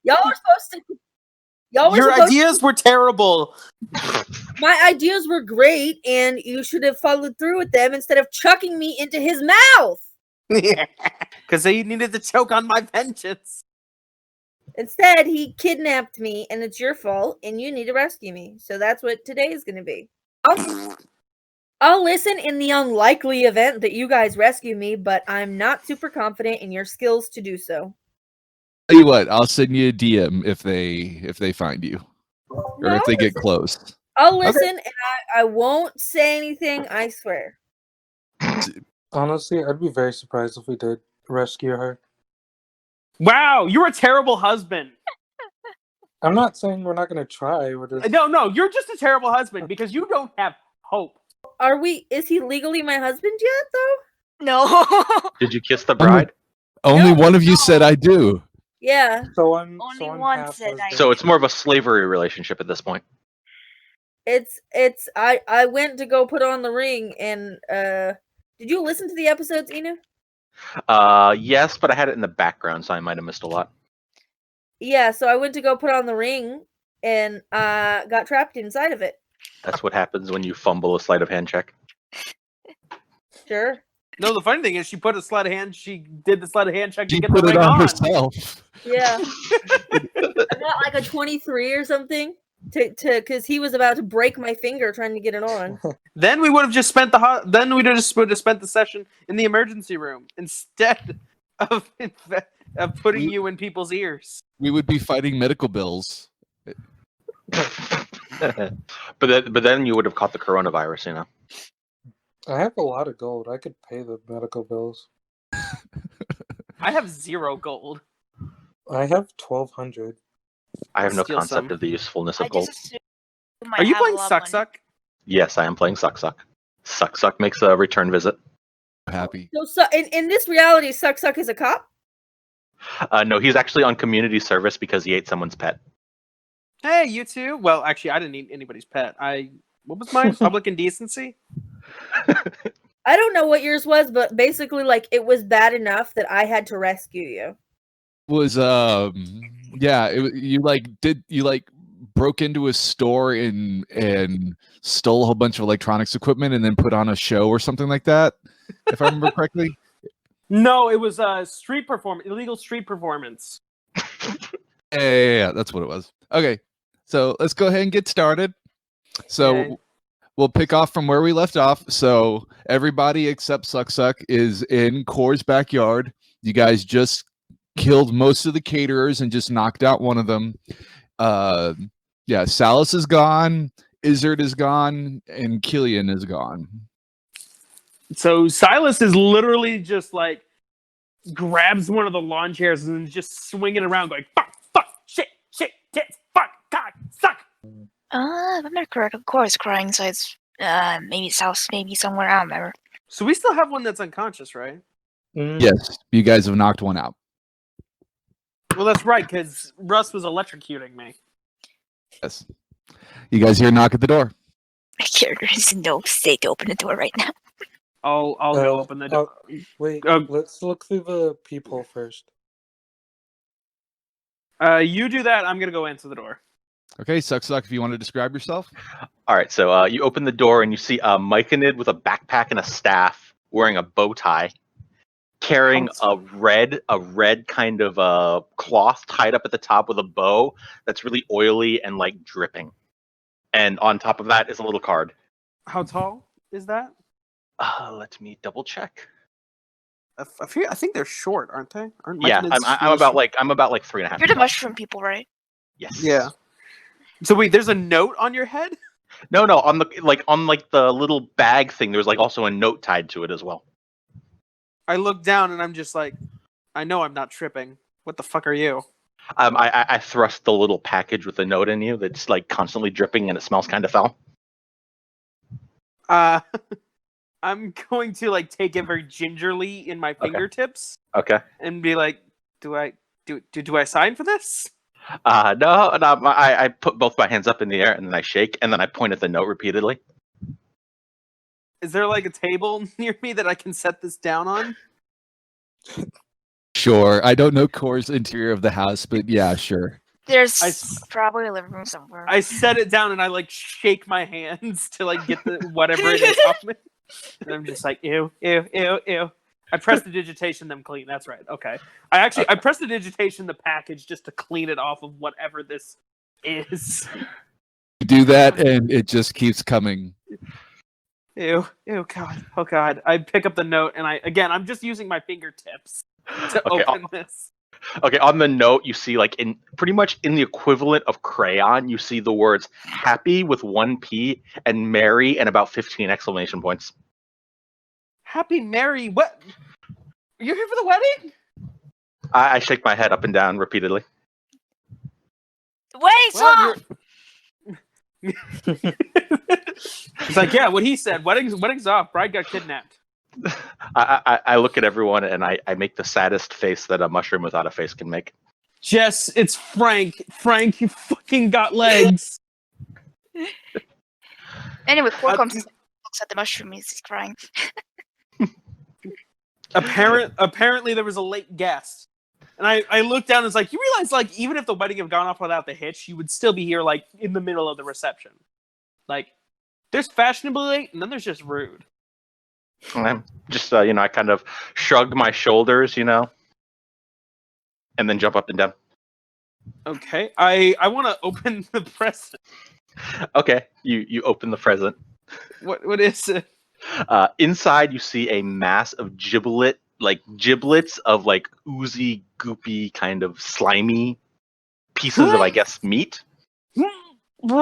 Y'all were supposed to. Your ideas were terrible. My ideas were great, and you should have followed through with them instead of chucking me into his mouth. Yeah, because he needed to choke on my vengeance. Instead, he kidnapped me, and it's your fault, and you need to rescue me. So that's what today is going to be. I'll listen in the unlikely event that you guys rescue me, but I'm not super confident in your skills to do so. Tell you what, I'll send you a DM if they find you, or if they get close. I'll listen, and I won't say anything. I swear. Honestly, I'd be very surprised if we did rescue her. Wow, you're a terrible husband. I'm not saying we're not going to try. We're just... No, you're just a terrible husband because you don't have hope. Is he legally my husband yet, though? No. Did you kiss the bride? Only one of you said I do. Yeah. Only one said I do. So it's more of a slavery relationship at this point. I went to go put on the ring, and did you listen to the episodes, Ina? Yes, but I had it in the background, so I might have missed a lot. Yeah, so I went to go put on the ring, and got trapped inside of it. That's what happens when you fumble a sleight of hand check. Sure. No, the funny thing is, she did the sleight of hand check to get put the it ring on on herself. Yeah. I got like a 23 or something because he was about to break my finger trying to get it on. Then we would have just spent the session in the emergency room instead of putting you in people's ears. We would be fighting medical bills. but then you would have caught the coronavirus, you know. I have a lot of gold. I could pay the medical bills. I have 0 gold. I have 1,200. I have no Steal concept some. of the usefulness of gold. Are you playing Suck Suck? Yes, I am playing Suck Suck. Suck Suck makes a return visit. Happy. So in this reality, Suck Suck is a cop? No, he's actually on community service because he ate someone's pet. Hey, you too? Well, actually, I didn't eat anybody's pet. What was mine? Public indecency? I don't know what yours was, but basically, like, it was bad enough that I had to rescue you. Was you broke into a store and stole a whole bunch of electronics equipment and then put on a show or something like that, if I remember correctly? No, it was illegal street performance. Yeah, that's what it was. Okay, so let's go ahead and get started. So Okay. We'll pick off from where we left off. So everybody except Suck Suck is in Core's backyard. You guys just killed most of the caterers and just knocked out one of them. Salas is gone, Izzard is gone, and Killian is gone. So Silas is literally just like grabs one of the lawn chairs and just swinging around going, fuck, shit, tits, fuck, God, suck. If I'm not correct, of course, crying sides. Maybe it's house, maybe somewhere, I don't remember. So we still have one that's unconscious, right? Yes, you guys have knocked one out. Well, that's right, because Russ was electrocuting me. Yes. You guys hear a knock at the door. My character is in no state to open the door right now. I'll go open the door. Wait, let's look through the people first. You do that, I'm going to go answer the door. Okay, Suck, if you want to describe yourself. All right, so you open the door and you see a Myconid with a backpack and a staff, wearing a bow tie, carrying a red kind of cloth tied up at the top with a bow that's really oily and like dripping. And on top of that is a little card. How tall is that? Let me double check. I think they're short, aren't they? Yeah, I'm about like 3.5. You're the mushroom people, right? Yes. Yeah. So wait, there's a note on your head? No, on the little bag thing, there's like also a note tied to it as well. I look down and I'm just like, I know I'm not tripping. What the fuck are you? I thrust the little package with the note in you that's like constantly dripping and it smells kind of foul. I'm going to like take it very gingerly in my fingertips. Okay. And be like, do I sign for this? No. I put both my hands up in the air and then I shake and then I point at the note repeatedly. Is there like a table near me that I can set this down on? Sure. I don't know Core's interior of the house, but yeah, sure. There's s- probably a living room somewhere. I set it down and I like shake my hands to like get the whatever it is off me. And I'm just like, ew, ew, ew, ew. I pressed the digitation, them clean. That's right. Okay. I pressed the digitation, the package, just to clean it off of whatever this is. You do that, and it just keeps coming. Ew, ew, God, oh God. I pick up the note, and I'm just using my fingertips to open this. Okay, on the note, you see like in pretty much in the equivalent of crayon, you see the words "happy" with 1 P and "merry" and about 15 exclamation points. Happy Mary, what? You're here for the wedding? I shake my head up and down repeatedly. Wait, Well, stop! It's like, yeah, what he said. Wedding's off. Bride got kidnapped. I look at everyone and I make the saddest face that a mushroom without a face can make. Jess, it's Frank. Frank, you fucking got legs. Anyway, Core comes looks at the mushroom. He's crying. Apparently there was a late guest. And I looked down and was like, you realize, like, even if the wedding had gone off without the hitch, you would still be here, like, in the middle of the reception. Like, there's fashionably late, and then there's just rude. I'm just, I kind of shrug my shoulders, and then jump up and down. Okay, I want to open the present. Okay, you open the present. What is it? Inside, you see a mass of giblets of like oozy, goopy, kind of slimy pieces of, I guess, meat.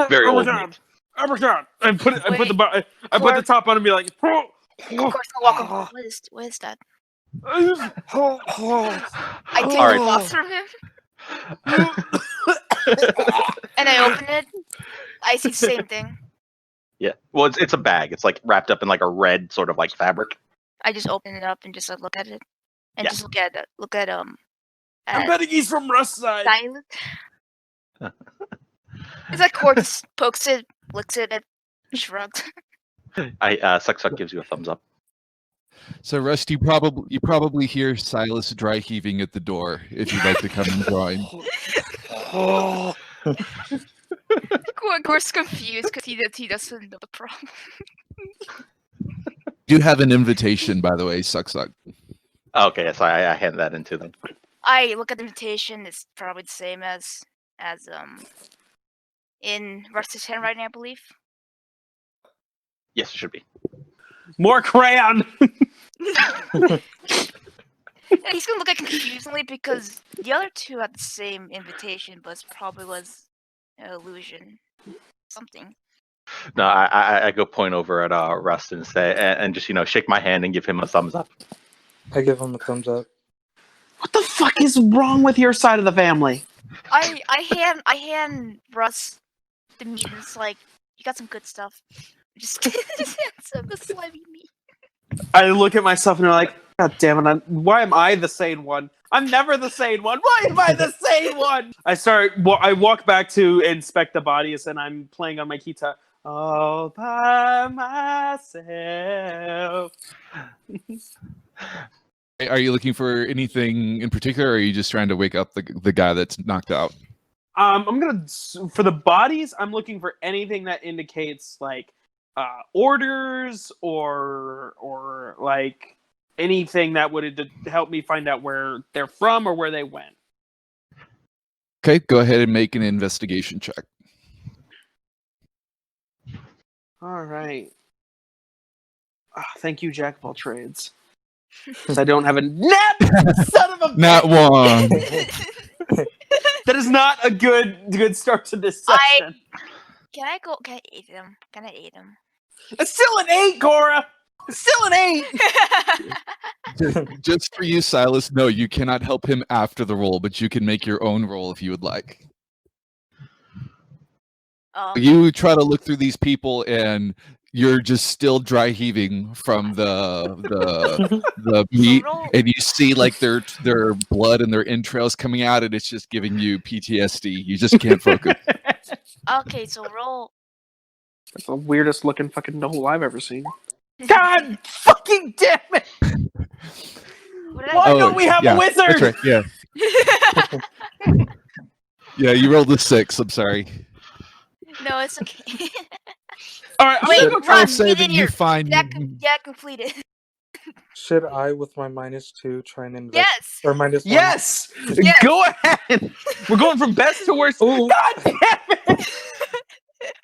Very old meat. Oh my God! I put the top on and be like, Of course, I'll walk over. What is that? I take All right. the box from him, and I open it. I see the same thing. Yeah. Well, it's a bag. It's like wrapped up in like a red sort of like fabric. I just open it up and just look at it, and Yeah. just look at I'm betting he's from Rust Side. Silent. It's like Core just pokes it, looks at it, shrugs. Suck gives you a thumbs up. So, Rust, you probably hear Silas dry heaving at the door if you'd like to come and join. Core's confused because he doesn't know the problem. You have an invitation, by the way, Suck. Okay, so I hand that into them. I look at the invitation. It's probably the same as in Rusty's handwriting, I believe. Yes, it should be. More crayon. And he's gonna look at it confusingly because the other two had the same invitation, but it probably was an illusion, something. No, I go point over at Rust and say, and just shake my hand and give him a thumbs up. I give him a thumbs up. What the fuck is wrong with your side of the family? I hand Russ the meat and it's like, you got some good stuff. Just some slimy meat. I look at myself and I'm like, God damn it! Why am I the sane one? I'm never the sane one. Why am I the sane one? I walk back to inspect the bodies and I'm playing on my guitar. All by myself. Are you looking for anything in particular, or are you just trying to wake up the guy that's knocked out? I'm gonna for the bodies. I'm looking for anything that indicates like orders or like anything that would help me find out where they're from or where they went. Okay, go ahead and make an investigation check. All right. Thank you, Jack of all trades. Because I don't have a son of a Not one. That is not a good start to this session. Can I eat him? Can I eat him? It's still an 8, Cora. It's still an 8. Just for you, Silas. No, you cannot help him after the roll, but you can make your own roll if you would like. You try to look through these people, and you're just still dry heaving from the meat, and you see like their blood and their entrails coming out, and it's just giving you PTSD. You just can't focus. Okay, so roll. That's the weirdest looking fucking novel I've ever seen. God fucking damn it! What did Why I don't we have yeah, a wizard? That's right. Yeah, yeah. You rolled a 6. I'm sorry. No, it's okay. All right, I'm Wait, gonna go try. I'll Ron, say get that in you here. find. Yeah, completed. Should I, with my -2, try and invest? Yes. Or -1? Yes, Yes. go ahead. We're going from best to worst. Ooh. God damn it!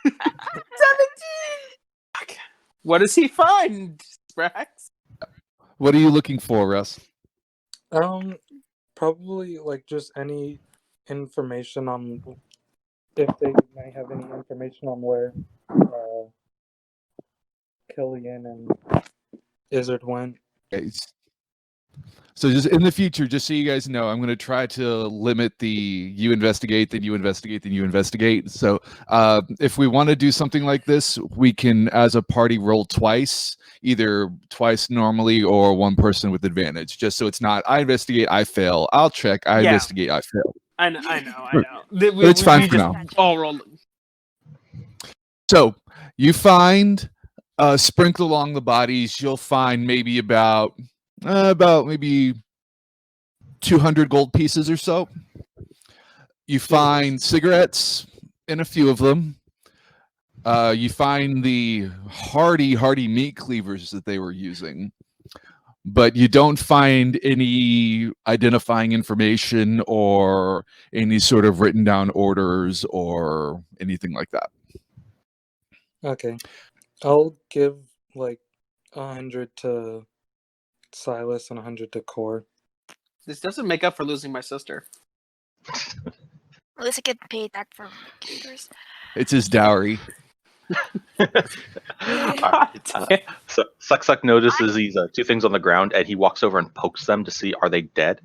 17. Fuck. What does he find, Sprax? What are you looking for, Russ? Probably like just any information on if they may have any information on where Killian and Izzard went. Okay, so just in the future, just so you guys know, I'm going to try to limit the you investigate, then you investigate, then you investigate. So if we want to do something like this, we can, as a party, roll twice, either twice normally or one person with advantage, just so it's not I investigate, I fail, I'll check, I Yeah. investigate, I fail. I know. But it's fine for now. All rolled. So you find sprinkled along the bodies, you'll find maybe about maybe 200 gold pieces or so. You find cigarettes in a few of them. You find the hardy meat cleavers that they were using, but you don't find any identifying information or any sort of written down orders or anything like that. Okay. I'll give like 100 to Silas and 100 to Core. This doesn't make up for losing my sister. At least I get paid that for gators. It's his dowry. So Suck notices these two things on the ground, and he walks over and pokes them to see are they dead.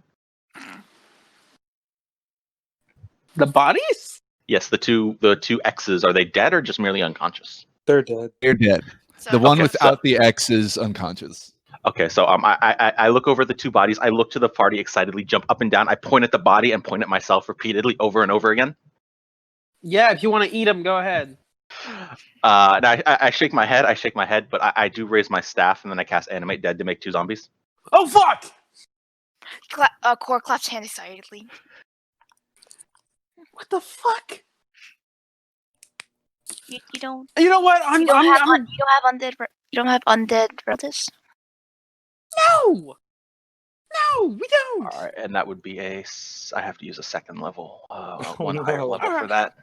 The bodies? Yes, the two X's, are they dead or just merely unconscious? They're dead. They're dead. So, The one Okay, without so- the X is unconscious. Okay, so I look over the two bodies. I look to the party excitedly, jump up and down. I point at the body and point at myself repeatedly over and over again. Yeah, if you want to eat them, go ahead. And I shake my head. I shake my head, but I do raise my staff and then I cast Animate Dead to make 2 zombies. Oh fuck! Core claps hands excitedly. What the fuck? You don't. You know what? You don't have undead relatives. No, we don't. All right, and that would be I have to use a 2nd level, one no. higher level for that.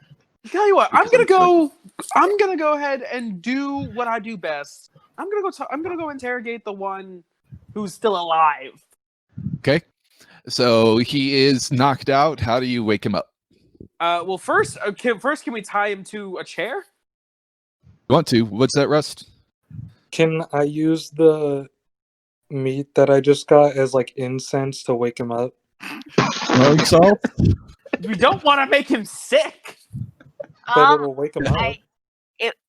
Tell you what, I'm Because gonna go ahead and do what I do best. I'm gonna go interrogate the one who's still alive. Okay. So he is knocked out. How do you wake him up? Well, first can we tie him to a chair? You want to? What's that, Rust? Can I use the meat that I just got as like incense to wake him up? Smelling salt? We don't want to make him sick. But it will wake him up.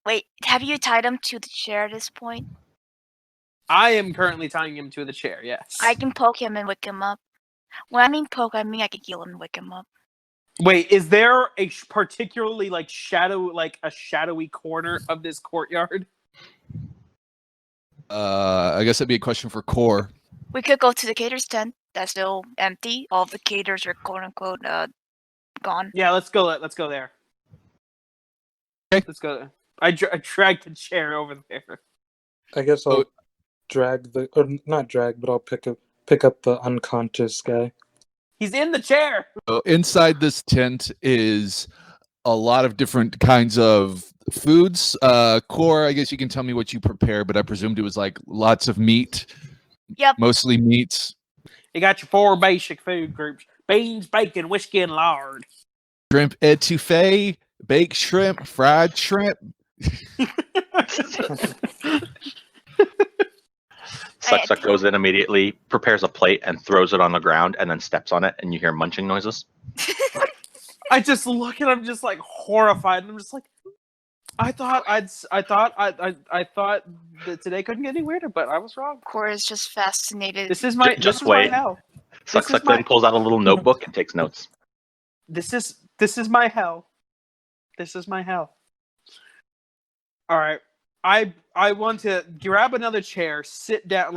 Wait, have you tied him to the chair at this point? I am currently tying him to the chair. Yes. I can poke him and wake him up. When I mean poke, I mean I can heal him and wake him up. Wait, is there a particularly a shadowy corner of this courtyard? I guess that'd be a question for Core. We could go to the cater's tent. That's still empty. All the caters are quote unquote gone. Yeah, let's go. Let's go there. Okay. Let's go. I dragged the chair over there. I guess I'll not drag, but I'll pick up the unconscious guy. He's in the chair. So inside this tent is a lot of different kinds of foods. Core, I guess you can tell me what you prepare, but I presumed it was like lots of meat. Yep. Mostly meats. You got your 4 basic food groups: beans, bacon, whiskey, and lard. Shrimp etouffee, baked shrimp, fried shrimp. Suck goes in immediately, prepares a plate, and throws it on the ground, and then steps on it, and you hear munching noises. I just look and I'm just like horrified. And I'm just like, I thought that today couldn't get any weirder, but I was wrong. Core is just fascinated. Just this is my wait. hell. Suck This is my- then pulls out a little notebook and takes notes. This is my hell. This is my hell. All right. I want to grab another chair, sit down,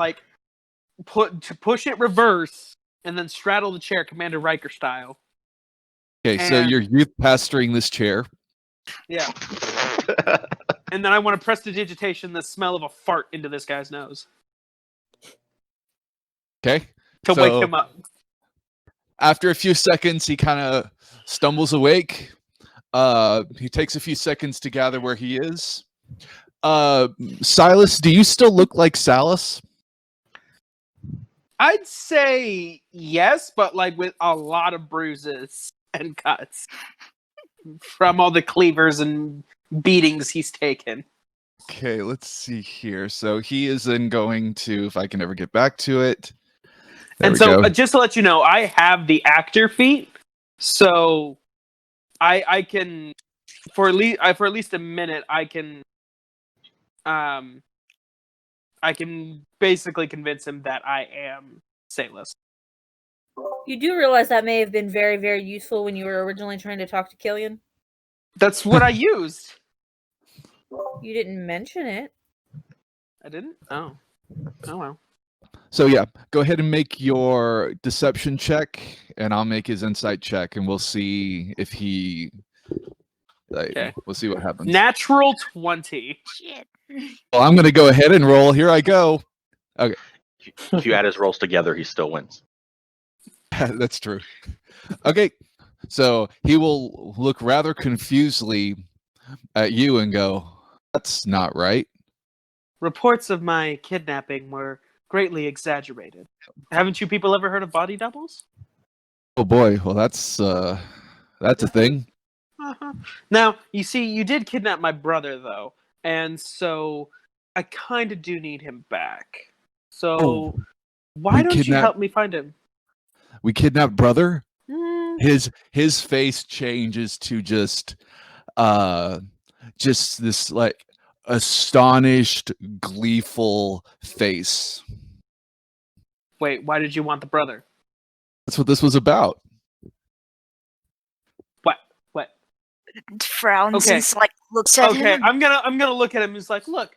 push it reverse and then straddle the chair, Commander Riker style. Okay, so And- you're youth pastoring this chair. Yeah. And then I want to prestidigitation the smell of a fart into this guy's nose Okay. to wake him up. After a few seconds, he kind of stumbles awake. He takes a few seconds to gather where he is. Silas, do you still look like Salas? I'd say yes, but like with a lot of bruises and cuts from all the cleavers and beatings he's taken. Okay, let's see here. So he is then going to, if I can ever get back to it. There And we so, go. just to let you know, I have the actor feat, so I can for at least a minute I can basically convince him that I am Salas. You do realize that may have been very, very useful when you were originally trying to talk to Killian? That's what I used. You didn't mention it. I didn't? Oh well. So yeah, go ahead and make your deception check, and I'll make his insight check, and we'll see if he. Okay. We'll see what happens. Natural 20. Shit. Well, I'm going to go ahead and roll. Here I go. If you add his rolls together, he still wins. That's true. Okay, so he will look rather confusedly at you and go, "That's not right." Reports of my kidnapping were greatly exaggerated. Haven't you people ever heard of body doubles? Oh boy, well that's a thing. Uh-huh. Now, you see, you did kidnap my brother, though, and so I kind of do need him back. So, Oh, why we don't you kidnap- help me find him? We kidnapped brother. Mm, His face changes to just this like astonished, gleeful face. wait, why did you want the brother? That's what this was about. What? Frowns Okay. and like looks at Okay, him. I'm gonna look at him. He's like, look.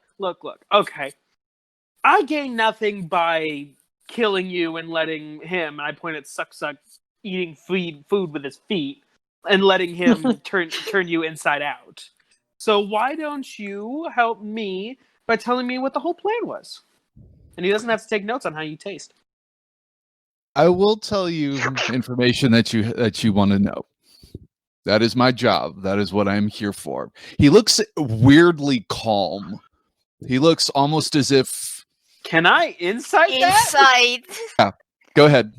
Okay, I gain nothing by killing you and letting him. And I point at Suck eating food with his feet and letting him turn you inside out. So why don't you help me by telling me what the whole plan was? And he doesn't have to take notes on how you taste. I will tell you information that you want to know. That is my job. That is what I'm here for. He looks weirdly calm. He looks almost as if. Can I insight that? Inside. Go ahead.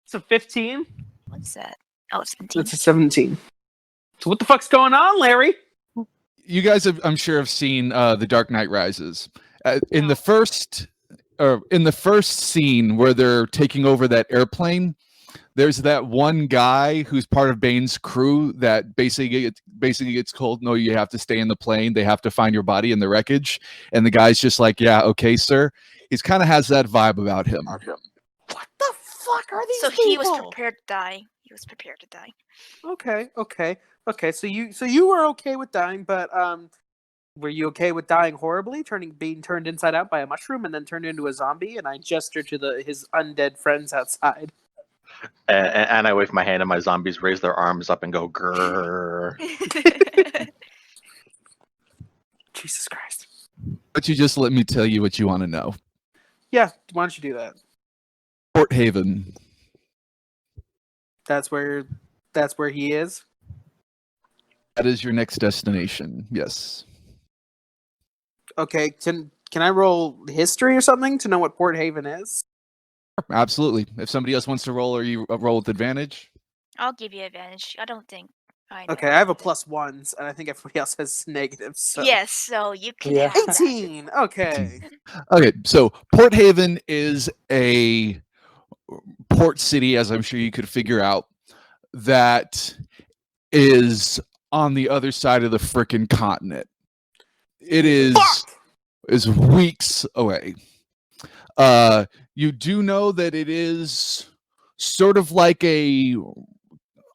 It's a 15. What's that? Oh, it's 17. It's a 17. So what the fuck's going on, Larry? You guys have, I'm sure, have seen The Dark Knight Rises. In the first scene where they're taking over that airplane, there's that one guy who's part of Bane's crew that basically gets told, no, you have to stay in the plane. They have to find your body in the wreckage. And the guy's just like, yeah, okay, sir. He's kind of has that vibe about him. What the fuck are these So people? he was prepared to die. He was prepared to die. Okay. So you were okay with dying, but were you okay with dying horribly, being turned inside out by a mushroom and then turned into a zombie? And I gestured to his undead friends outside. And I wave my hand, and my zombies raise their arms up and go grrr. Jesus Christ. But you just let me tell you what you want to know. Yeah, why don't you do that? Port Haven. That's where he is. That is your next destination. Yes. Okay, can I roll history or something to know what Port Haven is? Absolutely. If somebody else wants to roll, or you roll with advantage. I'll give you advantage. I don't think I know. Okay, I have a +1s, and I think everybody else has negatives. So. Yes, so you can Yeah. have that. 18. Okay. Okay, so Port Haven is a port city, as I'm sure you could figure out, that is on the other side of the frickin' continent. It is weeks away. You do know that it is sort of like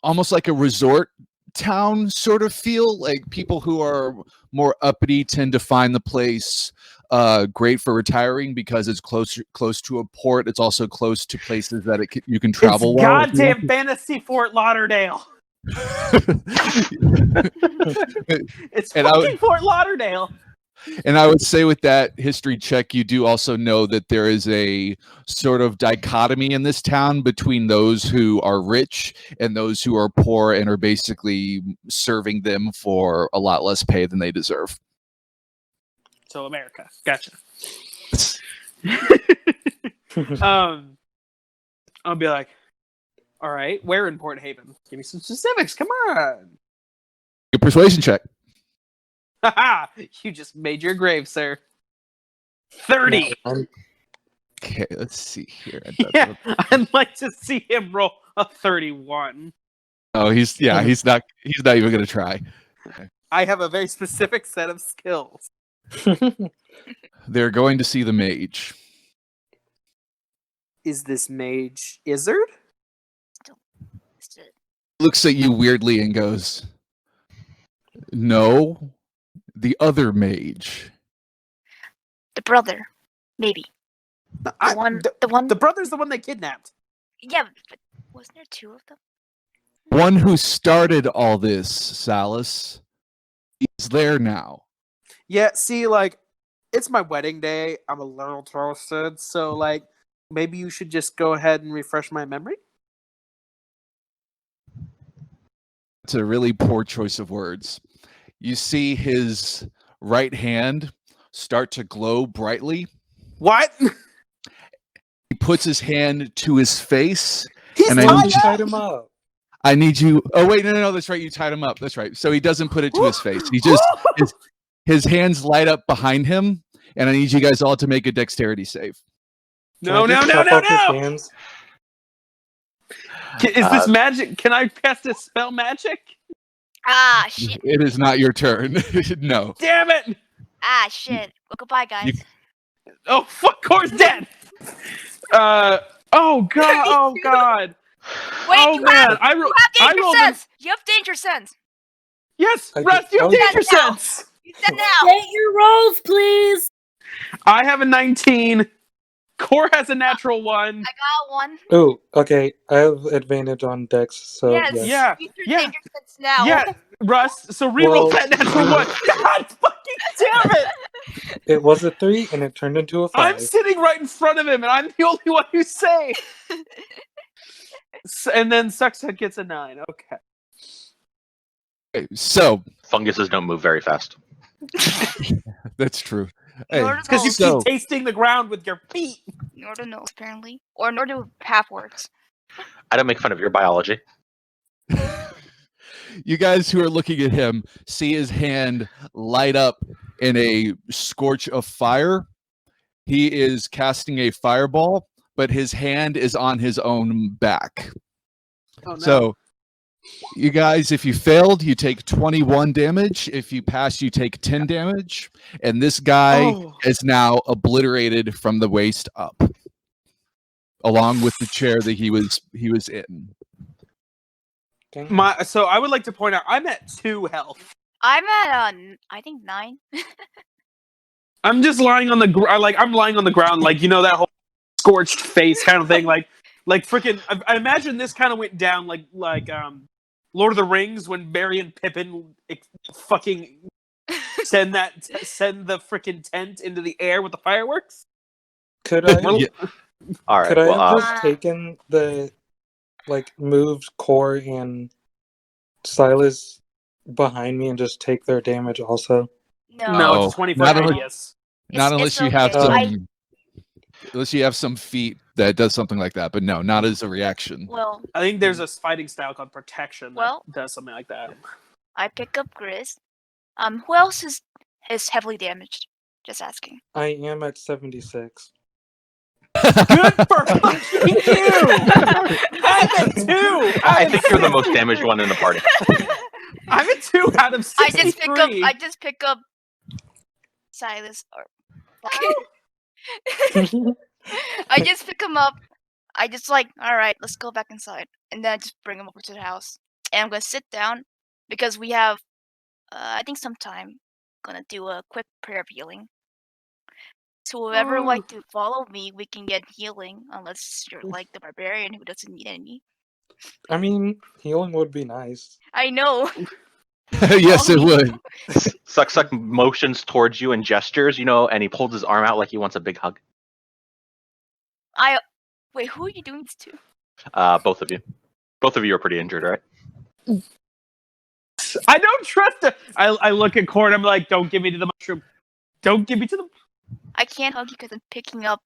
almost like a resort town sort of feel. Like people who are more uppity tend to find the place great for retiring because it's close to a port. It's also close to places that you can travel. It's goddamn Fantasy Fort Lauderdale. It's fucking Fort Lauderdale. And I would say with that history check, you do also know that there is a sort of dichotomy in this town between those who are rich and those who are poor and are basically serving them for a lot less pay than they deserve. So America. Gotcha. I'll be like, all right, where in Port Haven? Give me some specifics. Come on. Your persuasion check. Haha! You just made your grave, sir. 30. Okay, let's see here. Yeah, I'd like to see him roll a 31. Oh, he's not even gonna try. I have a very specific set of skills. They're going to see the mage. Is this mage Izzard? Looks at you weirdly and goes, "No, the other mage." The brother, maybe. The brother's the one they kidnapped. Yeah, but wasn't there two of them? One who started all this, Salas, is there now. Yeah, see, like, it's my wedding day. I'm a little toasted, so, like, maybe you should just go ahead and refresh my memory? It's a really poor choice of words. You see his right hand start to glow brightly. What? He puts his hand to his face. He's and tied him up. I need you. Oh, wait, no, that's right. You tied him up. That's right. So he doesn't put it to his face. He just, his hands light up behind him, and I need you guys all to make a dexterity save. No. Is this magic? Can I cast a spell magic? Ah, shit. It is not your turn. No. Damn it! Ah, shit. Well, goodbye, guys. Oh, fuck, Core's dead! Oh, God. Wait, oh, you man. have danger rolled sense! You have danger sense! Yes, Russ, you have danger now. sense! You said now! Get your rolls, please! I have a 19. Core has a natural 1. I got one. Oh, okay. I have advantage on dex, so Yes. Yeah. Use your danger sense now. Yeah, Russ, so reroll that natural 1. God fucking damn it! It was a 3 and it turned into a 5. I'm sitting right in front of him, and I'm the only one who's safe. And then Suckshead gets a 9. Okay. So Funguses don't move very fast. that's true. It's because you keep tasting the ground with your feet. Nor do knows, apparently. Or nor do half works. I don't make fun of your biology. You guys who are looking at him see his hand light up in a scorch of fire. He is casting a fireball, but his hand is on his own back. Oh, no. So, you guys, if you failed, you take 21 damage. If you pass, you take 10 damage. And this guy is now obliterated from the waist up, along with the chair that he was in. So I would like to point out, I'm at 2 health. I'm at, I think 9. I'm just lying on the ground. I'm lying on the ground, like, you know, that whole scorched face kind of thing. Like freaking. I imagine this kind of went down like Lord of the Rings when Merry and Pippin fucking send the freaking tent into the air with the fireworks. Could I? All right. Could I have just taken the moved Core and Silas behind me and just take their damage also? No, it's 20-foot radius. Not unless you have some. Unless you have some feat that does something like that, but no, not as a reaction. Well, I think there's a fighting style called Protection that Well- does something like that. I pick up Grizz. Who else is heavily damaged? Just asking. I am at 76. Good for fucking you! I'm at 2! I think you're the most damaged one in the party. I'm at 2 out of 63. I just pick up Silas or I just pick him up. I just all right, let's go back inside. And then I just bring him over to the house. And I'm gonna sit down because we have I think sometime gonna do a quick prayer of healing. So whoever like to follow me, we can get healing. Unless you're like the barbarian who doesn't need any. I mean, healing would be nice. I know. Yes, it would. Suck motions towards you and gestures, and he pulls his arm out like he wants a big hug. Wait, who are you doing this to? Both of you. Both of you are pretty injured, right? I don't trust her. I look at Cord. I'm like, don't give me to the mushroom. Don't give me to the. I can't hug you because I'm picking up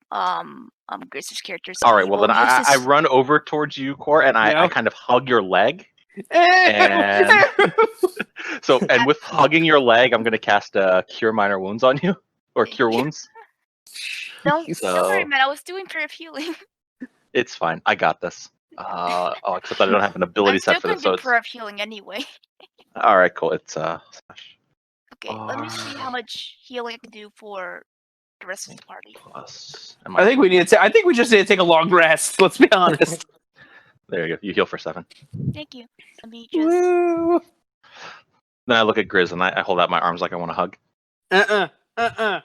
Grace's character. So All right, he well will then use I his- run over towards you, Core, and I kind of hug your leg. And and with hugging your leg, I'm gonna cast Cure Minor Wounds on you, or Cure Wounds. Don't worry, So- man. I was doing prayer of healing. It's fine. I got this. Except I don't have an ability I'm still set for gonna this. do So it's prayer of healing anyway. all right. Cool. It's Okay, let me see how much healing I can do for the rest of the party. plus. I think we need to. I think we just need to take a long rest. Let's be honest. There you go. You heal for 7. Thank you. Let me just. Woo. Then I look at Grizz and I hold out my arms like I want to hug. I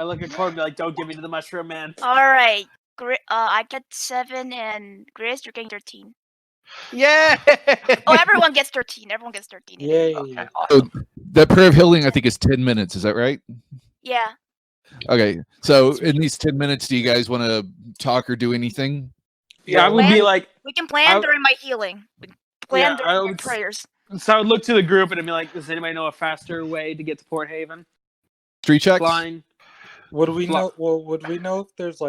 look at Cord and be like, don't give me to the mushroom, man. All right. I get 7, and Grace, you're getting 13. Yeah. Oh, everyone gets 13. Everyone gets 13. Yay! Okay, awesome. That prayer of healing, I think, is 10 minutes. Is that right? Yeah. Okay. So in these 10 minutes, do you guys want to talk or do anything? Yeah, I would be like, We can plan during my healing. We can plan Yeah, during I my would- prayers. so I would look to the group and I'd be like, does anybody know a faster way to get to Port Haven? Street checks? Flying. Would we Fly- know? Well, would we know if there's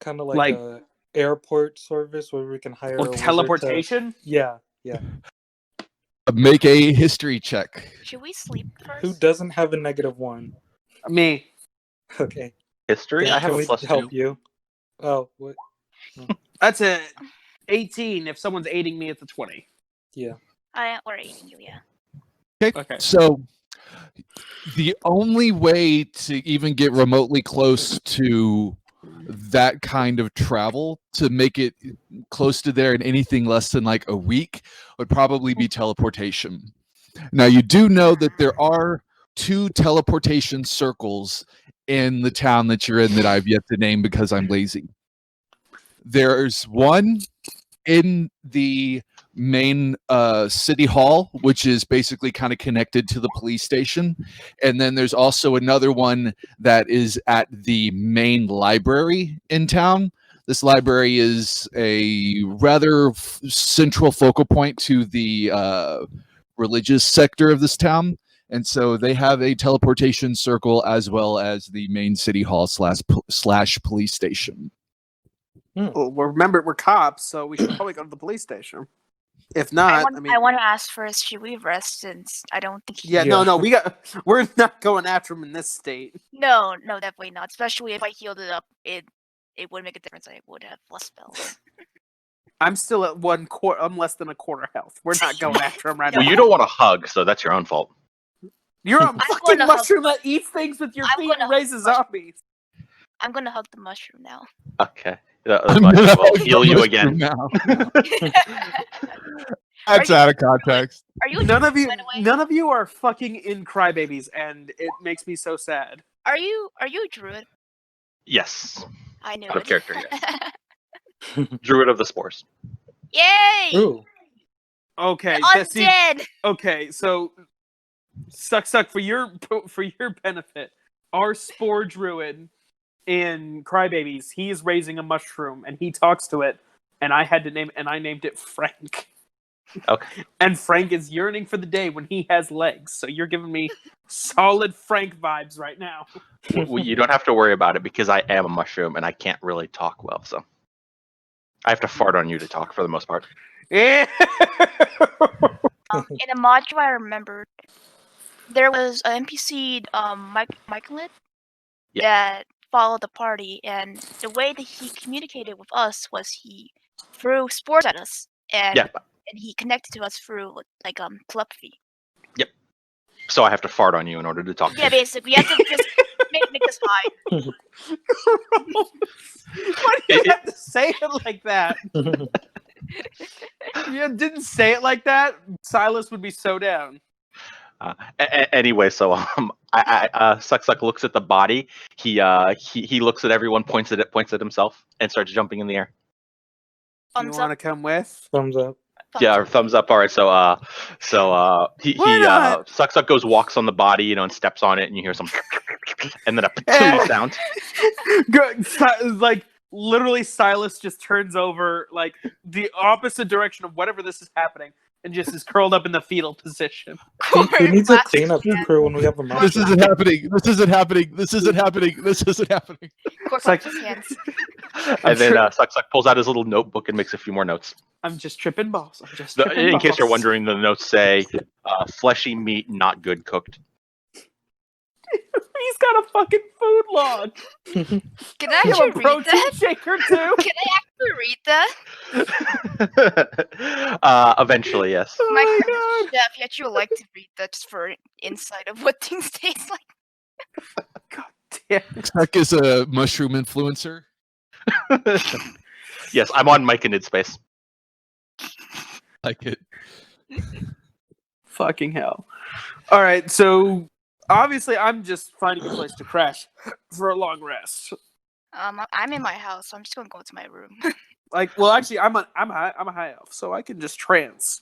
kind of Like- a airport service where we can hire a Or wizard to- teleportation? Yeah. Make a history check. Should we sleep first? Who doesn't have a -1? Me. Okay. History. I have Can a we +2. help you? Oh, what? That's a 18. If someone's aiding me, it's a 20. Or aiding you, yeah. Okay. So the only way to even get remotely close to that kind of travel, to make it close to there in anything less than like a week, would probably be teleportation. Now, you do know that there are 2 teleportation circles in the town that you're in that I've yet to name because I'm lazy. There's one in the main city hall, which is basically kind of connected to the police station, and then there's also another one that is at the main library in town. This library is a rather central focal point to the religious sector of this town, and so they have a teleportation circle as well as the main city hall slash police station. Well, remember, we're cops, so we should probably go to the police station. If not, I want to ask first, should we rest since I don't think yeah, Yeah. no, we're not going after him in this state. No, definitely not. Especially if I healed it up, it would make a difference. I would have less spells. I'm still at 1/4. I'm less than a quarter health. We're not going after him right Well, now. you don't want to hug, so that's your own fault. You're a I'm fucking gonna hug- mushroom that eats things with your I'm feet gonna and hug raises the mushroom. zombies. I'm gonna hug the mushroom now. Okay. Might as well heal you again. Now. Are That's you- out of context. Are you? None of you, by the way? none of you are fucking in crybabies, and it makes me so sad. Are you a druid? Yes. I knew Out of it. character, Druid of the Spores. Yay! Ooh. Okay, The Jesse. undead. Okay, so suck for your benefit. Our spore druid in Crybabies, he is raising a mushroom and he talks to it, and I named it Frank. Okay. And Frank is yearning for the day when he has legs. So you're giving me solid Frank vibes right now. Well, you don't have to worry about it because I am a mushroom and I can't really talk well, so I have to fart on you to talk for the most part. Yeah. In a module I remembered, there was an NPC, Michaelid, that followed the party, and the way that he communicated with us was he threw spores at us, and and he connected to us through like telepathy. So I have to fart on you in order to talk. Yeah, basically, you have to just make us hide. Why do you have to say it like that? If you didn't say it like that, Silas would be so down. Anyway, so Suck looks at the body. He looks at everyone, points at himself, and starts jumping in the air. You want to come with? Thumbs up. Yeah, thumbs up. All right, he Why not? Suck goes, walks on the body, and steps on it, and you hear some, and then a patooey sound. Like literally, Silas just turns over like the opposite direction of whatever this is happening, and just is curled up in the fetal position. Who needs a cleanup crew when we have a monster? This isn't happening. This isn't happening. This isn't happening. This isn't happening. Cork like- his hands. And then Suck pulls out his little notebook and makes a few more notes. I'm just tripping balls. In case you're wondering, the notes say, "Fleshy meat, not good cooked." He's got a fucking food log. Can I You have actually a read protein that? shaker too. Can I actually read that? Eventually, yes. My Oh friend chef, he actually would like to read that just for insight of what things taste like. God damn. Suck is a mushroom influencer. Yes, I'm on Mike and Id Space. Like it. Fucking hell. All right, so obviously I'm just finding a place to crash for a long rest. I'm in my house, so I'm just gonna go into my room. Like, well, actually, I'm a high elf, so I can just trance.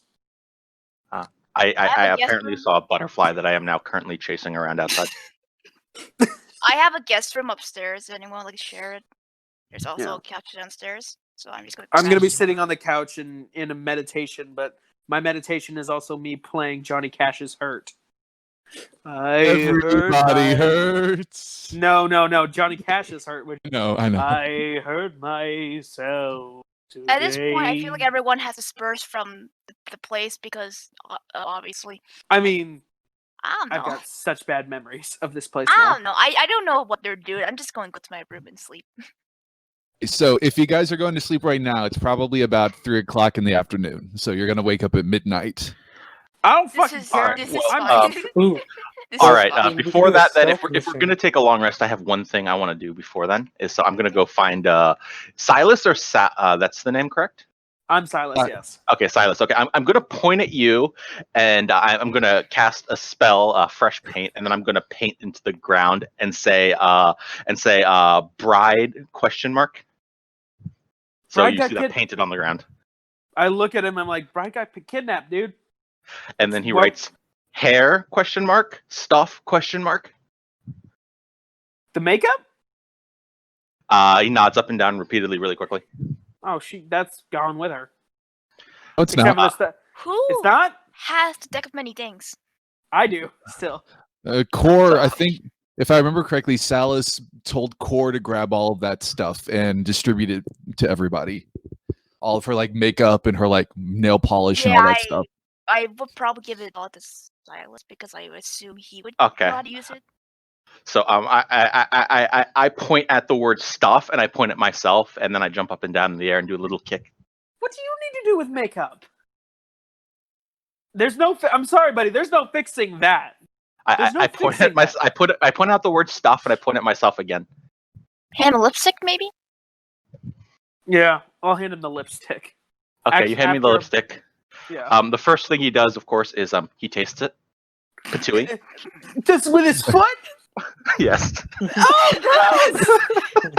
I have a guest apparently room. saw a butterfly that I am now currently chasing around outside. I have a guest room upstairs. Anyone would like to share it? There's also Yeah. a couch downstairs, so I'm just gonna. I'm gonna be crash. sitting on the couch in a meditation, but my meditation is also me playing Johnny Cash's "Hurt." Everybody hurts. No, Johnny Cash's "Hurt." Which No, I know. I hurt myself. At this point, I feel like today. everyone has dispersed from the place because obviously, I mean, I don't know. I've got such bad memories of this place I now. don't know. I don't know what they're doing. I'm just going to go to my room and sleep. So if you guys are going to sleep right now, it's probably about 3:00 in the afternoon. So you're gonna wake up at midnight. I don't This fucking is care. this is well, fine. Ooh, This All is right. fine. we Before can do a that, then, if we're self-mission. gonna take a long rest, I have one thing I want to do before then. Is so I'm gonna go find Silas or that's the name, correct? I'm Silas. Yes. Okay, Silas. Okay, I'm gonna point at you, and I'm gonna cast a spell, fresh paint, and then I'm gonna paint into the ground and say bride question mark. So Bride you got see that kid- painted on the ground, I look at him. I'm like, "Bright guy kidnapped, dude." and then he What? writes hair question mark stuff question mark. The makeup? He nods up and down repeatedly, really quickly. Oh, that's gone with her. Oh, it's Except not. for the stuff. Who It's not. has the deck of many things? I do still. Core, I think, if I remember correctly, Salas told Core to grab all of that stuff and distribute it to everybody. All of her like makeup and her like nail polish and all that stuff. I would probably give it all to Silas because I would assume he would Okay. know how to use it. So I point at the word stuff, and I point at myself, and then I jump up and down in the air and do a little kick. What do you need to do with makeup? There's no. I'm sorry, buddy. There's no fixing that. There's no I point fixing at my that. I point out the word stuff, and I point at myself again. Hand a lipstick, maybe? Yeah, I'll hand him the lipstick. Okay, you hand me the After- lipstick. Yeah. The first thing he does, of course, is he tastes it. Patooey. Just with his foot? Yes. Oh, gross!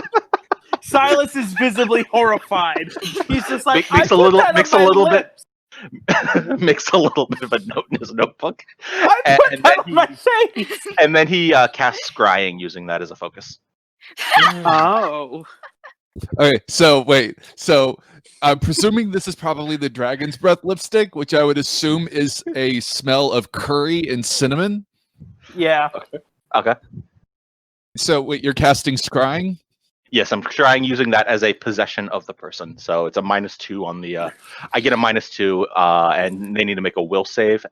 Silas is visibly horrified. He's just like, Makes I a put little- that on makes a my little bit- lips. Makes a little bit of a note in his notebook, I put and that then on my face. and then he casts scrying using that as a focus. Oh. Okay, so wait. So I'm presuming this is probably the Dragon's Breath lipstick, which I would assume is a smell of curry and cinnamon. Yeah. Okay. So wait, you're casting scrying? Yes, I'm trying using that as a possession of the person. So it's a -2 on the. I get a -2, and they need to make a will save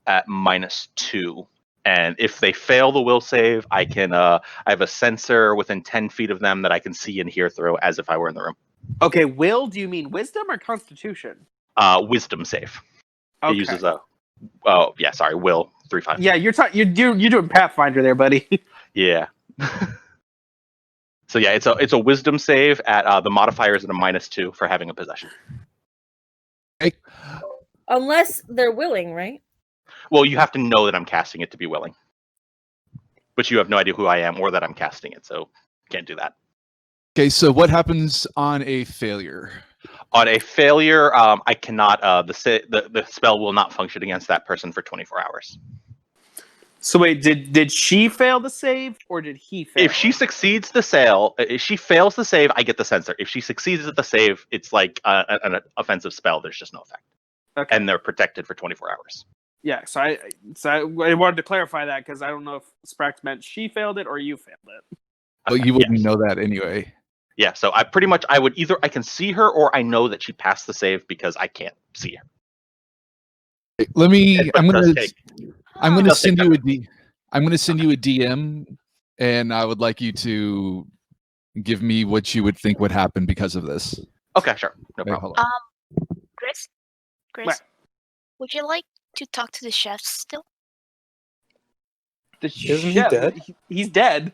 at -2. And if they fail the will save, I can. I have a sensor within 10 feet of them that I can see and hear through, as if I were in the room. Okay, will, do you mean wisdom or constitution? Wisdom save. Okay. It uses a. Oh yeah, sorry. Will 3/5. Yeah, you're doing Pathfinder there, buddy. Yeah. So yeah, it's a wisdom save at the modifier is at a -2 for having a possession. Unless they're willing, right? Well, you have to know that I'm casting it to be willing. But you have no idea who I am or that I'm casting it, so can't do that. Okay, so what happens on a failure? On a failure, I cannot. The spell will not function against that person for 24 hours. So wait, did she fail the save or did he fail? If she succeeds the sale, if she fails the save, I get the censor. If she succeeds at the save, it's like an offensive spell. There's just no effect, Okay. and they're protected for 24 hours. Yeah, so I wanted to clarify that because I don't know if Sprax meant she failed it or you failed it. Well, you wouldn't know that anyway. Yeah, so I would either I can see her or I know that she passed the save because I can't see her. Let me. But I'm it does gonna. take- I'm gonna does take send you time. I'm gonna send you a DM, and I would like you to give me what you would think would happen because of this. Okay, sure, no Wait, problem. hold on. Chris, What? would you like to talk to the chefs still? Isn't he dead? He's dead.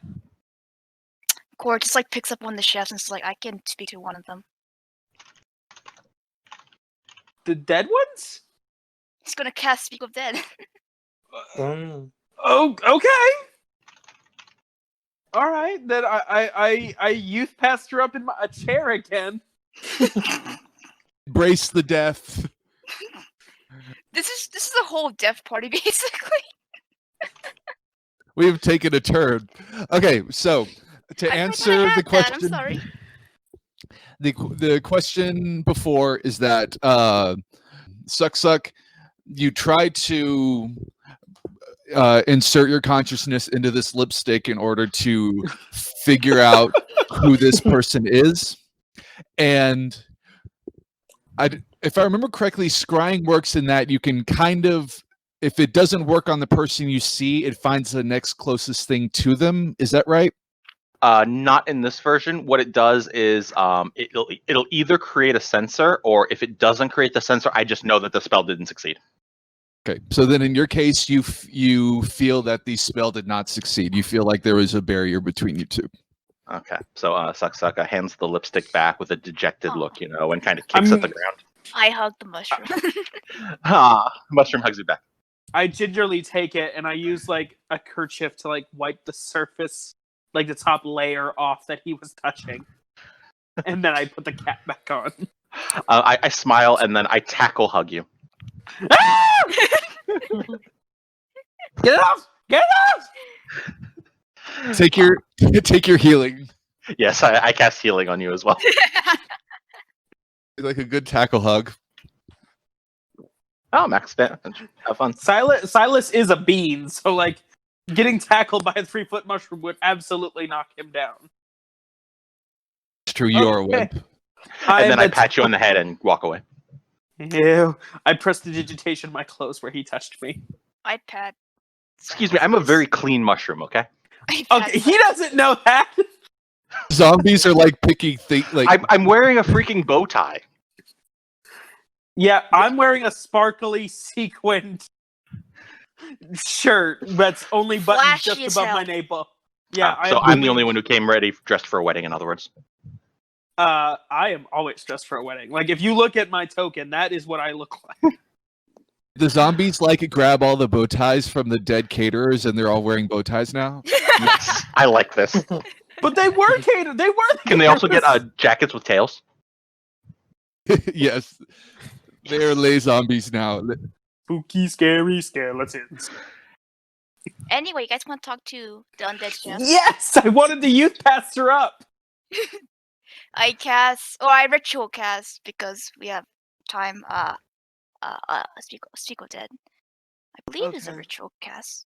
Core just like picks up one of the chefs and is like, I can speak to one of them. The dead ones? He's gonna cast Speak with Dead. Oh, okay. All right, then I youth passed her up in a chair again. Brace the death. This is a whole death party basically. We have taken a turn. Okay, so to answer the question, I'm sorry. the question before is that Suck, you try to insert your consciousness into this lipstick in order to figure out who this person is, and if I remember correctly, scrying works in that you can kind of, if it doesn't work on the person you see, it finds the next closest thing to them. Is that right? Not in this version. What it does is it'll either create a sensor, or if it doesn't create the sensor, I just know that the spell didn't succeed. Okay, so then in your case, you feel that the spell did not succeed. You feel like there was a barrier between you two. Okay, so Suck hands the lipstick back with a dejected look, and kind of kicks at the ground. I hug the mushroom. Mushroom hugs you back. I gingerly take it and I use like a kerchief to like wipe the surface, like the top layer off that he was touching, and then I put the cap back on. I smile and then I tackle hug you. Get it off! Get it off! Take your healing. Yes, I cast healing on you as well. Like a good tackle hug. Oh, max damage. Have fun. Silas is a bean, so like getting tackled by a 3-foot mushroom would absolutely knock him down. It's true, you are a wimp. And then I pat you on the head and walk away. Ew. I prestidigitation my clothes where he touched me. I pat. Excuse me, I'm a very clean mushroom, okay? Okay, he doesn't know that. Zombies are like picking things. Like I'm wearing a freaking bow tie. Yeah, I'm wearing a sparkly sequined shirt that's only buttoned Flashy just as above hell. my navel. Yeah, So I'm the only one who came ready, dressed for a wedding, in other words. I am always dressed for a wedding. Like, if you look at my token, that is what I look like. the zombies like grab all the bow ties from the dead caterers, and they're all wearing bow ties now. Yes, I like this. But they were catered. They were. Can they also get jackets with tails? Yes, they're lay zombies now. spooky, scary skeletons? Anyway, you guys want to talk to the undead chef? Yes, I wanted the youth pastor up. I ritual cast because we have time. Speak of Dead. I believe it's a Okay. ritual cast.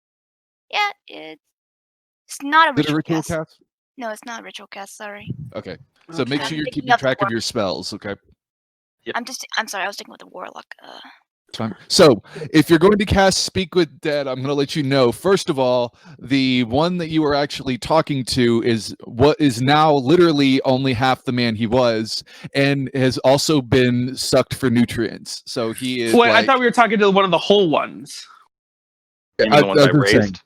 Yeah, it's not a Is it a ritual, ritual cast? No, it's not a ritual cast. Sorry. Okay, so make Okay. sure you're Thinking keeping of the track of war- your spells. Okay. Yep. I'm sorry. I was thinking with the warlock. It's fine. So, if you're going to cast Speak with Dead, I'm going to let you know. First of all, the one that you were actually talking to is what is now literally only half the man he was, and has also been sucked for nutrients. So he is. Wait, I like, thought we were talking to one of the whole ones. You mean the ones I was saying, raised?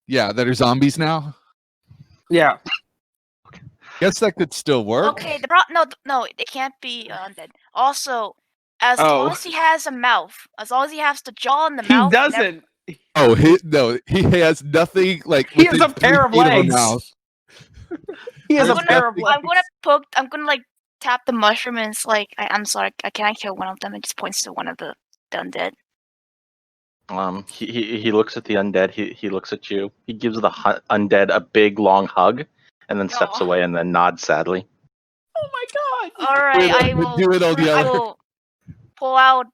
yeah, that are zombies now. Yeah. Guess that could still work. Okay. No, it can't be undead. Also, As long Oh. as he has a mouth, as long as he has the jaw and the He mouth. doesn't. Oh, he has nothing like. He has within a pair 3 of feet a legs. mouth. He has I'm a gonna, pair of legs. I'm gonna like tap the mushroom and it's like, I'm sorry, can I kill one of them? It just points to one of the undead. He looks at the undead. He looks at you. He gives the undead a big long hug, and then steps Aw. away and then nods sadly. Oh my god! All right, I will. Do it on the I other. will pull out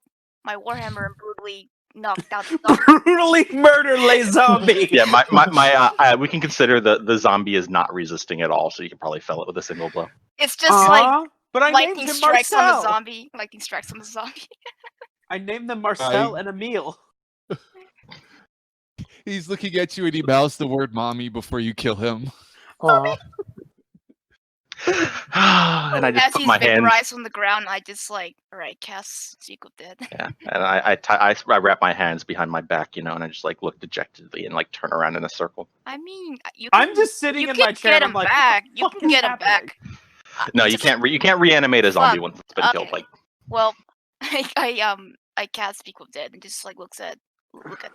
my warhammer and brutally knock out the zombie. Brutally murder Les Zombie. Yeah, we can consider the zombie is not resisting at all, so you can probably fell it with a single blow. It's just like but I named lightning him strikes on the Marcel. zombie. Lightning strikes on the zombie. I named them Marcel and Emile. He's looking at you and he mouths the word "mommy" before you kill him. Aw. And I just As put he's my hand. vaporized on the ground, I just like, alright, cast Seek of Dead. Yeah, and I wrap my hands behind my back, and I just like look dejectedly and like turn around in a circle. I mean, you can, I'm just sitting you in can my chair. get And I'm him like, back. You what can the fuck get is him back. No, you just- can't. You can't reanimate a zombie Fuck. once it's been Okay. killed. Like, Well, I cast Speak of Dead and just like look at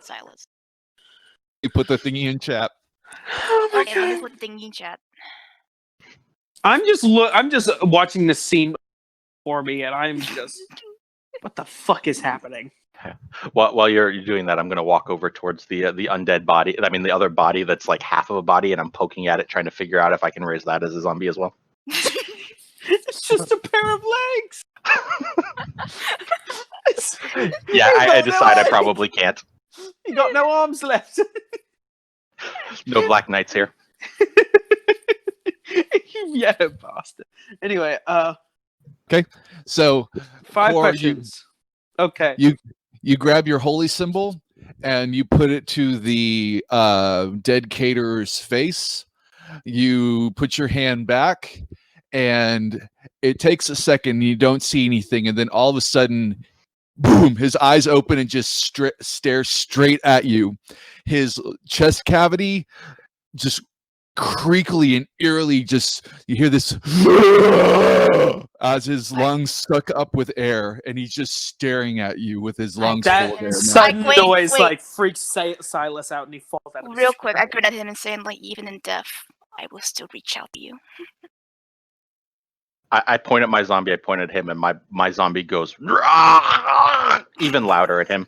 Silas. You put the thingy in chat. Oh my Okay, let me god! put the thing in chat. I'm just watching the scene for me, and I'm just, what the fuck is happening? while you're doing that, I'm gonna walk over towards the undead body. I mean, the other body that's like half of a body, and I'm poking at it, trying to figure out if I can raise that as a zombie as well. It's just a pair of legs. Yeah, I decide I probably can't. You got no arms left. No Black Knights here. Yeah, bastard. Anyway, So 5 Or you- questions. Okay. you grab your holy symbol and you put it to the dead caterer's face. You put your hand back, and it takes a second. You don't see anything, and then all of a sudden, boom! His eyes open and just stares straight at you. His chest cavity just creakily and eerily, just you hear this as his lungs suck up with air, and he's just staring at you with his lungs full That of air. sudden Wait, noise wait. like freaks Silas out, and he falls out of his Real quick, I chair. grin at him and saying like, even in death, I will still reach out to you. I point at my zombie. I point at him, and my zombie goes even louder at him.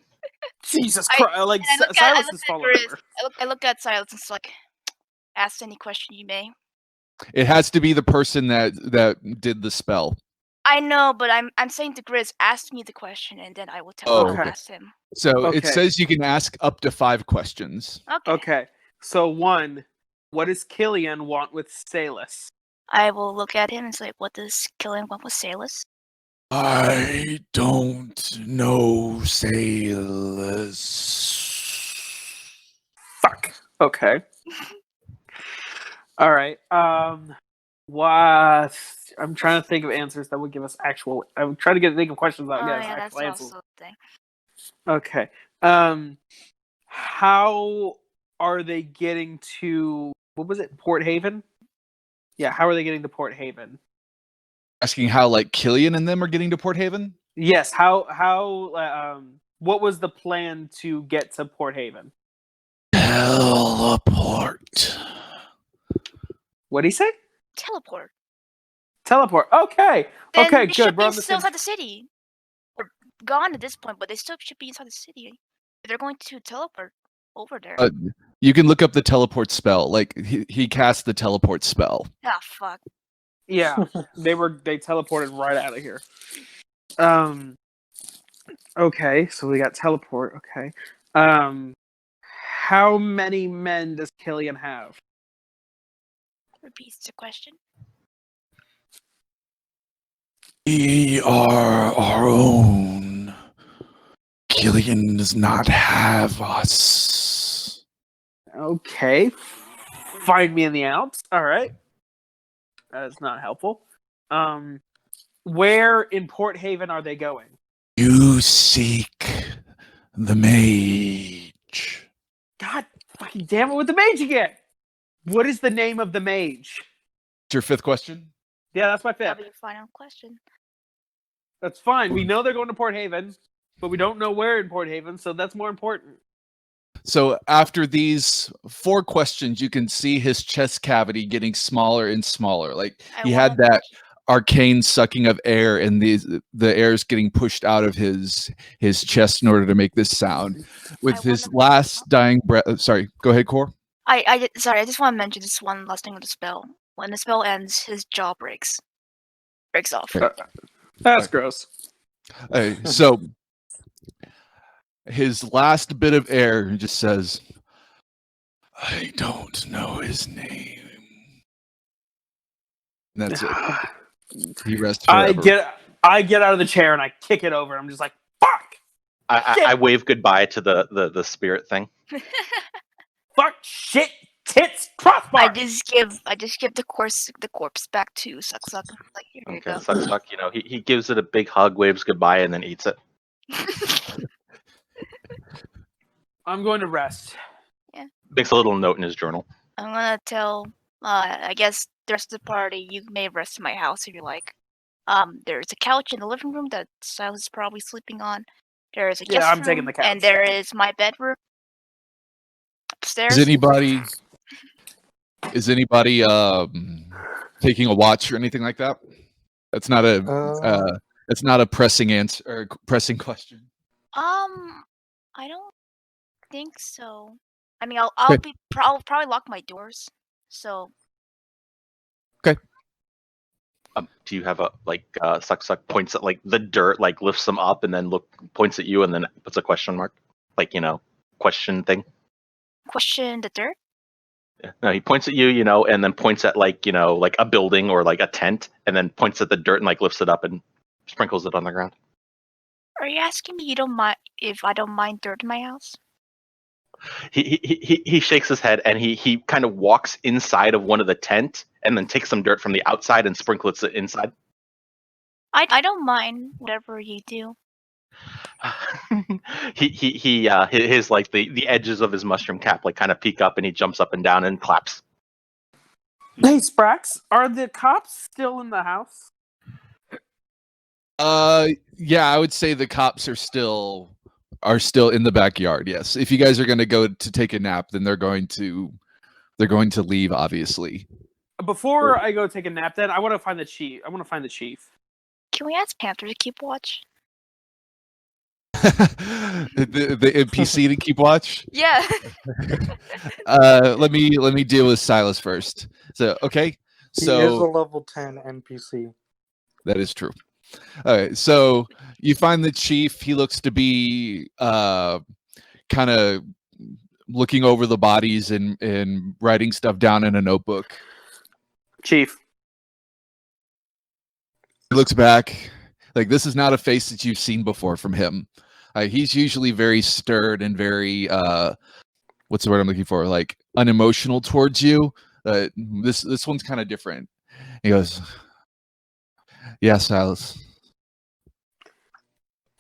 Jesus I- Christ! Like And I look Silas at is falling Grizz. over. I look at Silas and it's like, ask any question you may. It has to be the person that did the spell. I know, but I'm saying to Grizz, ask me the question and then I will tell Oh, you. okay. Ask him. So it Okay. says you can ask up to 5 questions. Okay. Okay, so 1, what does Killian want with Salus? I will look at him and say, what does Killian want with Salus? I don't know, Salus. Fuck. Okay. All right. What? I'm trying to think of answers that would give us actual. I'm trying to think of questions that Oh would give us yeah, that's actual answers. also a thing. Okay. How are they getting to? What was it? Port Haven. Yeah. How are they getting to Port Haven? Asking how like Killian and them are getting to Port Haven? Yes. How? What was the plan to get to Port Haven? Teleport. What did he say? Teleport. Teleport. Okay. Then Okay. they should Good. be We're on the still same. inside the city. Or gone at this point, but they still should be inside the city. If they're going to teleport over there. You can look up the teleport spell. Like he cast the teleport spell. Ah, fuck. Yeah, they teleported right out of here. Okay, so we got teleport. Okay. How many men does Killian have? Repeats the question. We are our own. Killian does not have us. Okay. Find me in the Alps. All right. That is not helpful. Where in Port Haven are they going? You seek the mage. God fucking damn it with the mage again! What is the name of the mage? Your 5th question? Yeah, that's my 5th. That'll be your final question. That's fine. We know they're going to Port Haven, but we don't know where in Port Haven, so that's more important. So after these 4 questions, you can see his chest cavity getting smaller and smaller. Like he had that arcane sucking of air, and the air is getting pushed out of his chest in order to make this sound. With his last dying breath, sorry, go ahead, Core. Sorry, I just want to mention this one last thing with the spell. When the spell ends, his jaw breaks off. That's gross. So his last bit of air just says, "I don't know his name." And that's it. He rests forever. I get out of the chair and I kick it over. I'm just like, fuck! I wave goodbye to the spirit thing. Fuck, shit, tits, crossbar! I just give the corpse back to Suck. Like, here you go. Suck. He gives it a big hug, waves goodbye, and then eats it. I'm going to rest. Yeah. Makes a little note in his journal. I'm gonna tell, I guess the rest of the party, you may rest in my house if you like. There's a couch in the living room that Silas is probably sleeping on. There is a guest I'm room, taking the couch. and there is my bedroom upstairs. Is anybody taking a watch or anything like that? That's not a pressing answer or pressing question. I don't think so. I mean, I'll probably lock my doors. So. Okay. Do you have a Suck points at like the dirt, like lifts them up and then points at you and then puts a question mark, like question thing. Question the dirt. Yeah. No, he points at you, and then points at like a building or like a tent, and then points at the dirt and like lifts it up and sprinkles it on the ground. Are you asking me you don't mind if I don't mind dirt in my house? He shakes his head and he kind of walks inside of one of the tent and then takes some dirt from the outside and sprinkles it inside. I don't mind whatever you do. His like the edges of his mushroom cap like kind of peek up and he jumps up and down and claps. Hey Sprax, are the cops still in the house? Yeah, I would say the cops are still in the backyard. Yes, if you guys are going to go to take a nap, then they're going to leave, obviously. Before I go take a nap, then I want to find the chief. Can we ask Panther to keep watch? the NPC to keep watch. Yeah. Let me deal with Silas first. So okay, so he is a level 10 NPC. That is true. All right, so you find the chief. He looks to be kind of looking over the bodies and writing stuff down in a notebook. Chief. He looks back. Like, this is not a face that you've seen before from him. He's usually very stirred and very what's the word I'm looking for? Like, unemotional towards you. This one's kind of different. He goes, "Yeah, Silas.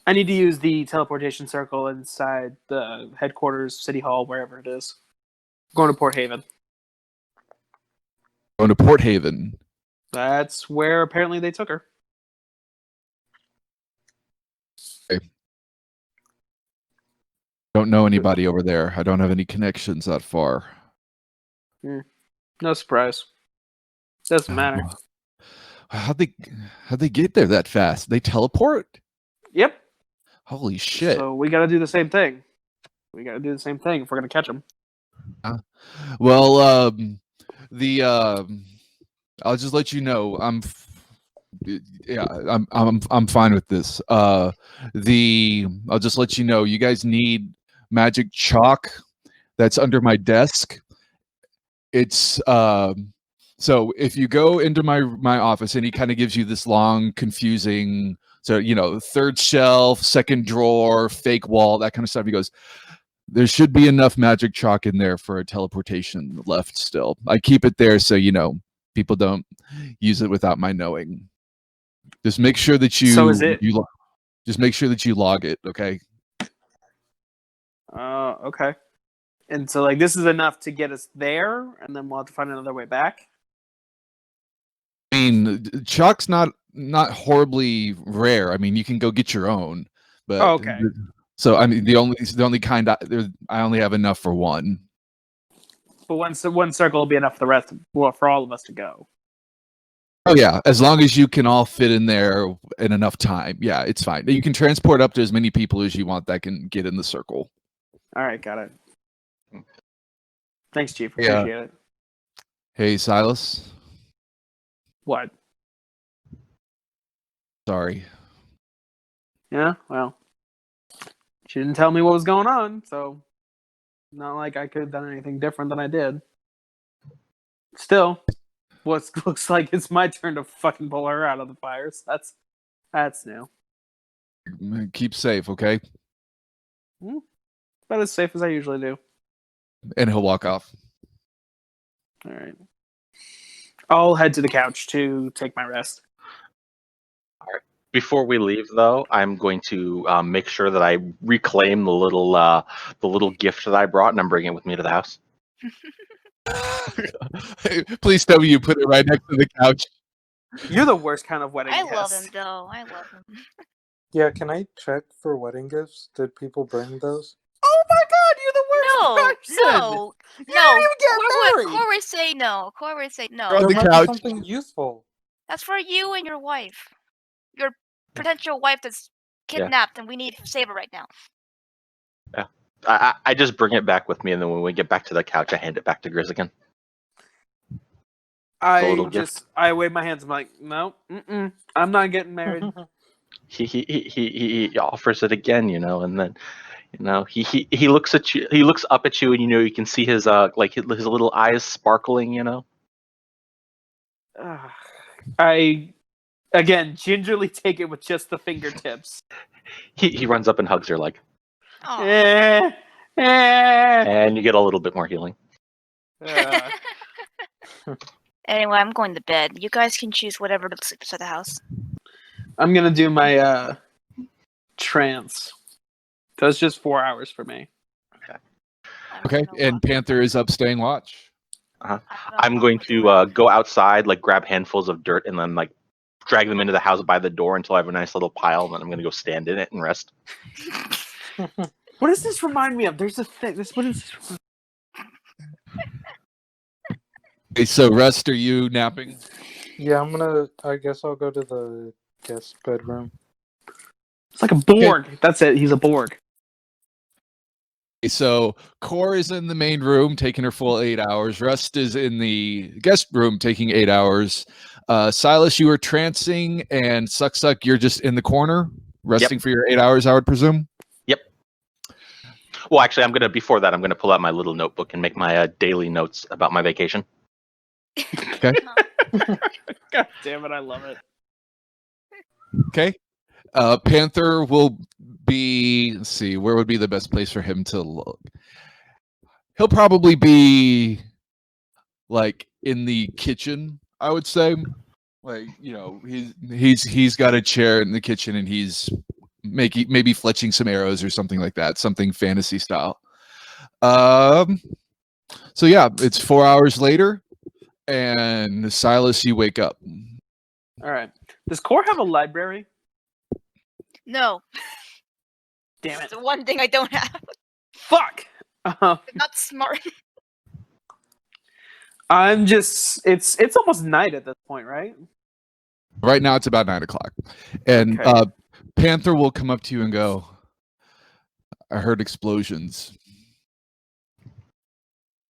I need to use the teleportation circle inside the headquarters, city hall, wherever it is. I'm going to Port Haven." Going to Port Haven. That's where apparently they took her. Okay. Don't know anybody over there. I don't have any connections that far. No surprise. Doesn't matter. How'd they get there that fast? They teleport? Yep. Holy shit. So we got to do the same thing. We got to do the same thing if we're going to catch them. Well, I'll just let you know I'm fine with this. I'll just let you know you guys need magic chalk that's under my desk. It's so if you go into my office and he kind of gives you this long confusing, so third shelf, second drawer, fake wall, that kind of stuff. He goes, there should be enough magic chalk in there for a teleportation left still. I keep it there so people don't use it without my knowing. Just make sure that you just make sure that you log it, okay? Okay. And so this is enough to get us there, and then we'll have to find another way back. I mean, chalk's not not horribly rare. I mean, you can go get your own, but Okay. So I mean, the only kind I only have enough for one. But one circle will be enough for the rest, well, for all of us to go. Oh yeah, as long as you can all fit in there in enough time. Yeah, it's fine. You can transport up to as many people as you want that can get in the circle. All right, got it. Thanks, Chief. Yeah. Appreciate it. Hey, Silas. What? Sorry. Yeah, well, she didn't tell me what was going on, so not like I could have done anything different than I did. Still, looks like it's my turn to fucking pull her out of the fire. So that's new. Keep safe, okay? About as safe as I usually do. And he'll walk off. All right. I'll head to the couch to take my rest. Before we leave, though, I'm going to make sure that I reclaim the little gift that I brought, and I'm bringing it with me to the house. Please tell me you put it right next to the couch. You're the worst kind of wedding I guest. love him though. I love him. Yeah, can I check for wedding gifts? Did people bring those? Oh my god, you're the worst person! No. You didn't even get married! Core would say no. Core would say no. On There the might couch. be something useful. That's for you and your wife. Your potential wife that's kidnapped, and we need to save her right now. Yeah, I just bring it back with me, and then when we get back to the couch, I hand it back to Grizz again. I wave my hands. I'm like, no, I'm not getting married. He offers it again, and then he looks at you. He looks up at you, and you can see his his little eyes sparkling. I again gingerly take it with just the fingertips. He runs up and hugs her like, Aw. and you get a little bit more healing. Anyway, I'm going to bed. You guys can choose whatever to sleep at the house. I'm gonna do my trance. That's just 4 hours for me. Okay, and Panther is up staying watch. I'm going to go outside, grab handfuls of dirt, and then drag them into the house by the door until I have a nice little pile, and then I'm going to go stand in it and rest. What does this remind me of? There's a thing. What is this? Okay, so Rust, are you napping? Yeah, I guess I'll go to the guest bedroom. It's like a Borg. Okay. That's it. He's a Borg. Okay, so Core is in the main room taking her full 8 hours. Rust is in the guest room taking 8 hours. Silas, you are trancing, and Suck, you're just in the corner resting for your 8 hours, I would presume. Yep. Well, actually, before that, I'm gonna pull out my little notebook and make my daily notes about my vacation. Okay. God damn it, I love it. Okay. Panther will be, let's see, where would be the best place for him to look? He'll probably be in the kitchen, I would say. He's got a chair in the kitchen and he's maybe fletching some arrows or something like that, something fantasy style. So yeah, it's 4 hours later, and Silas, you wake up. All right. Does Core have a library? No. Damn it. It's the one thing I don't have. Fuck. I'm not smart. I'm just. It's almost night at this point, right? Right now, it's about 9 o'clock, and Okay. Panther will come up to you and go, "I heard explosions."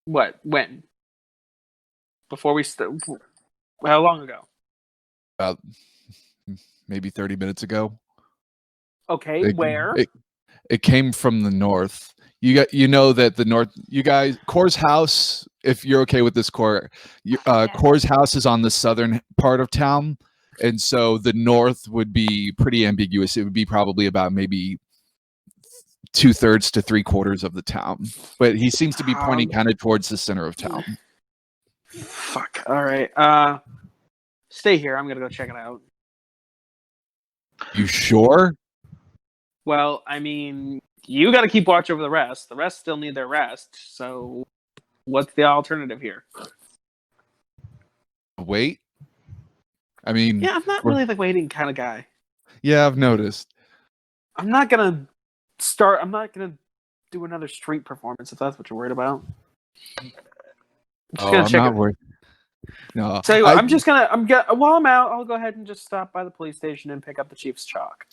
What? When? Before we how long ago? About maybe 30 minutes ago. Okay, where? It came from the north. You know that the north. You guys, Core's house. If you're okay with this, Core, Core's house is on the southern part of town, and so the north would be pretty ambiguous. It would be probably about maybe 2/3 to 3/4 of the town. But he seems to be pointing kind of towards the center of town. Fuck. All right. Stay here. I'm gonna go check it out. You sure? Well, I mean, you got to keep watch over the rest. The rest still need their rest. So, what's the alternative here? Wait. I mean, Yeah, I'm not really the waiting kind of guy. yeah, I've noticed. I'm not gonna do another street performance if that's what you're worried about. I'm just gonna I'm check not it. worried. No, Tell you what, while I'm out, I'll go ahead and just stop by the police station and pick up the chief's chalk.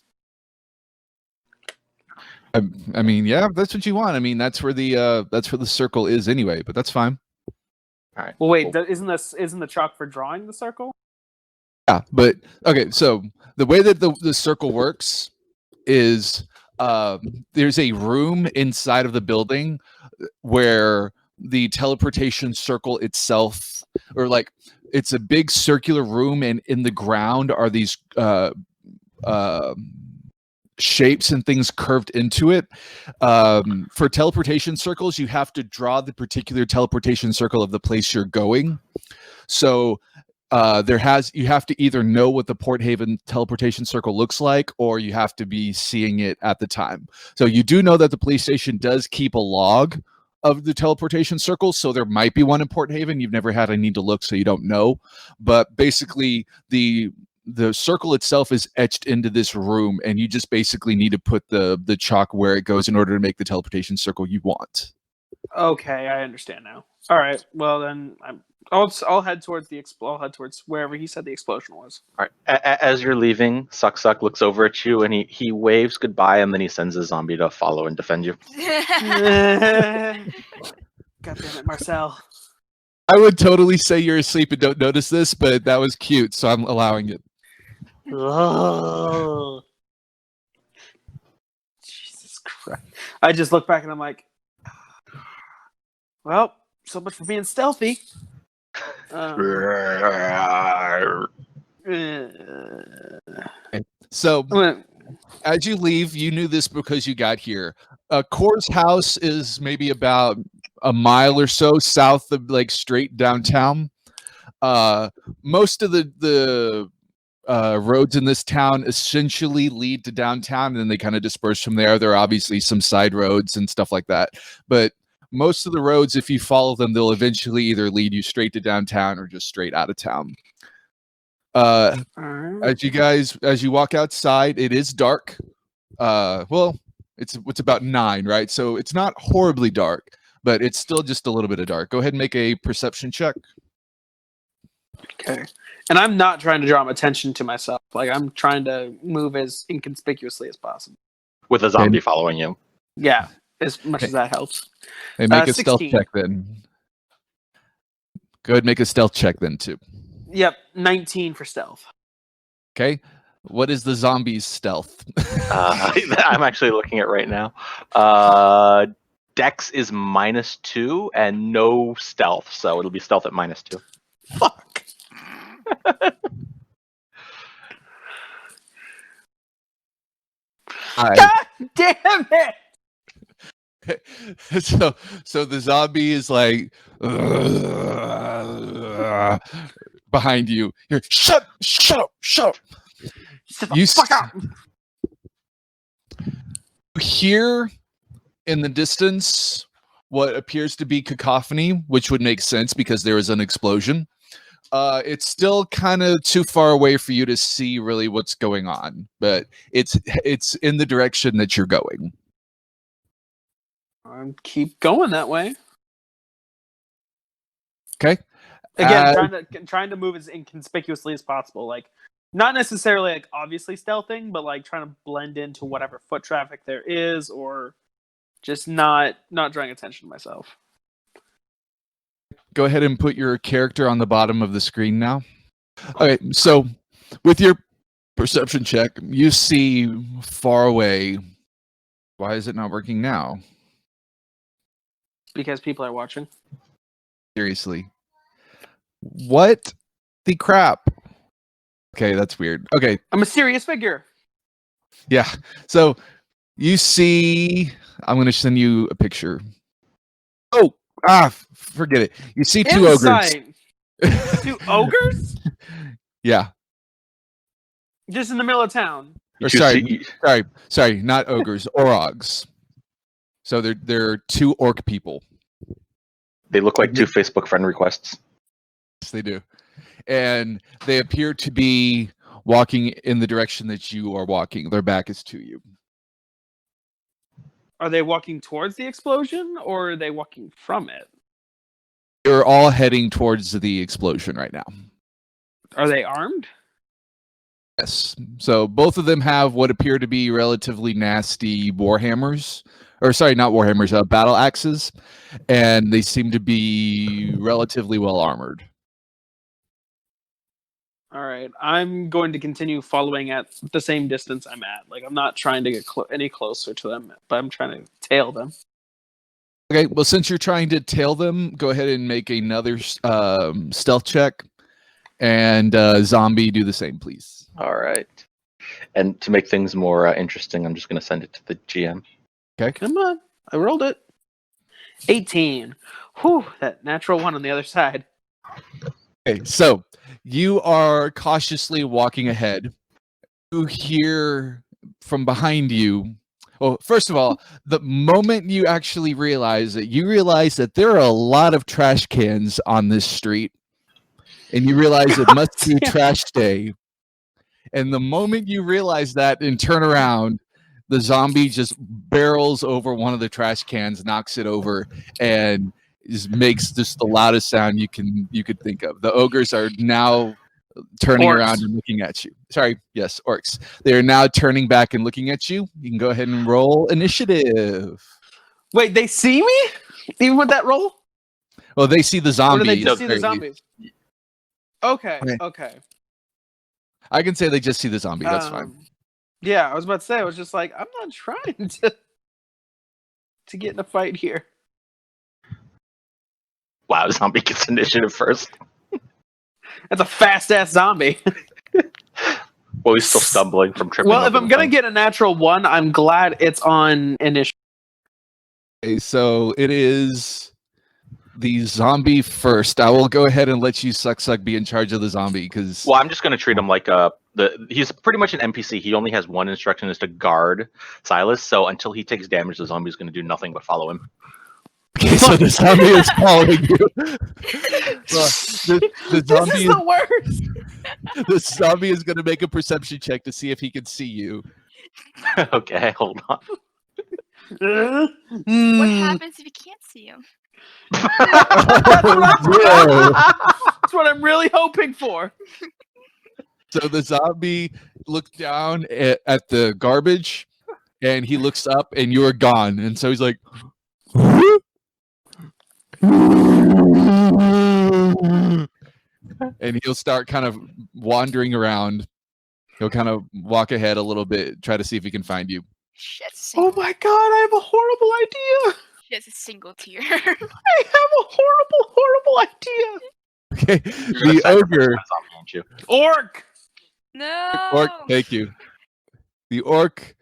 I mean, yeah, that's what you want. I mean, that's where the circle is anyway. But that's fine. All right. Well, wait, cool. isn't the chalk for drawing the circle? Yeah, but okay. So the way that the circle works is there's a room inside of the building where the teleportation circle itself, or like it's a big circular room, and in the ground are these shapes and things curved into it. For teleportation circles, you have to draw the particular teleportation circle of the place you're going. So you have to either know what the Port Haven teleportation circle looks like, or you have to be seeing it at the time. So you do know that the police station does keep a log of the teleportation circles, so there might be one in Port Haven. You've never had a need to look, so you don't know. But basically, the circle itself is etched into this room, and you just basically need to put the chalk where it goes in order to make the teleportation circle you want. Okay, I understand now. All right, well then I'll head towards wherever he said the explosion was. All right. As you're leaving, Suck looks over at you and he waves goodbye, and then he sends a zombie to follow and defend you. God damn it, Marcel. I would totally say you're asleep and don't notice this, but that was cute, so I'm allowing it. Oh. Jesus Christ. I just look back and I'm like, well, so much for being stealthy. So as you leave, you knew this because you got here. Core's house is maybe about a mile or so south of like straight downtown. Most of the roads in this town essentially lead to downtown, and then they kind of disperse from there. There are obviously some side roads and stuff like that, but most of the roads, if you follow them, they'll eventually either lead you straight to downtown or just straight out of town. As you walk outside, it is dark. Well, it's about 9, right? So it's not horribly dark, but it's still just a little bit of dark. Go ahead and make a perception check. Okay. And I'm not trying to draw attention to myself. Like, I'm trying to move as inconspicuously as possible. With a zombie following you. Yeah, as much as that helps. And make a 16. stealth check then. Go ahead and make a stealth check then, too. Yep, 19 for stealth. Okay. What is the zombie's stealth? I'm actually looking at right now. Dex is -2 and no stealth, so it'll be stealth at -2. Fuck. God damn it! So the zombie is like behind you. You're shut up. Shut the fuck up! Here in the distance, what appears to be cacophony, which would make sense because there is an explosion. It's still kind of too far away for you to see really what's going on, but it's in the direction that you're going. Keep going that way. Okay. Again, trying to move as inconspicuously as possible. Like, not necessarily like obviously stealthing, but like trying to blend into whatever foot traffic there is, or just not drawing attention to myself. Go ahead and put your character on the bottom of the screen now. Okay, so with your perception check, you see far away. Why is it not working now? Because people are watching. Seriously. What the crap? Okay, that's weird. Okay. I'm a serious figure. Yeah. So you see, I'm going to send you a picture. Oh, forget it. You see two ogres. Two ogres? Yeah. Just in the middle of town. Or sorry, not ogres, orogs. So they're two orc people. They look like 2 Facebook friend requests. Yes, they do. and they appear to be walking in the direction that you are walking. Their back is to you. Are they walking towards the explosion or are they walking from it? You're all heading towards the explosion right now. Are they armed? Yes. So both of them have what appear to be relatively nasty warhammers. Or sorry, not warhammers, battle axes. And they seem to be relatively well armored. All right, I'm going to continue following at the same distance I'm at. Like, I'm not trying to get any closer to them, but I'm trying to tail them. Okay, well, since you're trying to tail them, go ahead and make another stealth check. And zombie, do the same, please. All right. And to make things more interesting, I'm just going to send it to the GM. Okay. Come on, I rolled it. 18. Whew, that natural one on the other side. Okay, so you are cautiously walking ahead. You hear from behind you. Well, first of all, the moment you actually realize that there are a lot of trash cans on this street, and you realize it must be trash day. And the moment you realize that and turn around, the zombie just barrels over one of the trash cans, knocks it over, and just makes just the loudest sound you could think of. The ogres are now turning around and looking at you. Sorry, yes, orcs. They are now turning back and looking at you. You can go ahead and roll initiative. Wait, they see me? Even with that roll? Well, they see the zombie. Or do they just see the zombies? Okay. I can say they just see the zombie. That's fine. Yeah, I was about to say, I was just like, I'm not trying to get in a fight here. Wow, zombie gets initiative first. That's a fast-ass zombie. Well, he's still stumbling from tripping. Well, if I'm going to get a natural 1, I'm glad it's on initiative. Okay, so it is the zombie first. I will go ahead and let you suck be in charge of the zombie because. Well, I'm just going to treat him like he's pretty much an NPC. He only has one instruction, is to guard Silas. So until he takes damage, the zombie is going to do nothing but follow him. Okay, so the zombie is following you. The zombie this is the worst. The zombie is going to make a perception check to see if he can see you. Okay, hold on. What happens if you can't see him? That's what I'm really hoping for. So the zombie looks down at the garbage, and he looks up, and you're gone. And so he's like, and he'll start kind of wandering around. He'll kind of walk ahead a little bit, try to see if he can find you. Oh my god, I have a horrible idea. She has a single tear. I have a horrible idea. Okay, the ogre. Orc. No. Orc, thank you. The orc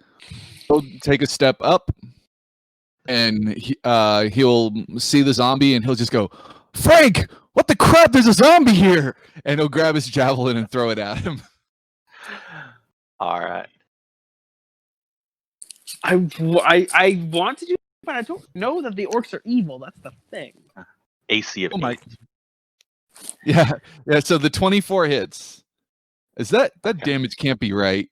will take a step up, and he'll see the zombie, and he'll just go, "Frank, what the crap? There's a zombie here!" And he'll grab his javelin and throw it at him. All right. I want to do, but I don't know that the orcs are evil. That's the thing. AC of 8. Yeah. So the 24 hits. Is that damage can't be right?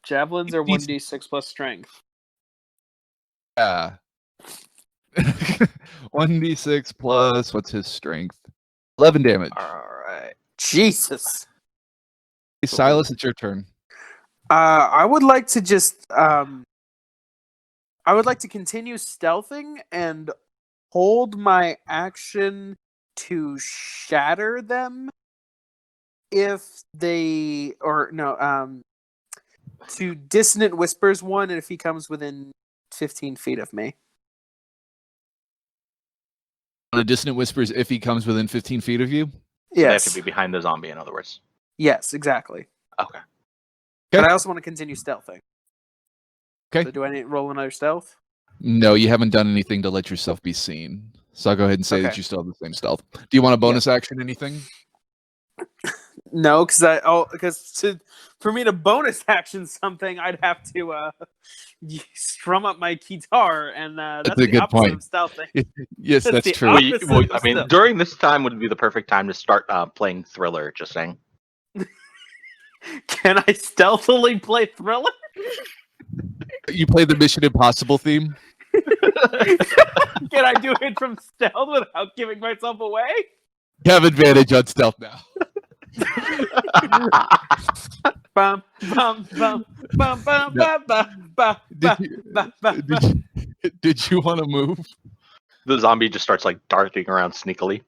Javelins are 1d6 plus strength. Yeah. 1d6 plus what's his strength? 11 damage. All right. Jesus. Hey, Silas, it's your turn. I would like to just I would like to continue stealthing and hold my action to shatter them if they to dissonant whispers one if he comes within 15 feet of me. The dissonant whispers if he comes within 15 feet of you? They have Yes. to be behind the zombie, in other words. Yes, exactly. Okay. But I also want to continue stealthing. Okay. So do I need to roll another stealth? No, you haven't done anything to let yourself be seen. So I'll go ahead and say that Okay. you still have the same stealth. Do you want a bonus action, anything? No, because for me to bonus action something, I'd have to strum up my guitar, and that's That's a the good opposite point. of stealthing. Yes, That's that's the true. opposite. I mean, during this time would be the perfect time to start playing Thriller. Just saying. Can I stealthily play Thriller? You play the Mission Impossible theme? Can I do it from stealth without giving myself away? You have advantage on stealth now. Bum, bum, bum, bum, bum, No. bum, bum, bum, Did you want to move? The zombie just starts like darting around sneakily.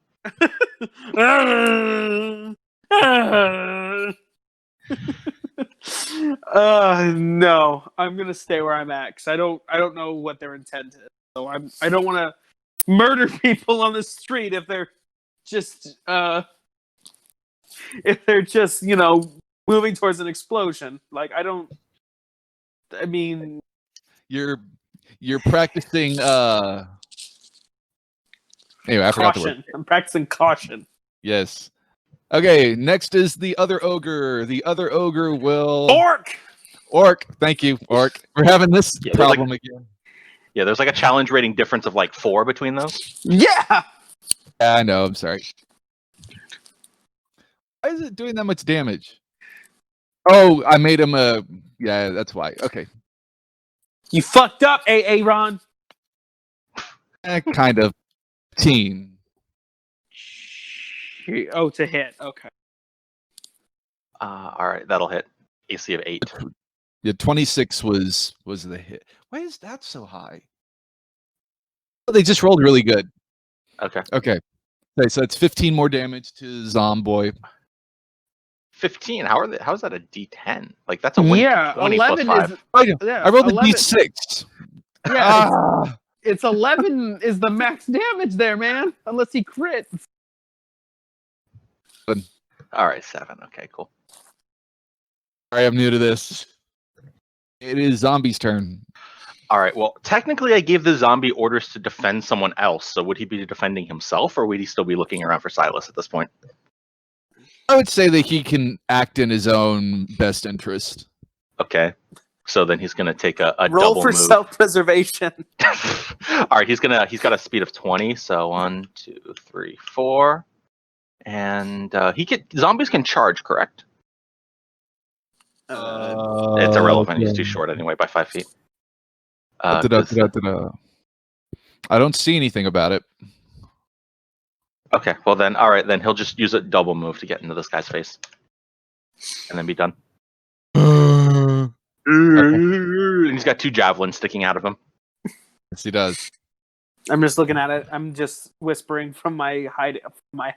No, I'm gonna stay where I'm at because I don't know what their intent is. So I don't want to murder people on the street if they're just moving towards an explosion. Like I mean, You're practicing anyway, I forgot the word. caution. I'm practicing caution. Yes. Okay, next is the other ogre. The other ogre will Orc. Thank you, Orc. We're having this Yeah, there's problem again. Yeah, there's like a challenge rating difference of like 4 between those. Yeah. Yeah, I know, I'm sorry. Why is it doing that much damage? Oh, I made him a yeah, that's why. Okay. You fucked up, Ron. Kind of. Teen. Oh, to hit. Okay. All right, that'll hit. AC of 8. Yeah, 26 was the hit. Why is that so high? Oh, they just rolled really good. Okay. Okay, so it's 15 more damage to Zomboy. 15. How is that a D10? Like that's a 20 11 plus 5. is. I rolled 11. a D6. Yeah, it's 11 is the max damage there, man. Unless he crits. All right, 7. Okay, cool. All right, I'm new to this. It is Zombie's turn. All right. Well, technically, I gave the zombie orders to defend someone else. So would he be defending himself, or would he still be looking around for Silas at this point? I would say that he can act in his own best interest. Okay. So then he's gonna take a Roll double for move. self-preservation. All right, he's got a speed of 20. So 1, 2, 3, 4, and zombies can charge, correct? It's irrelevant. He's too short anyway by 5 feet. I don't see anything about it. Okay, well then, all right, then he'll just use a double move to get into this guy's face, and then be done. Okay. And he's got 2 javelins sticking out of him. Yes, he does. I'm just looking at it. I'm just whispering from my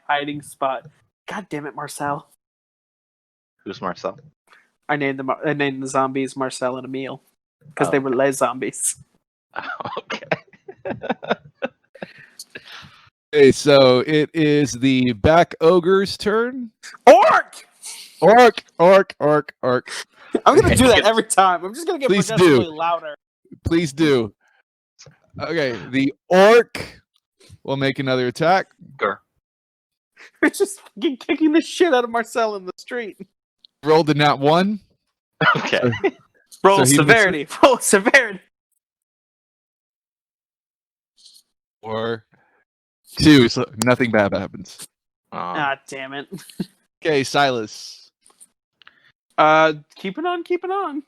hiding spot. God damn it, Marcel. Who's Marcel? I named the zombies Marcel and Emile because they were les zombies. Okay. Okay, so it is the back ogre's turn. Orc! Orc. I'm gonna do that every time. I'm just gonna get Please progressively do. louder. Please do. Okay, the orc will make another attack. Sure. We're just fucking kicking the shit out of Marcel in the street. Rolled a nat 1. Okay. Roll So he severity. Roll severity. Or 2, so nothing bad happens. Ah, damn it. Okay, Silas. Keep it on.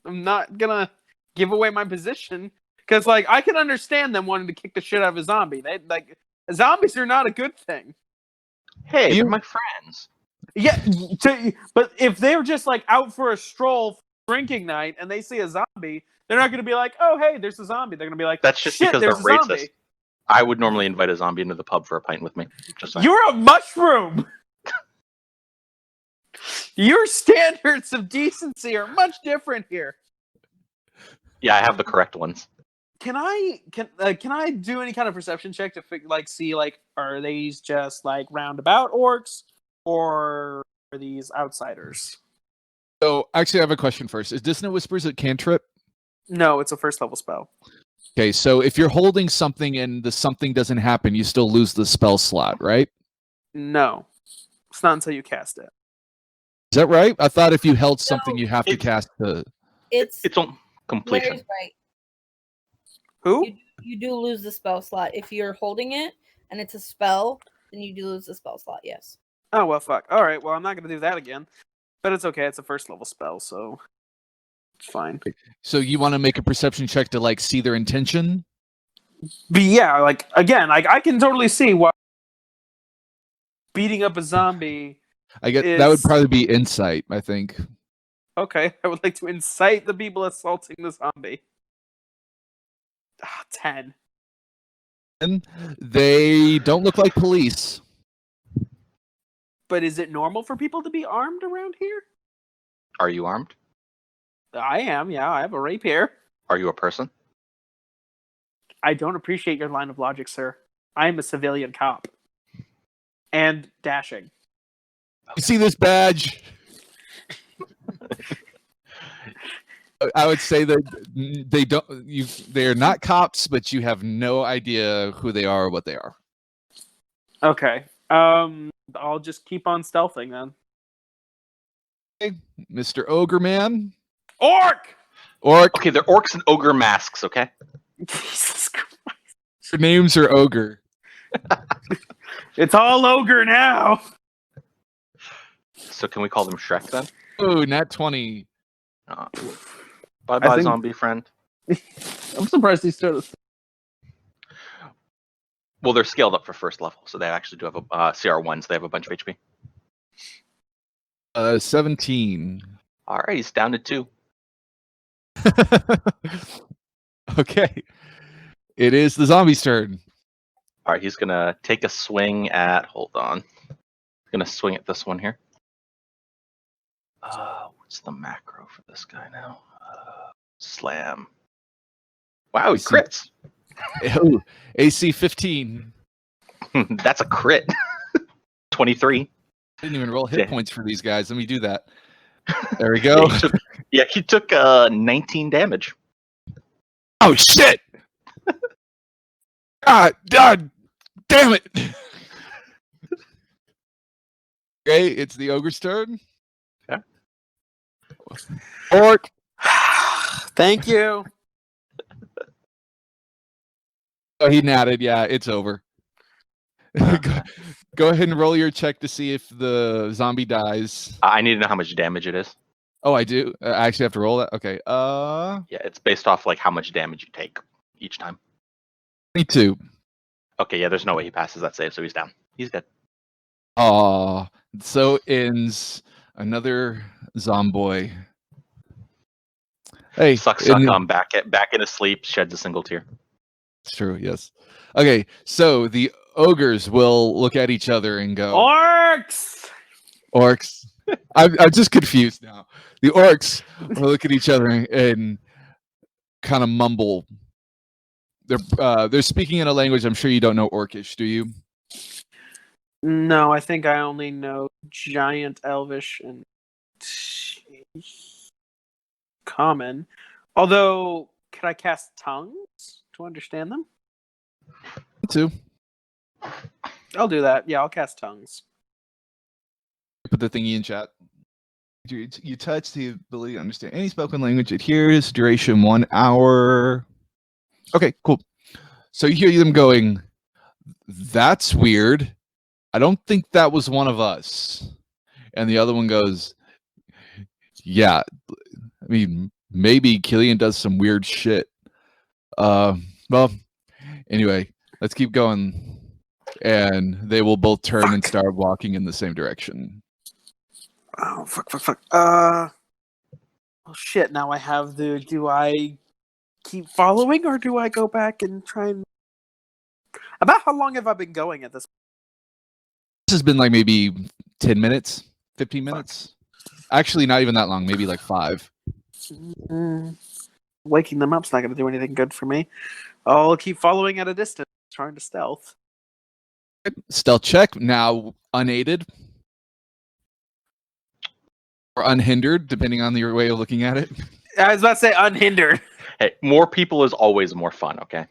I'm not gonna give away my position because, like, I can understand them wanting to kick the shit out of a zombie. Zombies are not a good thing. Hey, they're my friends. Yeah, but if they're just like out for a stroll for drinking night and they see a zombie, they're not gonna be like, "Oh, hey, there's a zombie." They're gonna be like, That's just "Shit, because there's they're a racist. zombie." I would normally invite a zombie into the pub for a pint with me. Just saying. You're a mushroom. Your standards of decency are much different here. Yeah, I have the correct ones. Can I do any kind of perception check to see are these just like roundabout orcs or are these outsiders? So, actually, I have a question first. Is Dissonant Whispers a cantrip? No, it's a first level spell. Okay, so if you're holding something and the something doesn't happen, you still lose the spell slot, right? No, it's not until you cast it. Is that right? I thought if you held something, you have to it's- cast the. It's on completion. Larry's right. Who? You do lose the spell slot if you're holding it and it's a spell. Then you do lose the spell slot. Yes. Oh well, fuck. All right. Well, I'm not gonna do that again. But it's okay. It's a first level spell, so it's fine. So you want to make a perception check to like see their intention? But yeah, like again, like I can totally see why beating up a zombie. I get that would Is- probably be insight. I think. Okay, I would like to incite the people assaulting the zombie. 10. And they don't look like police. But is it normal for people to be armed around here? Are you armed? I am. Yeah, I have a rapier. Are you a person? I don't appreciate your line of logic, sir. I am a civilian cop. And dashing. You see this badge? I would say that they don't. They are not cops, but you have no idea who they are or what they are. Okay. I'll just keep on stealthing then. Okay, Mr. Ogre Man. Orc! Orc. Okay, they're orcs and ogre masks, okay? Jesus Christ. Your names are Ogre. It's all ogre now. So can we call them Shrek then? Oh, nat 20. Bye-bye, think- zombie friend. I'm surprised he started. Well, they're scaled up for first level, so they actually do have a CR1s. They have a bunch of HP. 17. All right, he's down to 2. Okay. It is the zombie's turn. All right, he's going to take a swing at... Hold on. He's going to swing at this one here. What's the macro for this guy now? Slam. Wow, he crits. Oh, AC 15. That's a crit. 23. Didn't even roll hit Yeah. points for these guys. Let me do that. There we go. He took 19 damage. Oh shit! God damn it! Okay, it's the ogre's turn. Yeah. Orc. Thank you. Oh, he natted. Yeah, it's over. Go ahead and roll your check to see if the zombie dies. I need to know how much damage it is. Oh, I do. I actually have to roll that. Okay. Yeah, it's based off like how much damage you take each time. 22. Okay, yeah, there's no way he passes that save, so he's down. He's dead. Aw. So ends another zomboy. Hey, Suck, back into sleep, sheds a single tear. It's true. Yes. Okay. So the ogres will look at each other and go, Orcs! "Orcs." I'm just confused now. The orcs will look at each other and kind of mumble. They're speaking in a language I'm sure you don't know Orcish, do you? No, I think I only know Giant, Elvish, and Common. Although, could I cast tongues to understand them? Me too. I'll do that. Yeah, I'll cast tongues. Put the thingy in chat. You touch the ability to understand any spoken language. Adheres. Duration 1 hour. Okay, cool. So you hear them going, "That's weird. I don't think that was one of us." And the other one goes, "Yeah, I mean, maybe Killian does some weird shit." Well, anyway, let's keep going. And they will both turn and start walking in the same direction. Oh, fuck. Oh, shit. Now I have the... Do I keep following, or do I go back and try and... About how long have I been going at this? This has been like maybe 10 minutes, 15 minutes. Actually, not even that long. Maybe like 5. Waking them up's not going to do anything good for me. I'll keep following at a distance, trying to stealth. Stealth check, now unaided. Or unhindered, depending on your way of looking at it. I was about to say unhindered. Hey, more people is always more fun, okay?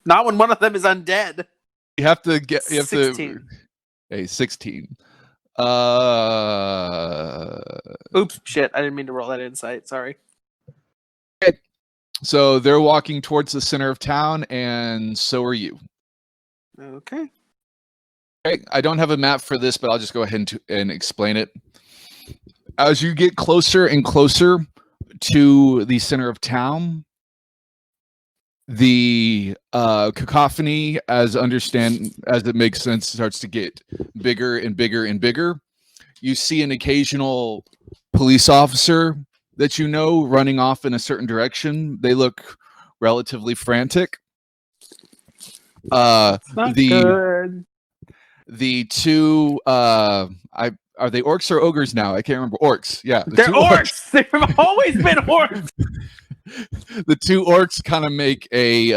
Not when one of them is undead. You have to get... You have 16. to... Hey, 16. Oops, shit! I didn't mean to roll that insight. Sorry. So they're walking towards the center of town, and so are you. Okay. Okay, I don't have a map for this, but I'll just go ahead and explain it. As you get closer and closer to the center of town, the cacophony, as it makes sense, starts to get bigger and bigger and bigger. You see an occasional police officer that you know running off in a certain direction. They look relatively frantic. Not good. The two are they orcs or ogres now? I can't remember. Orcs, yeah. They're orcs. They've always been orcs. The two orcs kind of make a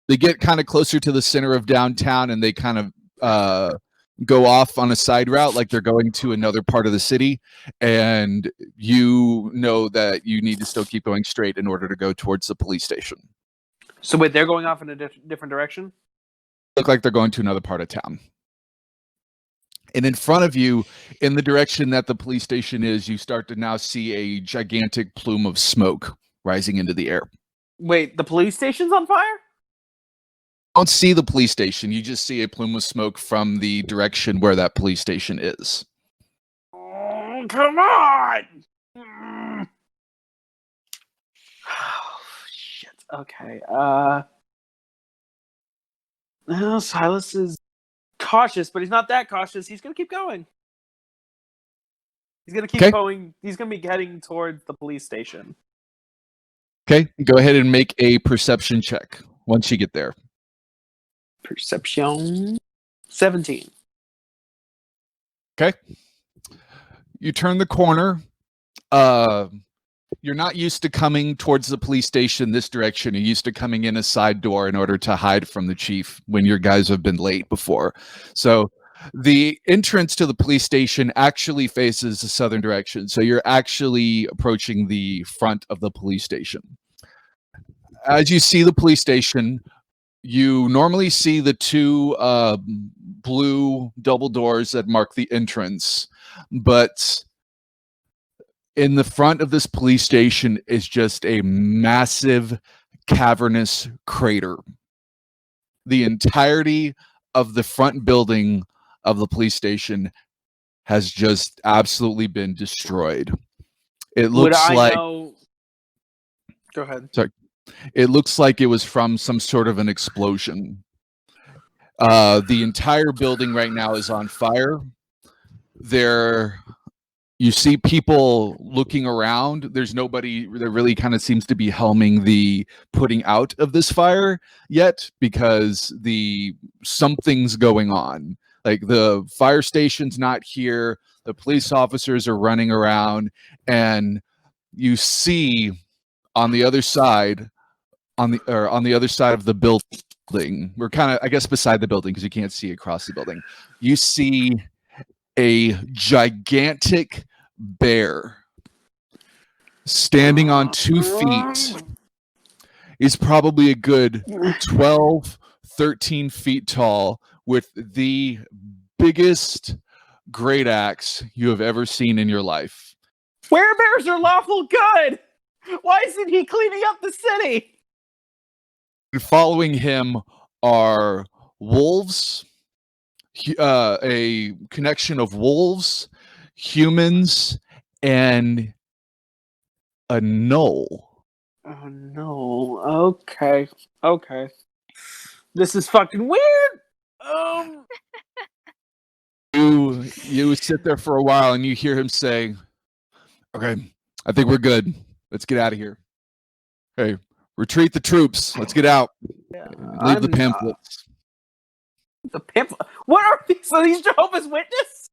they get kind of closer to the center of downtown, and they kind of go off on a side route like they're going to another part of the city, and you know that you need to still keep going straight in order to go towards the police station. So wait, they're going off in a different direction? Look like they're going to another part of town. And in front of you, in the direction that the police station is, you start to now see a gigantic plume of smoke rising into the air. Wait, the police station's on fire? You don't see the police station. You just see a plume of smoke from the direction where that police station is. Oh, come on! Oh, shit. Okay. Well, Silas is cautious, but he's not that cautious. He's gonna keep going. He's gonna keep going. He's gonna be heading towards the police station. Okay, go ahead and make a perception check once you get there. Perception 17. Okay. You turn the corner. You're not used to coming towards the police station this direction. You're used to coming in a side door in order to hide from the chief when your guys have been late before. So the entrance to the police station actually faces the southern direction. So you're actually approaching the front of the police station. As you see the police station, you normally see the two blue double doors that mark the entrance, but in the front of this police station is just a massive cavernous crater. The entirety of the front building of the police station has just absolutely been destroyed. It looks like Go ahead. Sorry. It looks like it was from some sort of an explosion. The entire building right now is on fire. You see people looking around. There's nobody that really kind of seems to be helming the putting out of this fire yet, because something's going on. Like the fire station's not here. The police officers are running around, and you see on the other side, on the other side of the building, we're kind of, I guess, beside the building because you can't see across the building. You see a gigantic bear standing on 2 feet. He's probably a good 12, 13 feet tall, with the biggest great axe you have ever seen in your life. Werebears are lawful good. Why isn't he cleaning up the city? And following him are wolves, a connection of wolves, humans, and a gnoll. Oh no. Okay. This is fucking weird. You sit there for a while and you hear him say, "Okay, I think we're good. Let's get out of here. Hey, retreat the troops. Let's get out. Yeah, leave the pamphlets." The pamphlet? What are these? Are these Jehovah's Witnesses?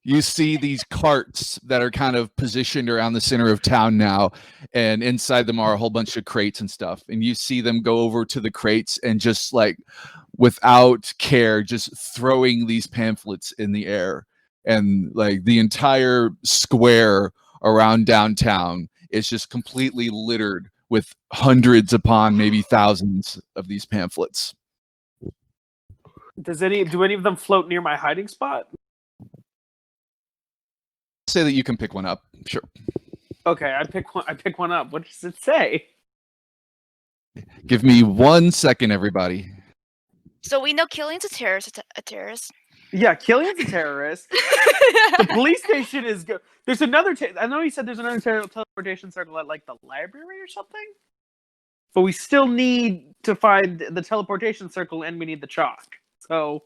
You see these carts that are kind of positioned around the center of town now, and inside them are a whole bunch of crates and stuff. And you see them go over to the crates and just like, without care, just throwing these pamphlets in the air. And like the entire square around downtown is just completely littered with hundreds upon maybe thousands of these pamphlets. Do any of them float near my hiding spot? Say that you can pick one up. Sure. Okay, I pick one up. What does it say? Give me 1 second, everybody. So we know Killian's a terrorist. A terrorist. Yeah, Killian's a terrorist. The police station is good. There's another. I know he said there's another teleportation circle at like the library or something. But we still need to find the teleportation circle, and we need the chalk. So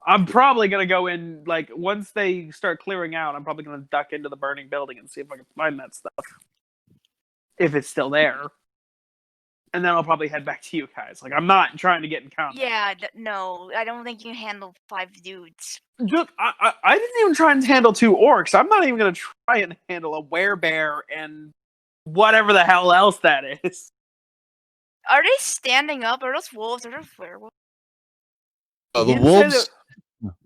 I'm probably gonna go in. Like once they start clearing out, I'm probably gonna duck into the burning building and see if I can find that stuff. If it's still there. And then I'll probably head back to you guys. Like, I'm not trying to get in combat. Yeah, no, I don't think you can handle 5 dudes. Look, I didn't even try and handle 2 orcs. I'm not even going to try and handle a werebear and whatever the hell else that is. Are they standing up? Are those wolves? Are those werewolves? The You didn't say wolves.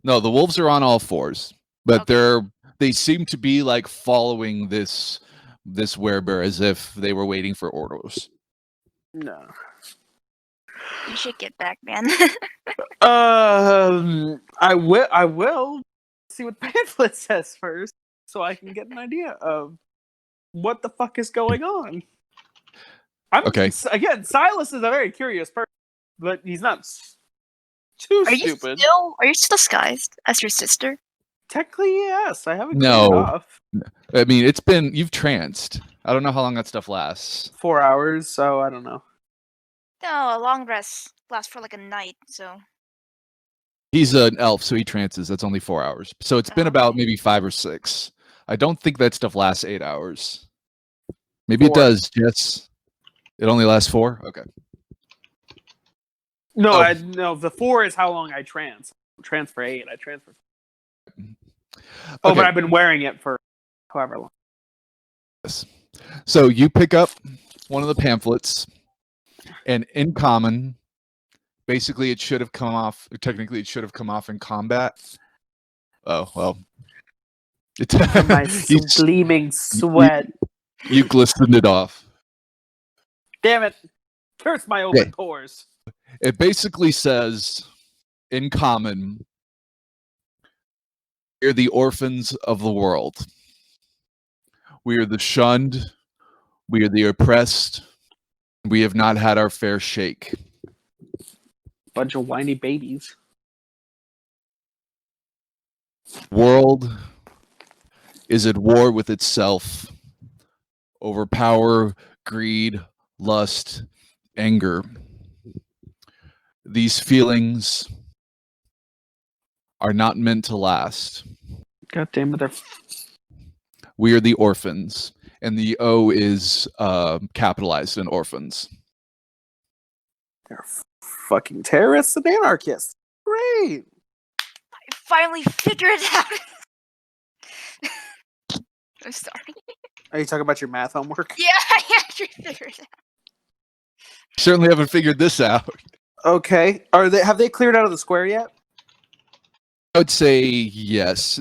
No, the wolves are on all fours, but Okay. they seem to be like following this werebear as if they were waiting for orders. No. You should get back, man. I will see what the pamphlet says first, so I can get an idea of what the fuck is going on. Okay. Again, Silas is a very curious person, but he's not too stupid. Are you still disguised as your sister? Technically, yes. I haven't No. cleaned it off. I mean, you've tranced. I don't know how long that stuff lasts. 4 hours, so I don't know. No, a long rest lasts for like a night, so. He's an elf, so he trances. That's only 4 hours. So it's been about maybe 5 or 6. I don't think that stuff lasts 8 hours. Maybe 4. it does, Jess. It only lasts 4? Okay. No, no. The 4 is how long I trance. Trance for 8. I trance for. Oh, Okay. but I've been wearing it for however long. Yes. So you pick up one of the pamphlets, and in common, basically it should have come off. Technically, it should have come off in combat. Oh well. My gleaming sweat. You glistened it off. Damn it! Curse my open pores. It basically says, in common, we are the orphans of the world. We are the shunned. We are the oppressed. We have not had our fair shake. Bunch of whiny babies. World is at war with itself over power, greed, lust, anger. These feelings are not meant to last. God damn it! We are the orphans, and the O is capitalized in orphans. They're fucking terrorists and anarchists. Great. I finally figured it out. I'm sorry. Are you talking about your math homework? Yeah, I actually figured it out. Certainly haven't figured this out. Okay. Have they cleared out of the square yet? I would say yes.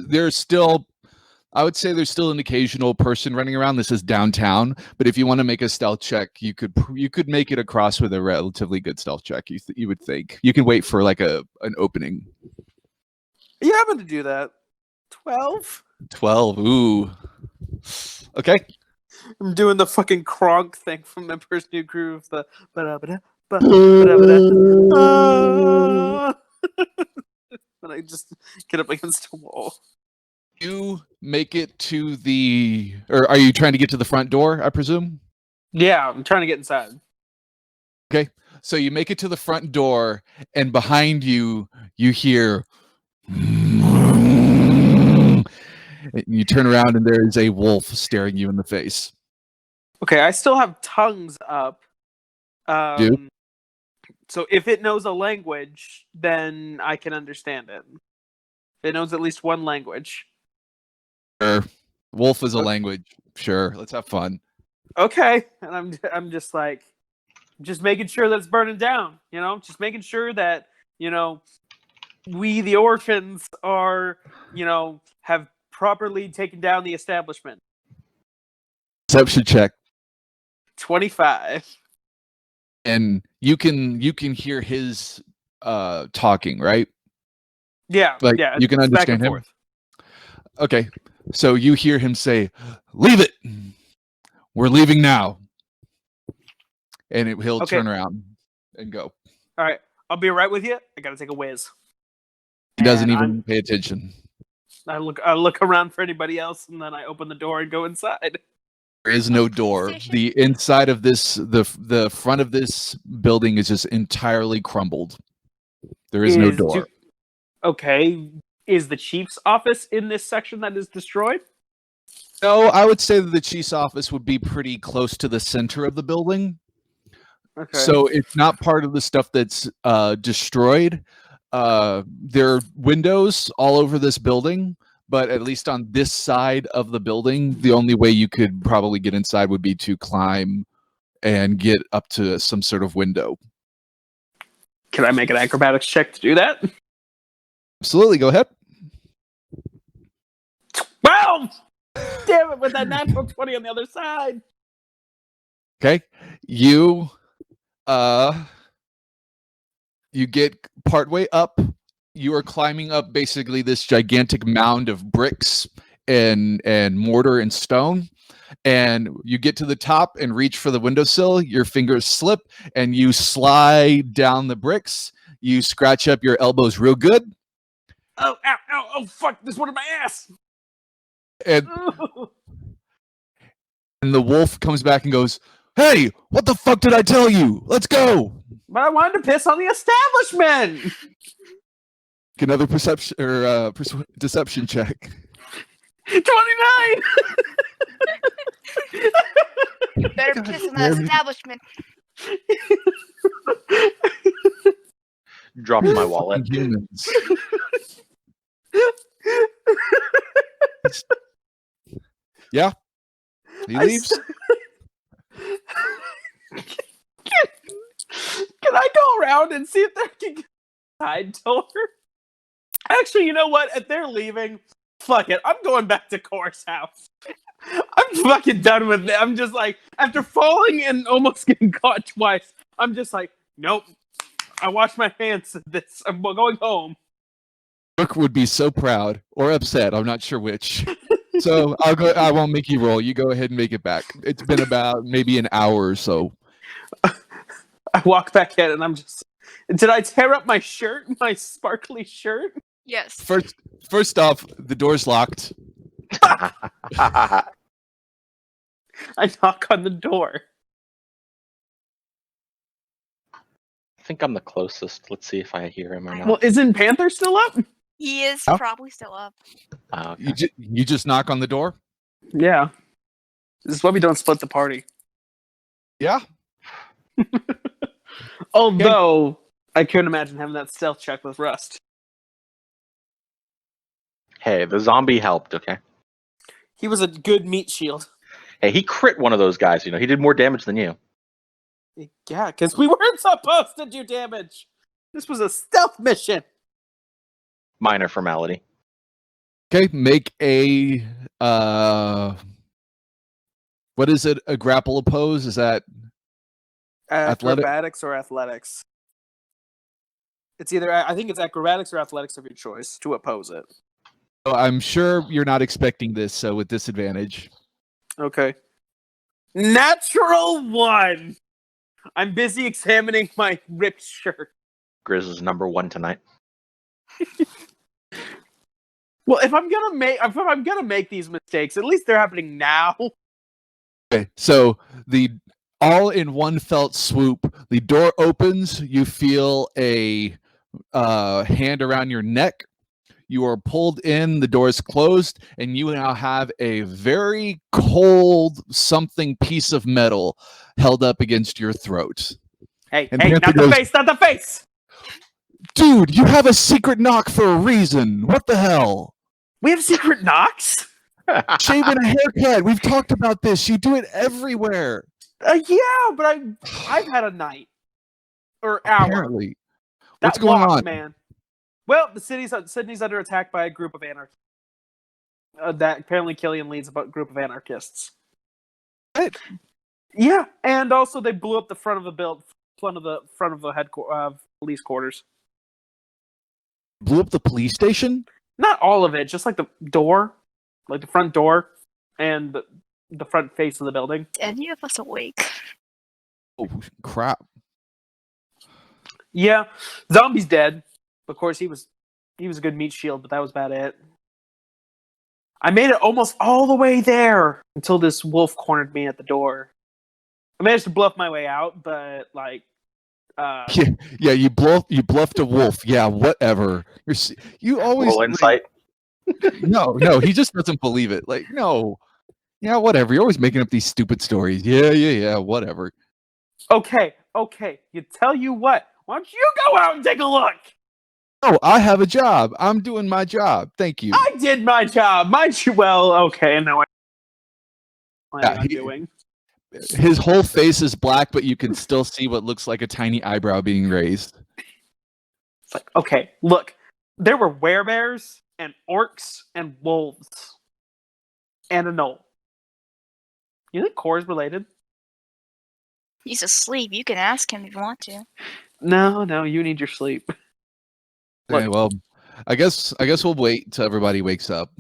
I would say there's still an occasional person running around. This is downtown, but if you want to make a stealth check, you could make it across with a relatively good stealth check. You would think you can wait for like an opening. You happen to do that. 12? 12. Ooh. Okay. I'm doing the fucking Kronk thing from Emperor's New Groove. The and I just get up against a wall. You make it to or are you trying to get to the front door, I presume? Yeah, I'm trying to get inside. Okay. So you make it to the front door, and behind you, you hear. You turn around, and there is a wolf staring you in the face. Okay, I still have tongues up. Dude. So if it knows a language, then I can understand it. If it knows at least one language. Sure. Wolf is a language. Sure. Let's have fun. Okay, and I'm just like, just making sure that it's burning down. You know, just making sure that we the orphans are have properly taken down the establishment. Perception check. 25. And you can hear his talking, right? Yeah, Like, yeah. you can it's back and understand him? forth. Okay, so you hear him say, "Leave it. We're leaving now." And he'll Okay. turn around and go. All right, I'll be right with you. I gotta take a whiz. He doesn't And even pay attention. I look around for anybody else, and then I open the door and go inside. There is no Police door. station? The inside of this, the front of this building is just entirely crumbled. There is no door. Okay, is the chief's office in this section that is destroyed? No, I would say that the chief's office would be pretty close to the center of the building. Okay. So it's not part of the stuff that's destroyed. There are windows all over this building, but at least on this side of the building, the only way you could probably get inside would be to climb and get up to some sort of window. Can I make an acrobatics check to do that? Absolutely, go ahead. 12! Damn it, with that natural 20 on the other side. Okay. You get partway up. You are climbing up basically this gigantic mound of bricks and mortar and stone. And you get to the top and reach for the windowsill. Your fingers slip and you slide down the bricks. You scratch up your elbows real good. Oh, ow, ow, oh, fuck, this one in my ass. And the wolf comes back and goes, "Hey, what the fuck did I tell you? Let's go." But I wanted to piss on the establishment. Another perception or deception check. 29. Better piss in that establishment. Dropped my wallet. Humans. Yeah. He leaves. Can I go around and see if there can get a side door? Actually, you know what? If they're leaving, fuck it. I'm going back to Core's house. I'm fucking done with it. I'm just like, after falling and almost getting caught twice, I'm just like, nope. I wash my hands of this. I'm going home. Brooke would be so proud or upset. I'm not sure which. So I'll go. I won't make you roll. You go ahead and make it back. It's been about maybe an hour or so. I walk back in and I'm just. Did I tear up my shirt? My sparkly shirt? Yes. First off, the door's locked. I knock on the door. I think I'm the closest. Let's see if I hear him or not. Well, isn't Panther still up? He is Oh. probably still up. Okay. You just knock on the door. Yeah. This is why we don't split the party. Yeah. Although, I couldn't imagine having that stealth check with Rust. Hey, the zombie helped, okay? He was a good meat shield. Hey, he crit one of those guys, you know. He did more damage than you. Yeah, because we weren't supposed to do damage. This was a stealth mission. Minor formality. Okay. Make a what is it? A grapple oppose? Is that Athletic? Acrobatics or athletics. It's either, I think it's acrobatics or athletics of your choice to oppose it. Oh, I'm sure you're not expecting this, so with disadvantage. Okay. Natural 1! I'm busy examining my ripped shirt. Grizz is number 1 tonight. Well, if I'm gonna make these mistakes, at least they're happening now. Okay, so the all in one felt swoop, the door opens. You feel a hand around your neck. You are pulled in. The door is closed, and you now have a very cold something piece of metal held up against your throat. Hey, And hey, Panther not the goes- face, not the face! Dude, you have a secret knock for a reason. What the hell? We have secret knocks? Shaving a haircut. We've talked about this. You do it everywhere. Yeah, but I've had a night. Or hour. Apparently. That What's going walk, on? man. Well, Sydney's under attack by a group of anarchists. That apparently Killian leads a group of anarchists. What? Yeah, and also they blew up the front of the police quarters. Blew up the police station? Not all of it, just like the door, like the front door, and the front face of the building. Any of us awake? Oh crap! Yeah, zombie's dead. Of course, he was a good meat shield, but that was about it. I made it almost all the way there until this wolf cornered me at the door. I managed to bluff my way out, but like, Yeah, you bluffed a wolf. Yeah, whatever. You always Roll insight. No, he just doesn't believe it. Like, no, yeah, whatever. You're always making up these stupid stories. Yeah, whatever. okay. You tell you what. Why don't you go out and take a look? Oh, I have a job. I'm doing my job. Thank you. I did my job. Well, okay, and now I planning on doing. His whole face is black, but you can still see what looks like a tiny eyebrow being raised. It's like, okay, look, there were werebears and orcs and wolves and a gnoll. You think Core's related? He's asleep. You can ask him if you want to. No, you need your sleep. Okay, well, I guess we'll wait till everybody wakes up.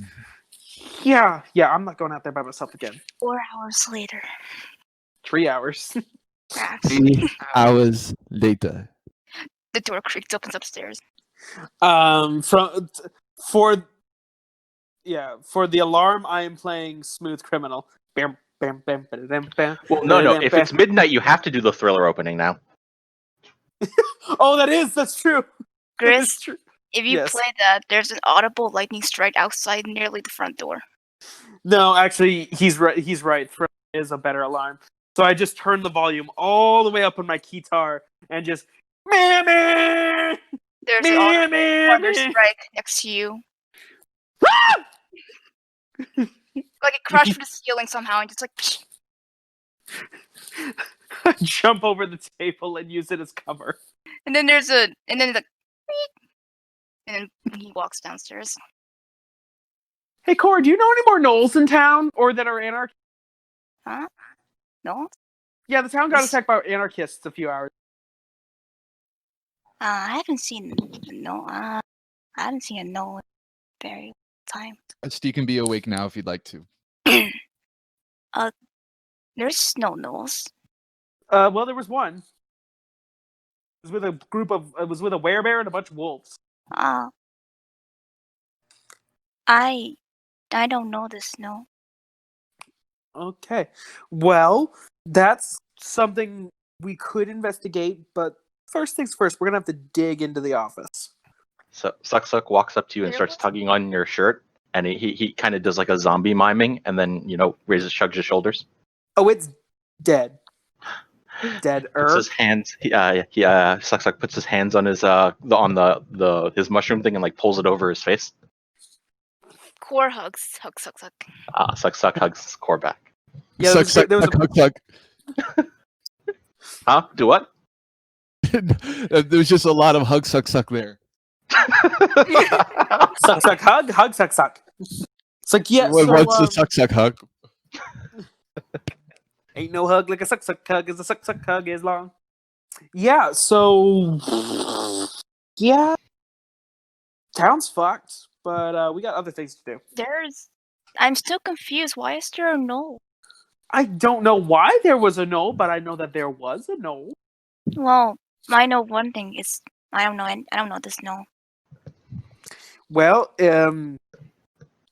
Yeah, I'm not going out there by myself again. 4 hours later. 3 hours. Cracks. 3 hours later. The door creaks opens upstairs. For the alarm, I am playing Smooth Criminal. Bam, bam, bam, bam, bam. Well, no. If it's midnight, you have to do the thriller opening now. Oh, that's true. Chris, true. if you play that, there's an audible lightning strike outside nearly the front door. No, actually, he's right. Thriller is a better alarm. So I just turned the volume all the way up on my guitar and just Mammy! There's an audible thunder strike next to you. Like it crashed from the ceiling somehow and just like I jump over the table and use it as cover. and then he walks downstairs. Hey, Core, do you know any more gnolls in town or that are anarchists? Huh? No? Yeah, the town got attacked by anarchists a few hours. I haven't seen I haven't seen a no in a very long time. You can be awake now if you'd like to. There's no gnolls. Well, there was one. It was with a werebear and a bunch of wolves. I don't know this, no. Okay. Well, that's something we could investigate, but first things first, we're gonna have to dig into the office. So Suck walks up to you and starts tugging on your shirt, and he kind of does like a zombie miming, and then shrugs his shoulders. Oh, it's dead. Dead. Puts his hands. Suck puts his hands on his his mushroom thing and like pulls it over his face. Core hugs. Suck. Suck hugs Core back. Yeah, Suck. Huh? Do what? There's just a lot of hug, suck there. Suck, hug, suck. It's like, yeah. What's the suck, hug? Ain't no hug like a suck hug, as a suck hug is long. Yeah, so yeah, town's fucked, but we got other things to do. I'm still confused. Why is there a no? I don't know why there was a no, but I know that there was a no. Well, I know one thing is I don't know this no. Well,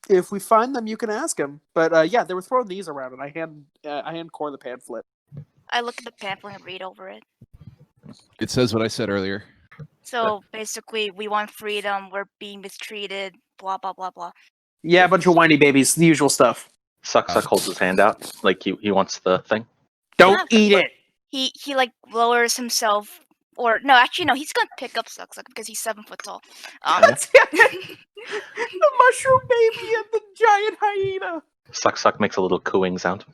if we find them, you can ask them. But yeah, they were throwing these around, and I hand Core the pamphlet. I look at the pamphlet and read over it. It says what I said earlier. So basically, we want freedom. We're being mistreated. Blah blah blah blah. Yeah, a bunch of whiny babies, the usual stuff. Suck holds his hand out like he wants the thing. Don't eat it. He like lowers himself. Or no, actually no. He's gonna pick up Suck because he's 7 foot tall. The mushroom baby and the giant hyena. Suck makes a little cooing sound.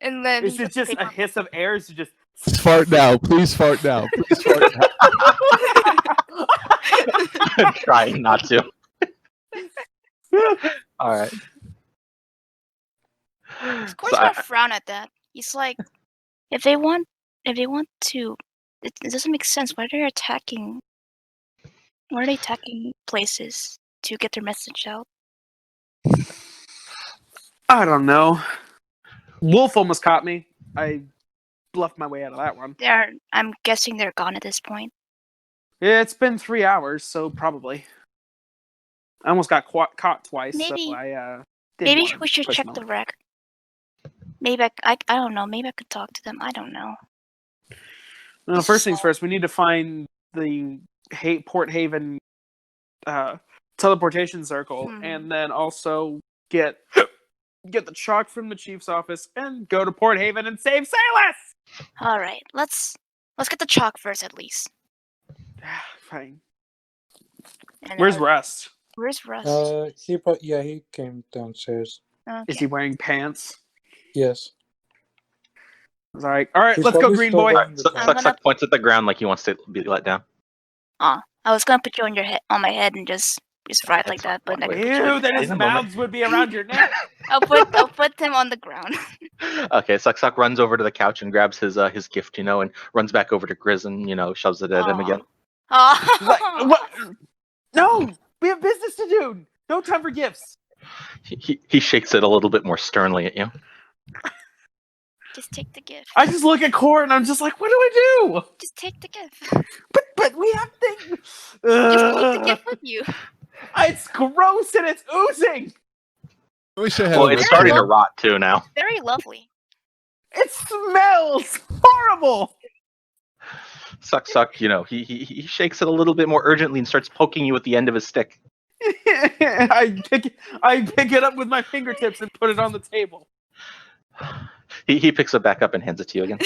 And then it's just a hiss of air. It's just fart now. Please fart now. Please fart now. I'm trying not to. All right. Of course, I frown at that. He's like, if they want to, it doesn't make sense. Why are they attacking Where are they attacking places to get their message out? I don't know. Wolf almost caught me. I bluffed my way out of that one. I'm guessing they're gone at this point. Yeah, it's been 3 hours, so probably. I almost got caught twice, Maybe- so I Maybe we should check the wreck. Maybe I don't know. Maybe I could talk to them. I don't know. No, first things first, we need to find the Port Haven teleportation circle, and then also get the chalk from the chief's office and go to Port Haven and save Salas! All right, let's get the chalk first at least. Fine. And Where's Rust? Where's Rust? He came downstairs. Okay. Is he wearing pants? Yes. Like, all right, He's let's go, probably Green still Boy. wearing the pants. Suck points at the ground like he wants to be let down. I was gonna put you on your head, on my head, and just fry it like that. But I could put you Ew, then his mouths would be around your neck. I'll put him on the ground. Okay, Suck runs over to the couch and grabs his gift, and runs back over to Grizz and shoves it at him again. Like, what? No, we have business to do. No time for gifts. He shakes it a little bit more sternly at you. Just take the gift. I just look at Core and I'm just like, what do I do? Just take the gift. But we have things. Just take the gift with you. It's gross and it's oozing. I wish I had. Well, it's starting to rot too now. Very lovely. It smells horrible. Suck, he shakes it a little bit more urgently and starts poking you with the end of his stick. I pick it up with my fingertips and put it on the table. He picks it back up and hands it to you again.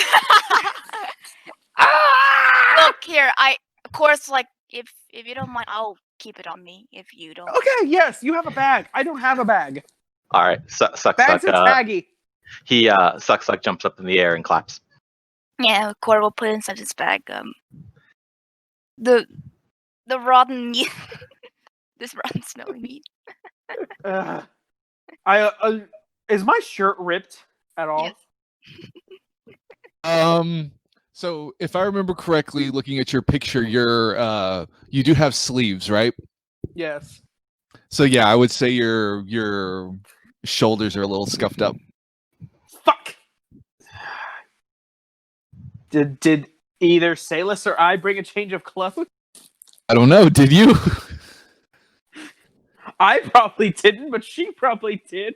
Look here, of course, like if you don't mind, I'll keep it on me. If you don't. Okay, yes, you have a bag. I don't have a bag. All right, Suck. Bags are taggy. He Suck jumps up in the air and claps. Yeah, Core will put it inside his bag. The rotten meat. This rotten smelling meat. Is my shirt ripped at all? Yes. So if I remember correctly, looking at your picture, you do have sleeves, right? Yes. So yeah, I would say your shoulders are a little scuffed up. Fuck. Did either Salas or I bring a change of clothes? I don't know. Did you? I probably didn't, but she probably did.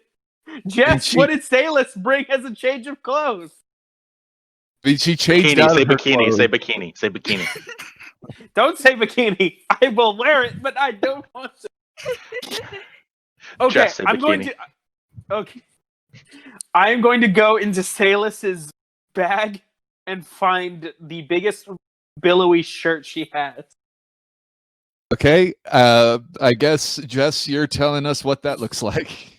Jess, what did Salas bring as a change of clothes? I mean, she changed Bikini, out say of her bikini, clothes. say bikini, say bikini. Don't say bikini. I will wear it, but I don't want to. Okay, Jess, say I'm going bikini. to. Okay, I am going to go into Salas's bag and find the biggest billowy shirt she has. Okay, I guess Jess, you're telling us what that looks like.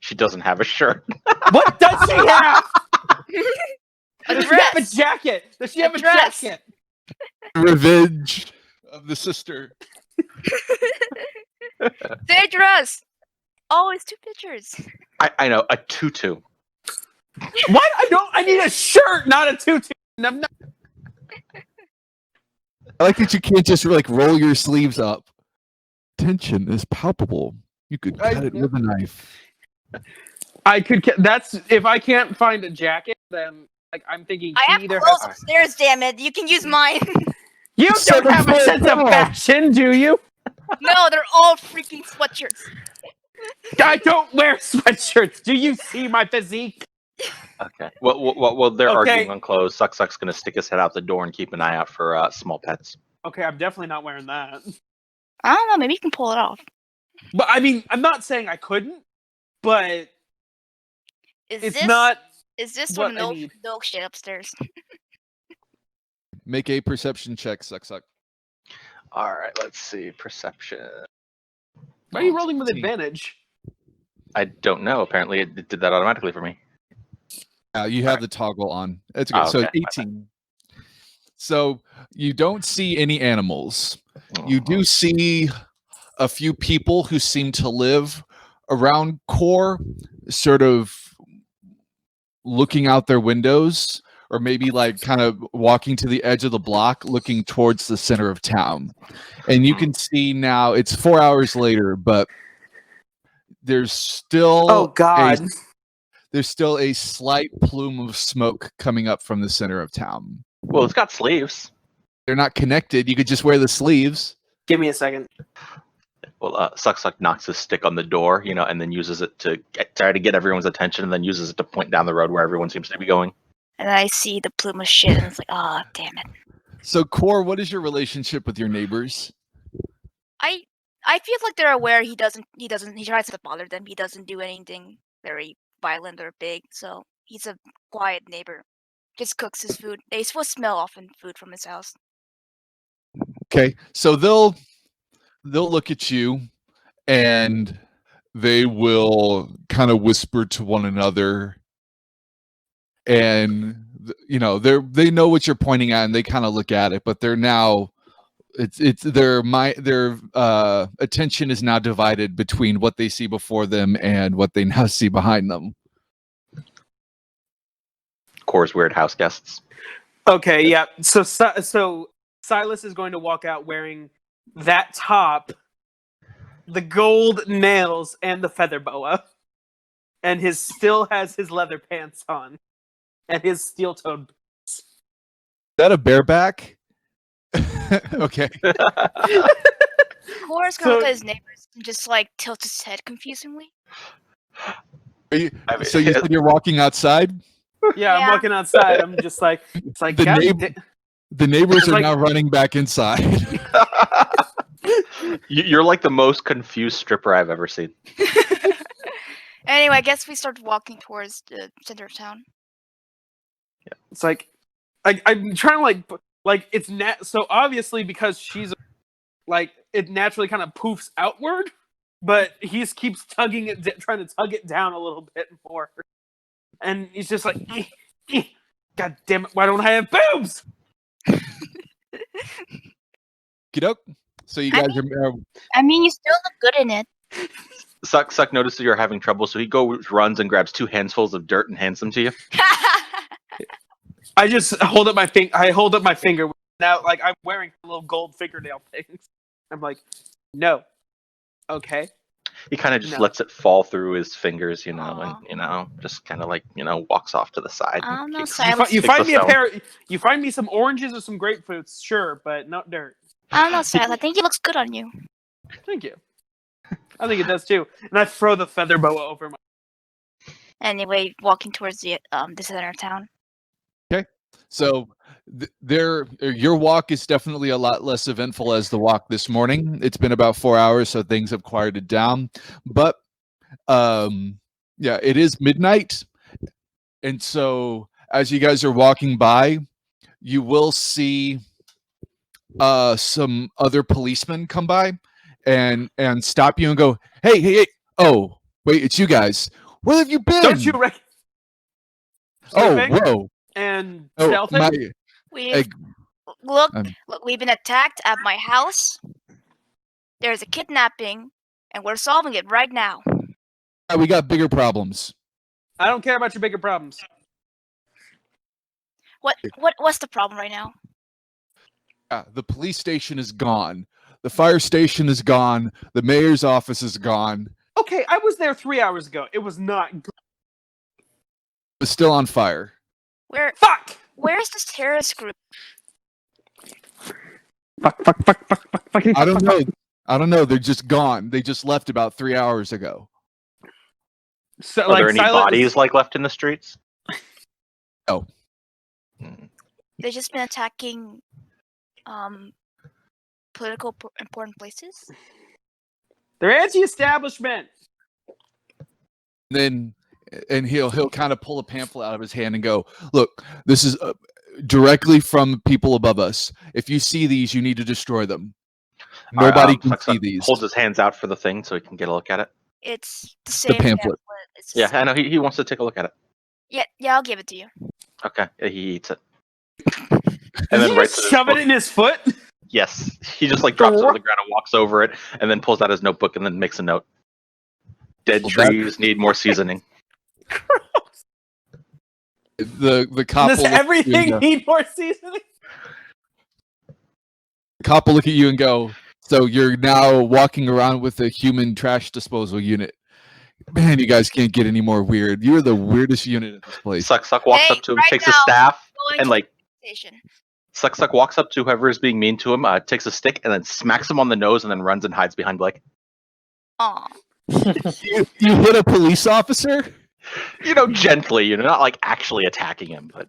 She doesn't have a shirt. What does she have? A Does she have a dress. jacket? Does she have a dress. jacket? Revenge of the sister. Say dress. Oh, it's 2 pictures. I know, a tutu. What? I need a shirt, not a tutu. I'm not. I like that you can't just roll your sleeves up. Tension is palpable. You could cut it with a knife. I could. That's if I can't find a jacket, then I'm thinking I she have either clothes has. upstairs. Damn it! You can use mine. You don't have a sense of fashion, do you? No, they're all freaking sweatshirts. I don't wear sweatshirts. Do you see my physique? Okay. Well, they're Okay. arguing on clothes. Suck's gonna stick his head out the door and keep an eye out for small pets. Okay, I'm definitely not wearing that. I don't know. Maybe you can pull it off. But I mean, I'm not saying I couldn't, but it's not. Is this what from I need. no shit upstairs? Make a perception check, Suck. All right, let's see. Perception. Why are you rolling with advantage? I don't know. Apparently, it did that automatically for me. You have the toggle on. It's okay. Oh, So okay. 18. So you don't see any animals. You do see a few people who seem to live around Core, sort of looking out their windows, or maybe like kind of walking to the edge of the block, looking towards the center of town. And you can see now it's 4 hours later, but there's still Oh God. there's still a slight plume of smoke coming up from the center of town. Well, it's got sleeves. They're not connected. You could just wear the sleeves. Give me a second. Well, Suck knocks his stick on the door, and then uses it to try to get everyone's attention, and then uses it to point down the road where everyone seems to be going. And I see the plume of shit, and it's like, oh, damn it. So, Core, what is your relationship with your neighbors? I feel like they're aware he tries not to bother them. He doesn't do anything very violent or big, so he's a quiet neighbor. Just cooks his food. They supposed to smell often food from his house. Okay, so they'll look at you and they will kind of whisper to one another, and they know what you're pointing at, and they kind of look at it, but they're now their attention is now divided between what they see before them and what they now see behind them. Core's weird house guests. Okay, yeah. So Silas is going to walk out wearing that top, the gold nails, and the feather boa, and still has his leather pants on, and his steel-toed boots. Is that a bareback? Okay. Core's gonna look at his neighbors and just like tilt his head confusingly. So you said you're walking outside? Yeah, I'm walking outside. I'm just like, it's like the neighbors are now running back inside. You're like the most confused stripper I've ever seen. Anyway, I guess we start walking towards the center of town. Yeah. It's like, I'm trying to like it's so obviously because she's like it naturally kind of poofs outward, but he keeps trying to tug it down a little bit more, and he's just like, God damn it, why don't I have boobs? Kiddo. So you guys are. I mean, you still look good in it. Suck notices you're having trouble, so he runs and grabs 2 handfuls of dirt and hands them to you. I just hold up my finger. I hold up my finger now, like I'm wearing little gold fingernail things. I'm like, no, okay. He kind of just lets it fall through his fingers, and just kind of like walks off to the side. No, you find me you find me some oranges or some grapefruits, sure, but not dirt. I don't know, Silas. I think it looks good on you. Thank you. I think it does too. And I throw the feather boa over my. Anyway, walking towards the center of town. Okay, so your walk is definitely a lot less eventful as the walk this morning. It's been about 4 hours, so things have quieted down. But it is midnight, and so as you guys are walking by, you will see some other policemen come by and stop you and go, hey, oh wait, it's you guys. Where have you been? Don't you reckon? Whoa. And stealthing? Look, we've been attacked at my house. There's a kidnapping, and we're solving it right now. We got bigger problems. I don't care about your bigger problems. What's the problem right now? The police station is gone. The fire station is gone. The mayor's office is gone. Okay, I was there 3 hours ago. It was not good. It was still on fire. Fuck! Where's this terrorist group? Fuck. I don't know. They're just gone. They just left about 3 hours ago. So, are there any bodies left in the streets? No. They've just been attacking political important places. They're anti-establishment. And he'll kind of pull a pamphlet out of his hand and go, look, this is directly from people above us. If you see these, you need to destroy them. Nobody can see these. Holds his hands out for the thing so he can get a look at it. It's the same pamphlet. Yeah, I know. He wants to take a look at it. Yeah, I'll give it to you. Okay, he eats it. And then shove it in his foot? Yes. He just drops it on the ground and walks over it, and then pulls out his notebook and then makes a note. Dead trees need more seasoning. The cop Does will look at you and everything go- need more seasoning? the cop will look at you and go, so you're now walking around with a human trash disposal unit. Man, you guys can't get any more weird. You're the weirdest unit in this place. Suck walks up to him, Right takes now, a staff, going and to like the station. Suck walks up to whoever is being mean to him, takes a stick, and then smacks him on the nose, and then runs and hides behind Blake. Aw. You hit a police officer? Gently, not like actually attacking him, but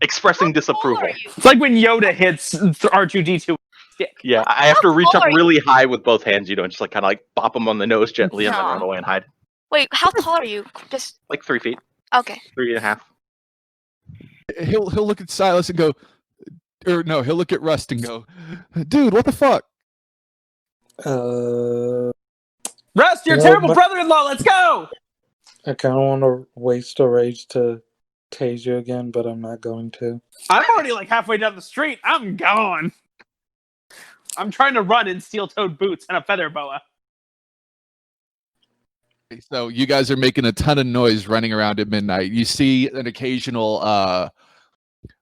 expressing How tall disapproval. are you? It's like when Yoda hits R2D2 stick. Yeah, I have to reach tall up are you? really high with both hands, and just like kind of like bop him on the nose gently, and then run Aw. away and hide. Wait, how tall are you? Just Like 3 feet, okay. 3.5. He'll look at Silas and go, or no, he'll look at Rust and go, dude, what the fuck? Rust, your No, terrible but- brother-in-law. Let's go. I kind of want to waste a rage to tase you again, but I'm not going to. I'm already like halfway down the street. I'm gone. I'm trying to run in steel-toed boots and a feather boa. So you guys are making a ton of noise running around at midnight. You see an occasional,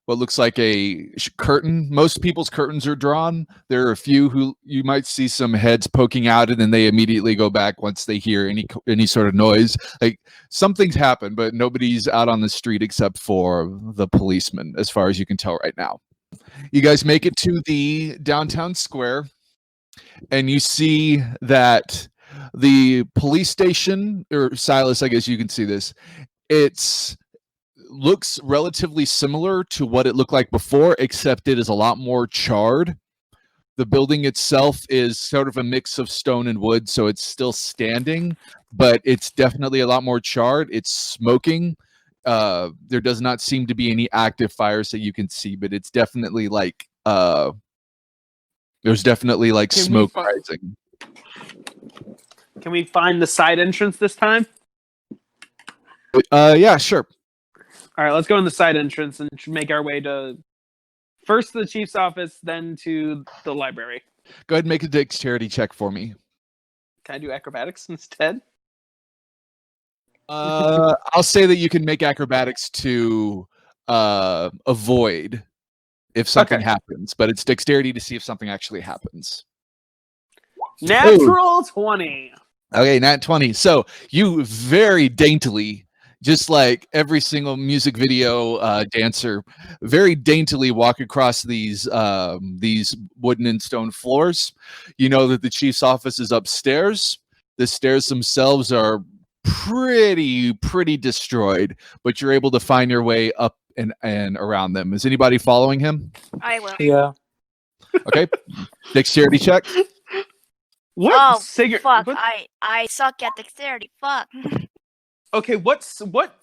what looks like a curtain. Most people's curtains are drawn. There are a few who you might see some heads poking out, and then they immediately go back once they hear any sort of noise. Like something's happened, but nobody's out on the street except for the policeman, as far as you can tell right now. You guys make it to the downtown square, and you see that the police station, or Silas, I guess you can see this, it's looks relatively similar to what it looked like before, except it is a lot more charred. The building itself is sort of a mix of stone and wood, so it's still standing, but it's definitely a lot more charred. It's smoking. There does not seem to be any active fires that you can see, but it's definitely like there's definitely like Can we smoke fi- rising. Can we find the side entrance this time? Yeah, sure. All right, let's go in the side entrance and make our way to first the chief's office, then to the library. Go ahead and make a dexterity check for me. Can I do acrobatics instead? I'll say that you can make acrobatics to avoid if something Okay. happens, but it's dexterity to see if something actually happens. Natural 20. Okay, nat 20. So you very daintily, just like every single music video dancer, very daintily walk across these wooden and stone floors. You know that the chief's office is upstairs. The stairs themselves are pretty destroyed, but you're able to find your way up and around them. Is anybody following him? I will. Yeah. Okay. Dexterity check. What Oh, cigarette? fuck! What, I suck at dexterity. Fuck. okay, what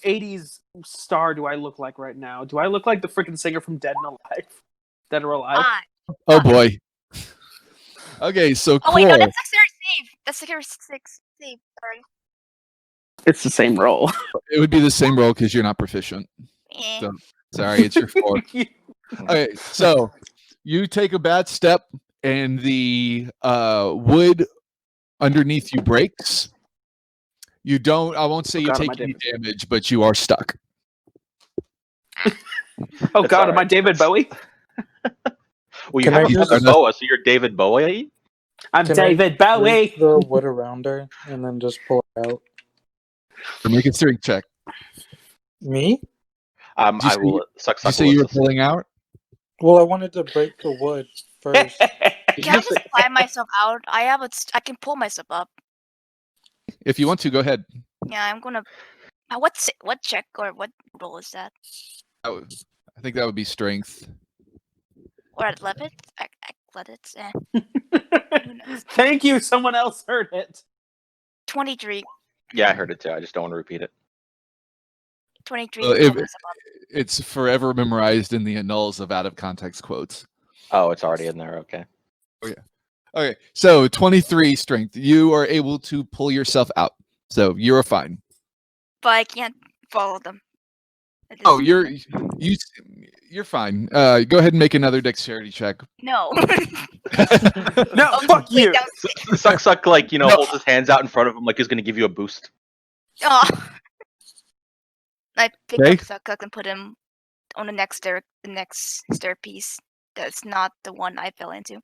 80s star do I look like right now? Do I look like the freaking singer from Dead and Alive? Dead or Alive? Oh boy. Okay, so Oh wait, no, Cor, that's dexterity save. That's dexterity save. Sorry. It's the same roll. it would be the same roll because you're not proficient. Eh. So, sorry, it's your 4. Okay, so you take a bad step and the wood underneath you breaks. You don't, I won't say Oh you God, take am I any David? damage, but you are stuck. Oh That's God, all am I right. David Bowie? Well, you Can have I a just- feather boa, so you're David Bowie. I'm Can I David Bowie. break the wood around her and then just pull it out? So make a strength check. Me? Did you I say- will suck. Did you say you were assist. pulling out? Well, I wanted to break the wood first. Can I just climb myself out? I can pull myself up. If you want to, go ahead. Yeah, I'm gonna. What check or what roll is that? I think that would be strength. Or athletics? Athletics. Thank you. Someone else heard it. 23. Yeah, I heard it too. I just don't want to repeat it. 23. Well, to pull if- myself up. It's forever memorized in the annals of out of context quotes. Oh, it's already in there. Okay. Okay, so 23 strength. You are able to pull yourself out. So you're fine. But I can't follow them. at this Oh, you're moment. you're fine. Go ahead and make another dexterity check. No. No, Oh, fuck wait, you. that was- Suck, like, No. holds his hands out in front of him like he's going to give you a boost. Oh. I pick Okay. up Suckuk and put him on the next stairpiece. That's not the one I fell into.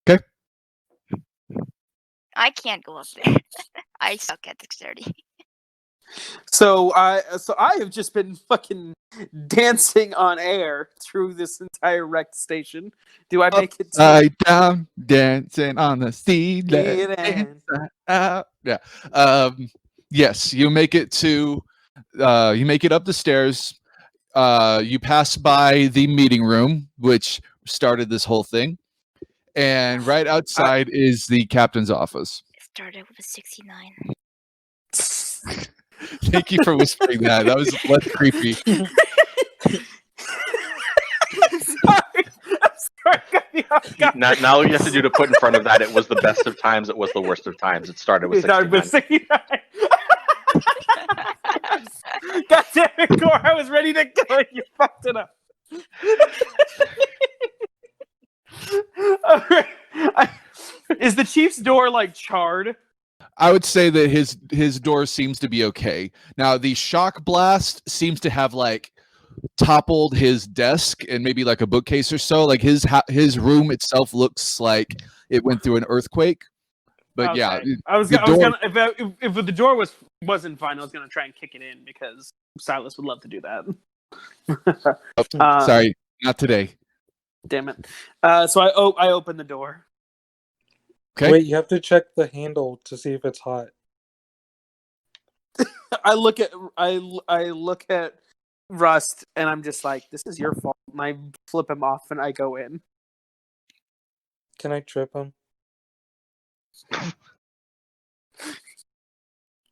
Okay. I can't go up there. I suck at dexterity. So I have just been fucking dancing on air through this entire wrecked station. Do I make it to Upside down, dancing on the ceiling. Killian? Inside out. Yeah. Yes, you make it to. You make it up the stairs. You pass by the meeting room, which started this whole thing, and right outside is the captain's office. It started with a 69. Thank you for whispering that. That was less creepy. I'm sorry. Got me off guard. Now you have to do to put in front of that. It was the best of times. It was the worst of times. It started with It started 69. with 69. God damn it, Gore! I was ready to go and you fucked it up. Alright. Is the Chief's door like charred? I would say that his door seems to be okay. Now the shock blast seems to have like toppled his desk and maybe like a bookcase or so. Like his room itself looks like it went through an earthquake. But Okay. yeah, I was gonna if the door wasn't fine, I was gonna try and kick it in because Silas would love to do that. sorry, not today. Damn it. So I opened the door. Okay. Wait, you have to check the handle to see if it's hot. I look at Rust and I'm just like, this is your fault. And I flip him off and I go in. Can I trip him?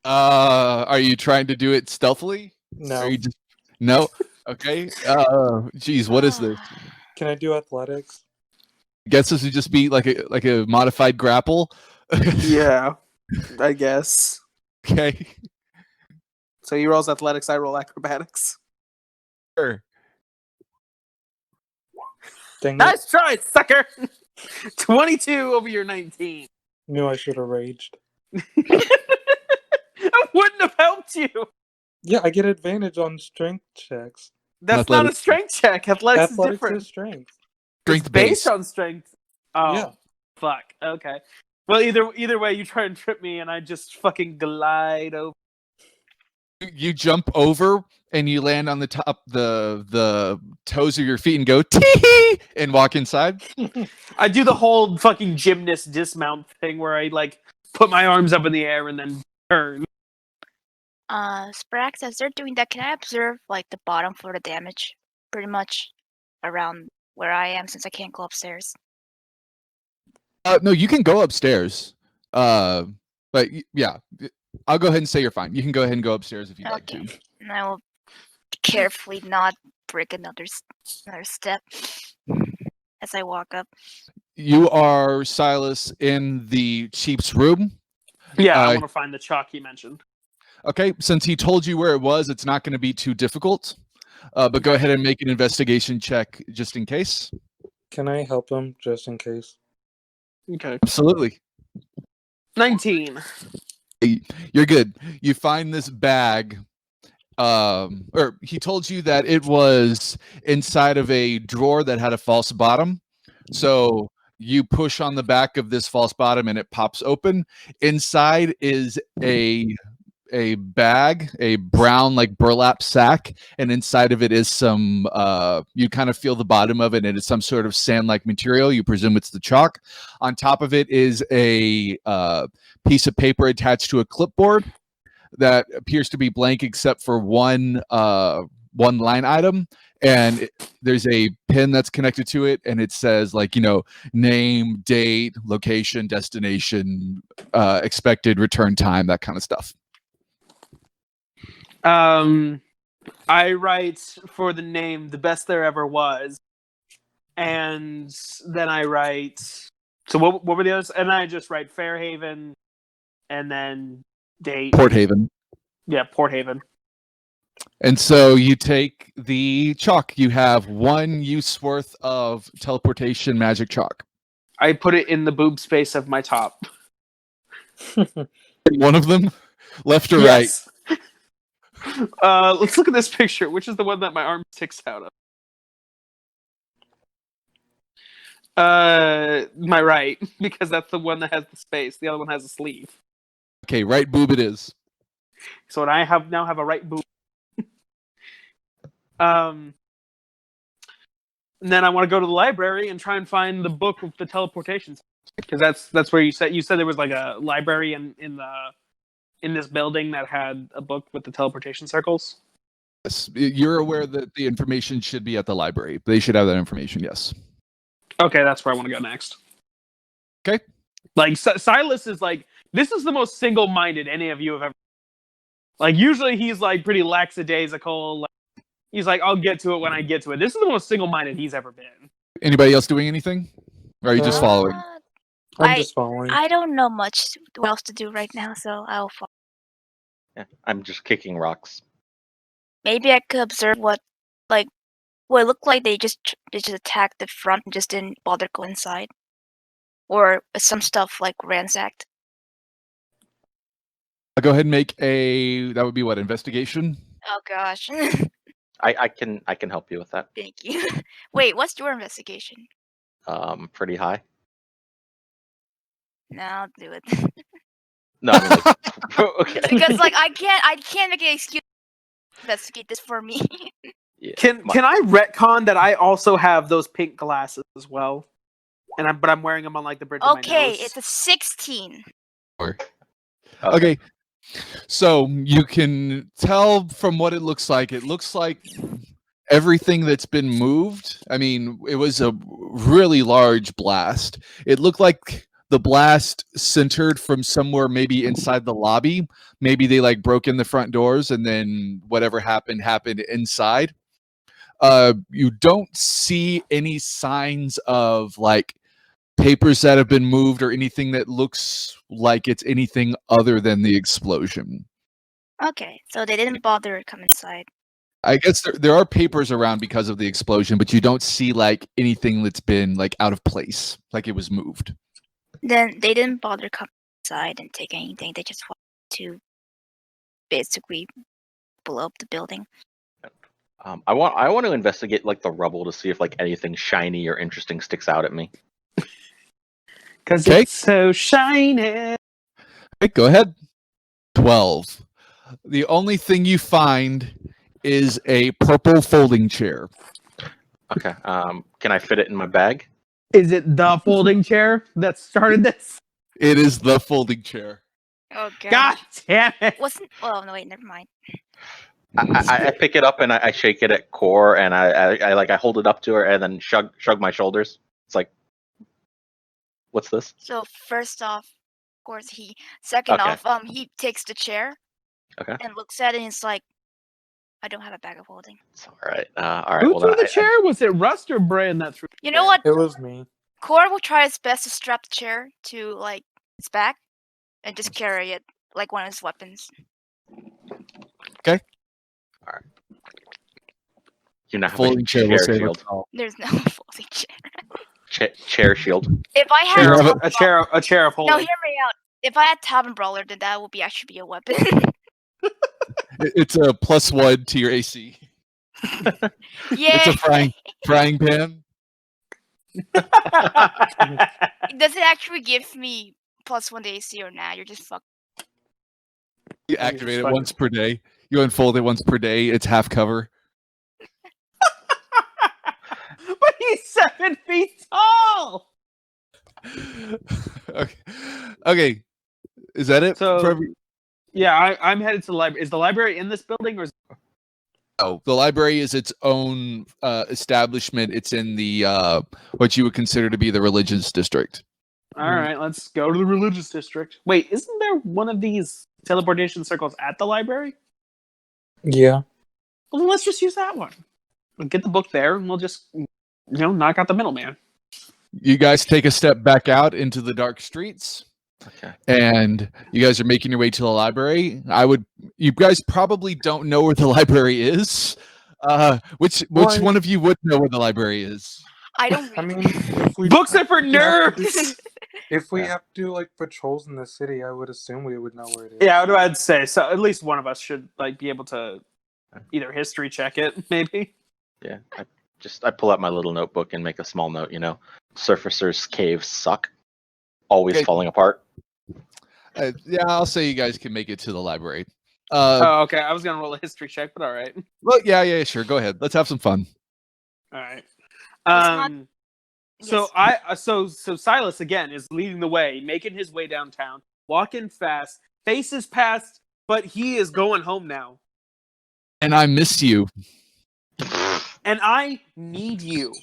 Are you trying to do it stealthily? No. Are you just no? Okay. Geez, what is this? Can I do athletics? Guess this would just be like a modified grapple. Yeah, I guess. Okay. So he rolls athletics, I roll acrobatics. Sure. Dang it. Nice try, sucker! 22 over your 19. Knew I should have raged. I wouldn't have helped you. Yeah, I get advantage on strength checks. That's not a Athletics. strength check. Athletics is Athletics different. is strength. Strength It's based base. on strength. Oh, Yeah. fuck. Okay. Well, either way, you try and trip me, and I just fucking glide over. You jump over and you land on the top the toes of your feet and go tee and walk inside. I do the whole fucking gymnast dismount thing where I like put my arms up in the air and then turn. Sprax, as they're doing that, can I observe like the bottom floor of the damage? Pretty much around where I am since I can't go upstairs. No, you can go upstairs. Yeah, I'll go ahead and say you're fine. You can go ahead and go upstairs if you'd like to. And I will carefully not break another step as I walk up. You are Silas in the Chief's room. Yeah, I want to find the chalk he mentioned. Okay, since he told you where it was, it's not going to be too difficult. But go ahead and make an investigation check just in case. Can I help him just in case? Okay. Absolutely. 19. You're good. You find this bag. Or he told you that it was inside of a drawer that had a false bottom. So you push on the back of this false bottom and it pops open. Inside is a bag, a brown like burlap sack, and inside of it is some you kind of feel the bottom of it and it's some sort of sand-like material. You presume it's the chalk. On top of it is a piece of paper attached to a clipboard that appears to be blank except for one line item, and there's a pin that's connected to it, and it says like, name, date, location, destination, expected return time, that kind of stuff. I write for the name "The Best There Ever Was," and then I write. So what were the others? And I just write Fairhaven, and then date. Port Haven. Yeah, Port Haven. And so you take the chalk. You have 1 use worth of teleportation magic chalk. I put it in the boob space of my top. One of them, left or Yes. Let's look at this picture. Which is the one that my arm sticks out of? My right, because that's the one that has the space. The other one has a sleeve. Okay, right boob it is. So I now have a right boob. And then I want to go to the library and try and find the book with the teleportation, because that's where you said there was like a library in this building that had a book with the teleportation circles. Yes, you're aware that the information should be at the library. They should have that information. Yes. Okay, that's where I want to go next. Okay. Like Silas is like, this is the most single-minded any of you have ever. Like usually he's like pretty lackadaisical. Like, he's like, I'll get to it when I get to it. This is the most single-minded he's ever been. Anybody else doing anything? Or are you just following? I'm just following. I don't know much what else to do right now, so I'll follow. Yeah, I'm just kicking rocks. Maybe I could observe what it looked like they just attacked the front and just didn't bother go inside, or some stuff like ransacked. I'll go ahead and make that would be what, investigation? Oh gosh. I can help you with that. Thank you. Wait, what's your investigation? Pretty high. No, I'll do it. No, I mean, like, okay. Because I can't make an excuse to investigate this for me. Yeah, Can I retcon that I also have those pink glasses as well? But I'm wearing them on like the bridge of my Okay, nose. it's a 16. Okay. So you can tell from what it looks like. It looks like everything that's been moved. I mean, it was a really large blast. It looked like the blast centered from somewhere maybe inside the lobby. Maybe they like broke in the front doors and then whatever happened inside. You don't see any signs of like papers that have been moved or anything that looks like it's anything other than the explosion. Okay, so they didn't bother to come inside. I guess there are papers around because of the explosion, but you don't see like anything that's been like out of place, like it was moved. Then they didn't bother to come inside and take anything. They just wanted to basically blow up the building. I want to investigate like the rubble to see if like anything shiny or interesting sticks out at me. Because it's so shiny. Okay, go ahead. 12. The only thing you find is a purple folding chair. Okay. Can I fit it in my bag? Is it the folding chair that started this? It is the folding chair. Oh god. God damn it! Wasn't? Oh no, wait, never mind. I pick it up and I shake it at core and I hold it up to her and then shrug my shoulders. It's like, what's this? So first off, of course Second Okay. off, he takes the chair. Okay. And looks at it and it's like, I don't have a bag of holding. It's all right. All right. Who Well, threw then the chair? Was it Rust or Bran that threw? You know what? It was me. Core will try his best to strap the chair to like its back and just carry it like one of his weapons. You now have Folding a chair will chair save shield. us all. There's no folding chair. Chair shield. If I had You have A chair of holding. no, hear me out. If I had Tavern Brawler, then that would actually be a weapon. It's a +1 to your AC. Yeah. It's a frying pan. Does it actually give me +1 to AC or not? You're just fucked. You activate it fucking- once per day. You unfold it once per day. It's half cover. But he's 7 feet tall. Okay. Is that it? So- Yeah, I'm headed to the library. Is the library in this building or? Oh, the library is its own establishment. It's in the what you would consider to be the religious district. All right, let's go to the religious district. Wait, isn't there one of these teleportation circles at the library? Yeah. Well, then let's just use that one. We'll get the book there, and we'll just, knock out the middleman. You guys take a step back out into the dark streets. Okay. And you guys are making your way to the library. You guys probably don't know where the library is. Which one of you would know where the library is? I don't. I Read. mean, Books are for nerds. If we Yeah. have to do like patrols in the city, I would assume we would know where it is. Yeah, I'd say so. At least one of us should like be able to either history check it, maybe. Yeah. I pull out my little notebook and make a small note. Surfacers' caves suck. Always Okay. falling apart. Yeah, I'll say you guys can make it to the library. Oh, okay. I was gonna roll a history check, but all right. Well, yeah, sure. Go ahead. Let's have some fun. All right. not- So Yes. so Silas again is leading the way, making his way downtown, walking fast, faces past, but he is going home now. And I miss you. And I need you.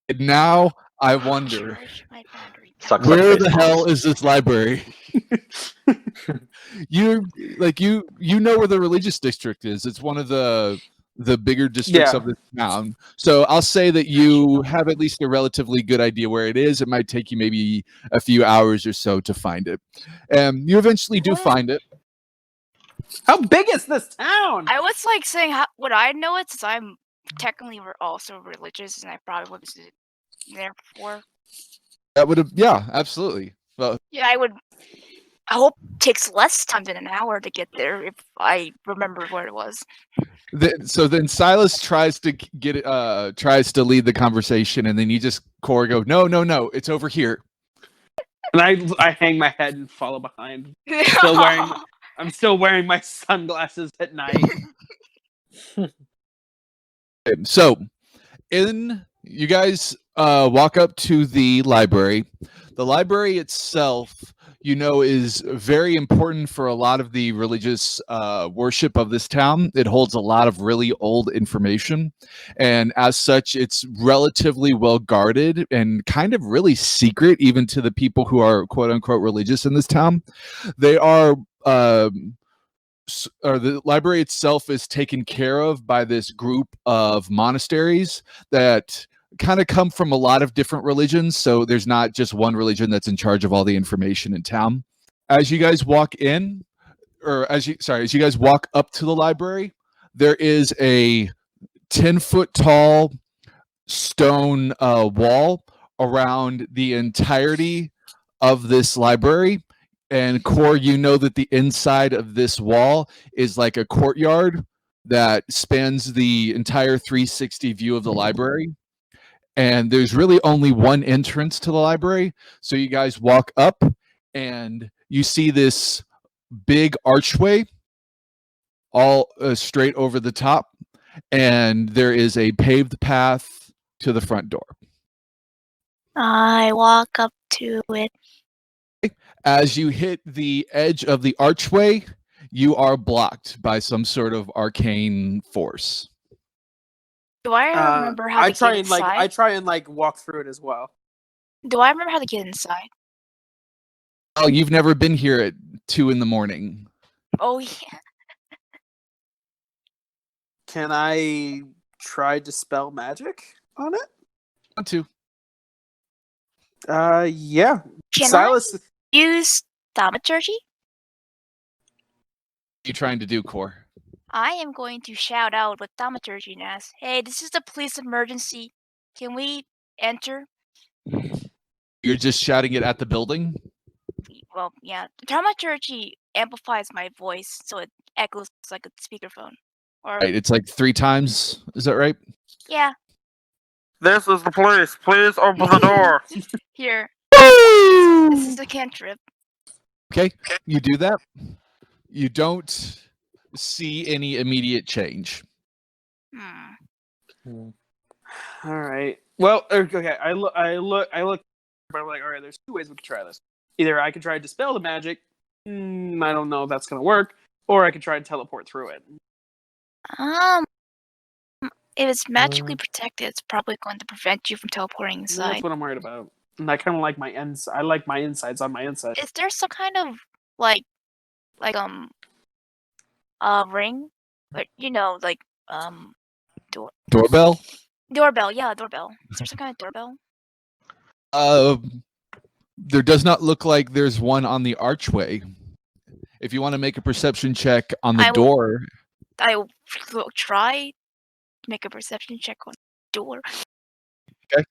And now I wonder, Charge my battery. Sucks like where the face hell bombs. is this library? you know where the religious district is. It's one of the bigger districts Yeah. of the town. So I'll say that you have at least a relatively good idea where it is. It might take you maybe a few hours or so to find it. You eventually do find it. How big is this town? I was like saying, would I know it since I'm technically also religious and I probably would visit there before. That would have, yeah, absolutely. Well, Yeah, I hope it takes less time than an hour to get there if I remember where it was. so then Silas tries to tries to lead the conversation, and then you just Corey go, no, it's over here. And I hang my head and follow behind. I'm still wearing my sunglasses at night. So, you guys walk up to the library. The library itself, is very important for a lot of the religious worship of this town. It holds a lot of really old information, and as such, it's relatively well guarded and kind of really secret, even to the people who are quote unquote religious in this town. They are. Or the library itself is taken care of by this group of monasteries that kind of come from a lot of different religions. So there's not just one religion that's in charge of all the information in town. As you guys walk in, or as you guys walk up to the library, there is a 10-foot tall stone wall around the entirety of this library. And Core, that the inside of this wall is like a courtyard that spans the entire 360 view of the library. And there's really only one entrance to the library. So you guys walk up and you see this big archway all straight over the top. And there is a paved path to the front door. I walk up to it. As you hit the edge of the archway, you are blocked by some sort of arcane force. Do I remember how to get inside? I try and walk through it as well. Do I remember how to get inside? Oh, you've never been here at 2 a.m. Oh yeah. Can I try dispel magic on it? Want to? Yeah. Can Silas. I use thaumaturgy? You trying to do, Core? I am going to shout out with thaumaturgy and ask, "Hey, this is the police emergency. Can we enter?" You're just shouting it at the building? Well, yeah. Thaumaturgy amplifies my voice, so it echoes like a speakerphone. Or Right, it's like 3 times. Is that right? yeah. This is the police. Please open the door. Here. This is the cantrip. Okay, you do that. You don't see any immediate change. Hmm. All right. Well, okay. I look. But I'm like, all right. There's 2 ways we could try this. Either I could try to dispel the magic. I don't know if that's gonna work, or I could try to teleport through it. If it's magically protected, it's probably going to prevent you from teleporting inside. That's what I'm worried about. And I kind of like my ends. I like my insides on my inside. Is there some kind of ring? But Doorbell? doorbell, yeah, doorbell. Is there some kind of doorbell? There does not look like there's one on the archway. If you want to make a perception check on the door. I will try to make a perception check on the door. Okay.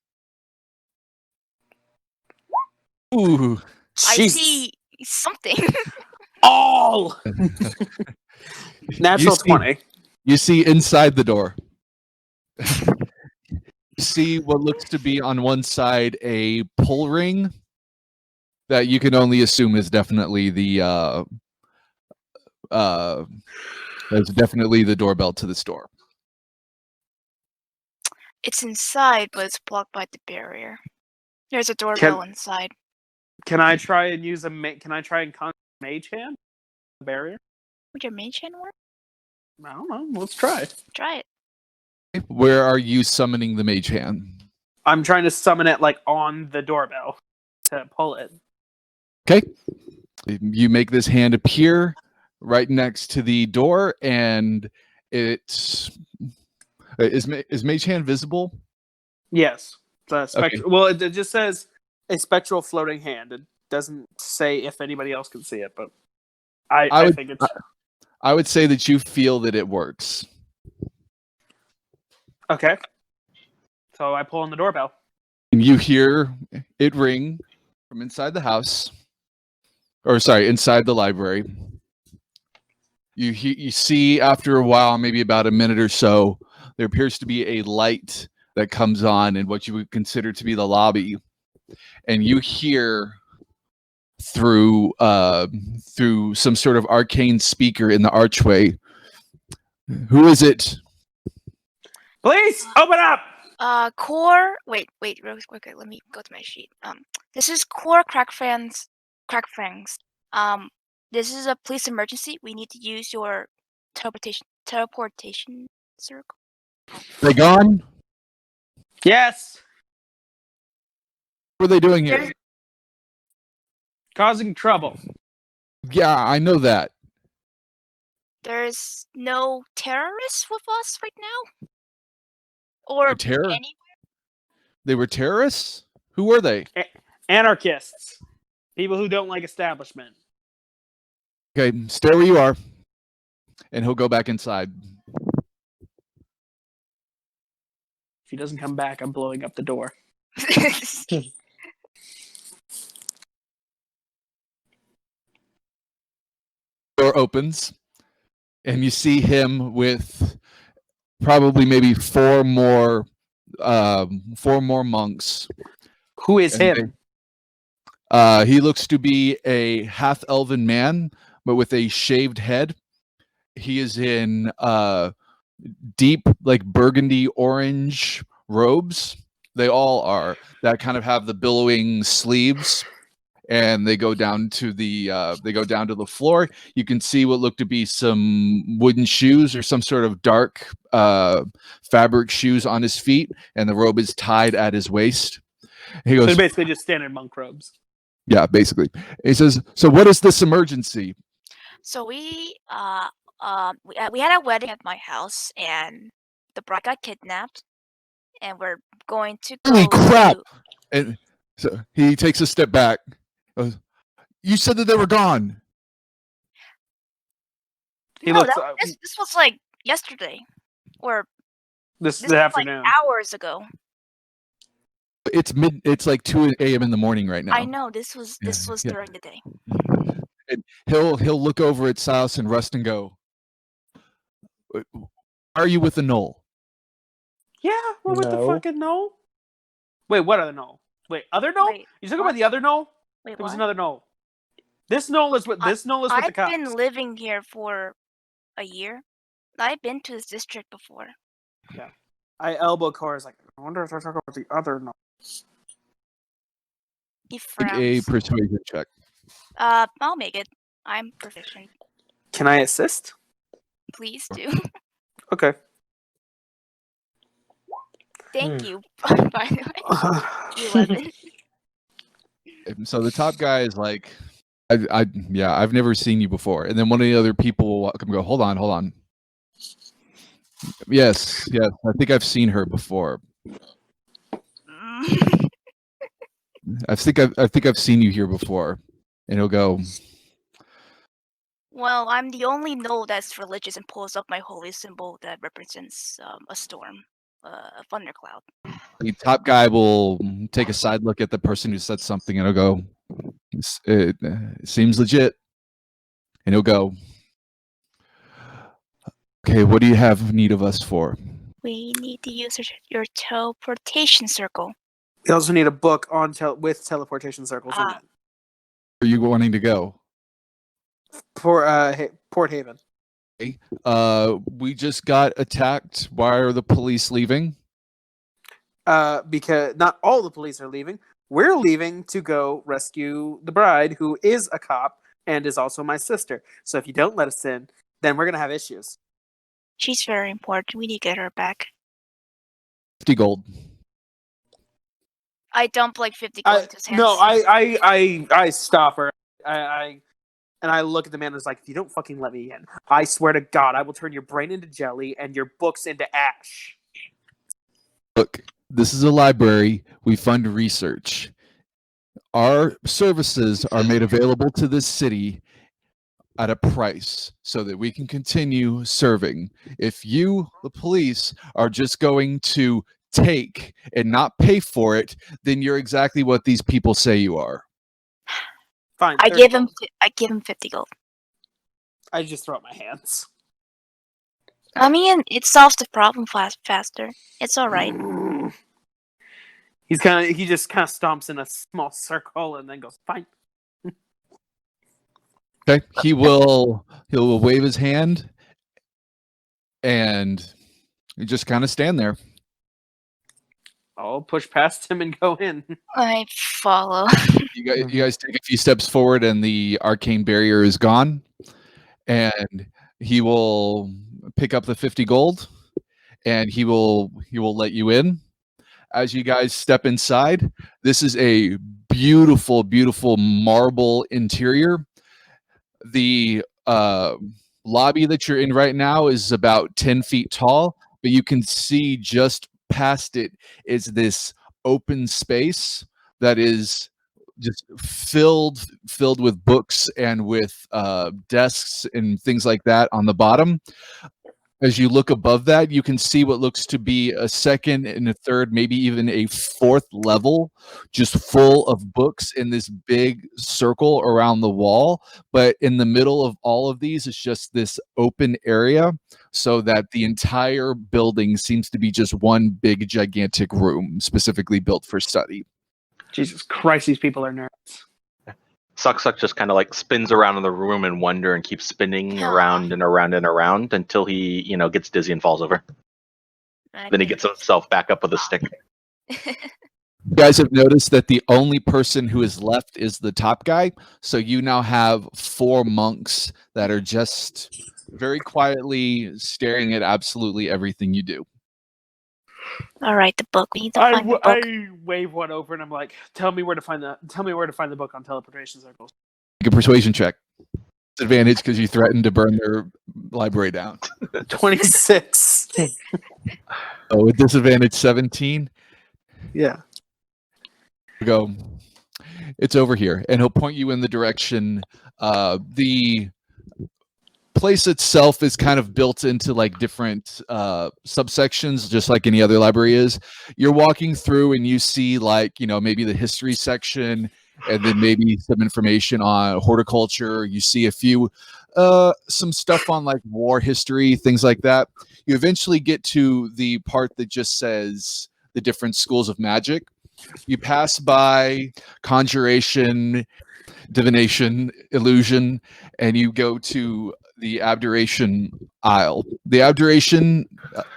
Ooh. I Jesus. see something. All natural You see- 20. You see inside the door. You see what looks to be on one side a pull ring that you can only assume is definitely the that's definitely the doorbell to the store. It's inside, but it's blocked by the barrier. There's a doorbell inside. Can I try and use Can I try and conjure mage hand? The barrier? Would your mage hand work? I don't know. Let's try. Try it. Where are you summoning the mage hand? I'm trying to summon it like on the doorbell to pull it. Okay. You make this hand appear right next to the door, and it's is mage hand visible? Yes. The Okay. Well, it just says a spectral floating hand. It doesn't say if anybody else can see it, but I think it's. I would say that you feel that it works. Okay. So I pull on the doorbell. And you hear it ring from inside the house. Or sorry, inside the library. You see after a while, maybe about a minute or so, there appears to be a light that comes on in what you would consider to be the lobby. And you hear through some sort of arcane speaker in the archway, "Who is it?" Please open up. Core. Wait, real quick. Let me go to my sheet. This is Core Crackfangs. This is a police emergency. We need to use your teleportation circle. They gone? Yes. What are they doing here? Causing trouble. Yeah, I know that. There's no terrorists with us right now? Or anywhere? They were terrorists? Who were they? Anarchists. People who don't like establishment. Okay, stay where you are. And he'll go back inside. If he doesn't come back, I'm blowing up the door. Door opens, and you see him with probably maybe four more monks. Who is him? He looks to be a half elven man, but with a shaved head. He is in deep, like burgundy orange robes. They all are that kind of have the billowing sleeves, and they go down to the floor. You can see what look to be some wooden shoes or some sort of dark fabric shoes on his feet, and the robe is tied at his waist. He goes, So basically just standard monk robes. yeah, basically. He says, "So what is this emergency?" So we had a wedding at my house, and the bride got kidnapped, and we're going to go. Holy crap! And so he takes a step back. Goes, "You said that they were gone." This was like yesterday, or This was afternoon. like hours ago. It's like 2 a.m. in the morning right now. I know this was during the day. And he'll look over at Silas and Rust and go, "Are you with the Knoll?" Yeah, we're with the No. fucking Knoll. Wait, what other Knoll? Wait, other Knoll? Wait, You talking what? about the other Knoll? Wait, There was what? another Knoll. This Knoll is with the I've cops. been living here for a year. I've been to this district before. I elbow Cora's like, I wonder if they're talking about the other Knoll. He Make a frowns. persuasion check. I'll make it. I'm proficient. Can I assist? Please do. Okay. Thank you. By the way, 11. So the top guy is like, I've never seen you before. And then one of the other people will walk up and go, hold on. Yes, I think I've seen her before. I think I've seen you here before. And he'll go, Well, I'm the only Knoll that's religious and pulls up my holy symbol that represents a storm, a thundercloud. the top guy will take a side look at the person who said something and he'll go, It seems legit. And he'll go, okay, what do you have need of us for? We need to use your teleportation circle. We also need a book on with teleportation circles in it. Where are you wanting to go? Port Haven. We just got attacked. Why are the police leaving? Because not all the police are leaving. We're leaving to go rescue the bride, who is a cop and is also my sister. So if you don't let us in, then we're gonna have issues. She's very important. We need to get her back. 50 gold. I dump like 50 gold into his hands. No, I stop her. And I look at the man and was like, if you don't fucking let me in, I swear to God, I will turn your brain into jelly and your books into ash. Look, this is a library. We fund research. Our services are made available to this city at a price so that we can continue serving. If you, the police, are just going to take and not pay for it, then you're exactly what these people say you are. Fine. I give him 50 gold. I just throw up my hands. I mean, it solves the problem faster. It's all right. He just kind of stomps in a small circle and then goes, fine. Okay, he'll wave his hand and you just kind of stand there. I'll push past him and go in. I follow. You guys take a few steps forward and the arcane barrier is gone, and he will pick up the 50 gold and he will let you in. As you guys step inside, this is a beautiful marble interior. The lobby that you're in right now is about 10 feet tall, but you can see just past it is this open space that is just filled with books and with desks and things like that on the bottom. As you look above that, you can see what looks to be a second and a third, maybe even a fourth level, just full of books in this big circle around the wall. But in the middle of all of these is just this open area, so that the entire building seems to be just one big, gigantic room specifically built for study. Jesus Christ, these people are nerds. Suck just kind of like spins around in the room in wonder and keeps spinning around and around and around until he, gets dizzy and falls over. Then he gets himself back up with a stick. You guys have noticed that the only person who is left is the top guy. So you now have 4 monks that are just very quietly staring at absolutely everything you do. All right, the book. We need to find the book. I wave one over and I'm like, tell me where to find the book on teleportation circles. Make a persuasion check. Disadvantage because you threatened to burn their library down. 26. Oh, with disadvantage 17. Yeah. Go. It's over here, and he'll point you in the direction. The place itself is kind of built into like different subsections, just like any other library is. You're walking through and you see like, maybe the history section, and then maybe some information on horticulture. You see a few some stuff on like war history, things like that. You eventually get to the part that just says the different schools of magic. You pass by conjuration, divination, illusion, and you go to the abjuration aisle. The abjuration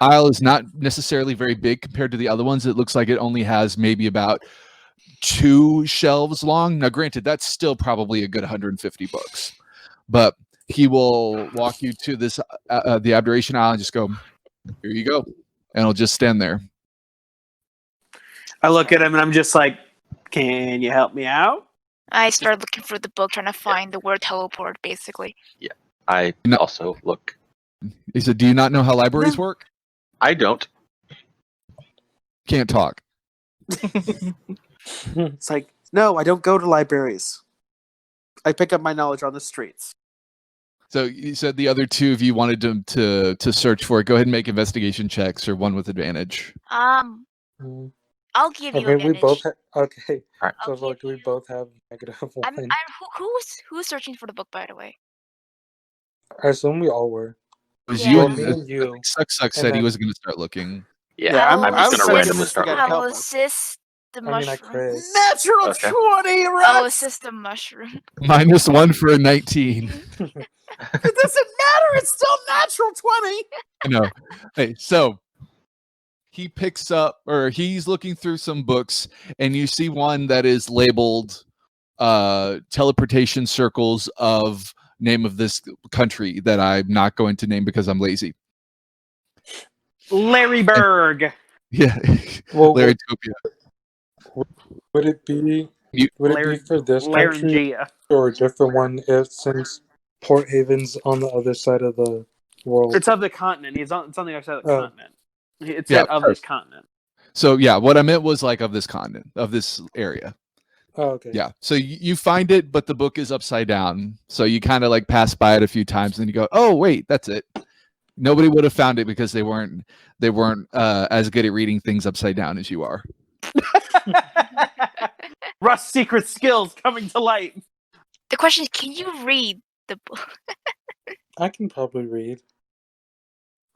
aisle is not necessarily very big compared to the other ones. It looks like it only has maybe about 2 shelves long. Now, granted, that's still probably a good 150 books, but he will walk you to this the abjuration aisle and just go, here you go, and he'll just stand there. I look at him and I'm just like, can you help me out? I start looking for the book, trying to find the word teleport, basically. Yeah, I also look. He said, do you not know how libraries work? I don't. Can't talk. It's like, no, I don't go to libraries. I pick up my knowledge on the streets. So you said the other 2 of you wanted to search for it. Go ahead and make investigation checks, or one with advantage. I'll give you Okay, we both advantage. okay. Alright. So I'll like give we you- both have -1. Who's searching for the book, by the way? I assume we all were. It was Yeah. you Well, and me and you. Suck and said he then- was going to start looking. Yeah, I will I'm just was gonna sending randomly this start guy to I looking. help will us. assist the I mean, I mushroom. crit. Natural Okay. 20, I will Rex! assist the mushroom. -1 for a 19. It doesn't matter, it's still natural 20! I know. Hey, so he picks up, or he's looking through some books, and you see one that is labeled teleportation circles of name of this country that I'm not going to name because I'm lazy. Larry Berg! Yeah. Well, Larytopia. would it be You- for this country Laryngea. or a different one? If since Port Haven's on the other side of the world. It's of the continent. It's on the other side of the Oh. continent. It Yeah, said of this continent. So yeah, what I meant was like of this continent, of this area. Oh, okay. Yeah. So you find it, but the book is upside down. So you kind of like pass by it a few times, and you go, "Oh wait, that's it." Nobody would have found it because they weren't as good at reading things upside down as you are. Rust's secret skills coming to light. The question is, can you read the book? I can probably read.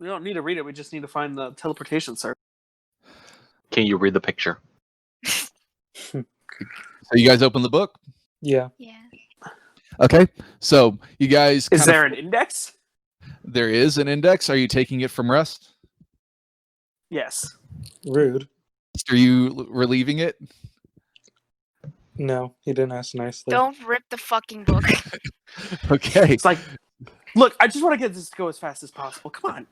We don't need to read it. We just need to find the teleportation circle. Can you read the picture? So you guys open the book. Yeah. Yeah. Okay. So you guys. Is kinda- there an index? There is an index. Are you taking it from Rust? Yes. Rude. Are you relieving it? No, he didn't ask nicely. Don't rip the fucking book. Okay. It's like, look, I just want to get this to go as fast as possible. Come on.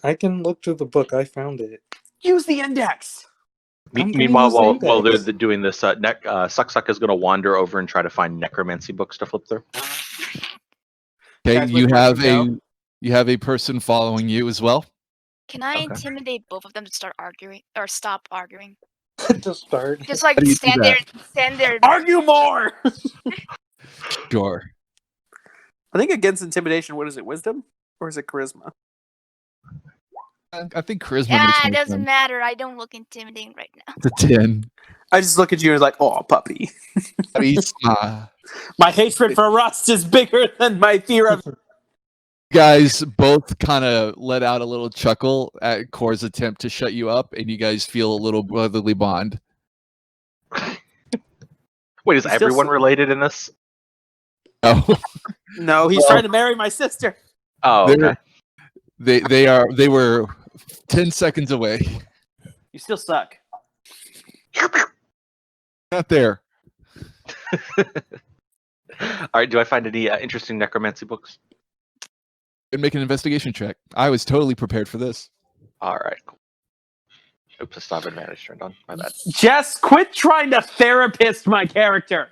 I can look through the book. I found it. Use the index. I'm gonna Meanwhile, use the while they're index. doing this, Suck Suck is going to wander over and try to find necromancy books to flip through. Okay. Guys, wait for it to You have a person following you as well. Can I Okay. intimidate both of them to start arguing or stop arguing? To start. Just like How do you do stand there. Argue more. Sure. I think against intimidation, what is it? Wisdom or is it charisma? I think charisma Yeah, makes it more doesn't sense. matter. I don't look intimidating right now. It's a 10. I just look at you and like, oh, puppy. Charisma. My hatred for Rust is bigger than my fear of. Guys both kind of let out a little chuckle at Core's attempt to shut you up, and you guys feel a little brotherly bond. Wait, is He's still everyone s- related in this? Oh, No, he's trying to marry my sister. Oh, They're- okay. they were 10 seconds away. You still suck. Not there. All right. Do I find any interesting necromancy books? And make an investigation check. I was totally prepared for this. All right. Cool. Oops, I still have advantage turned on. My bad. Jess, quit trying to therapist my character.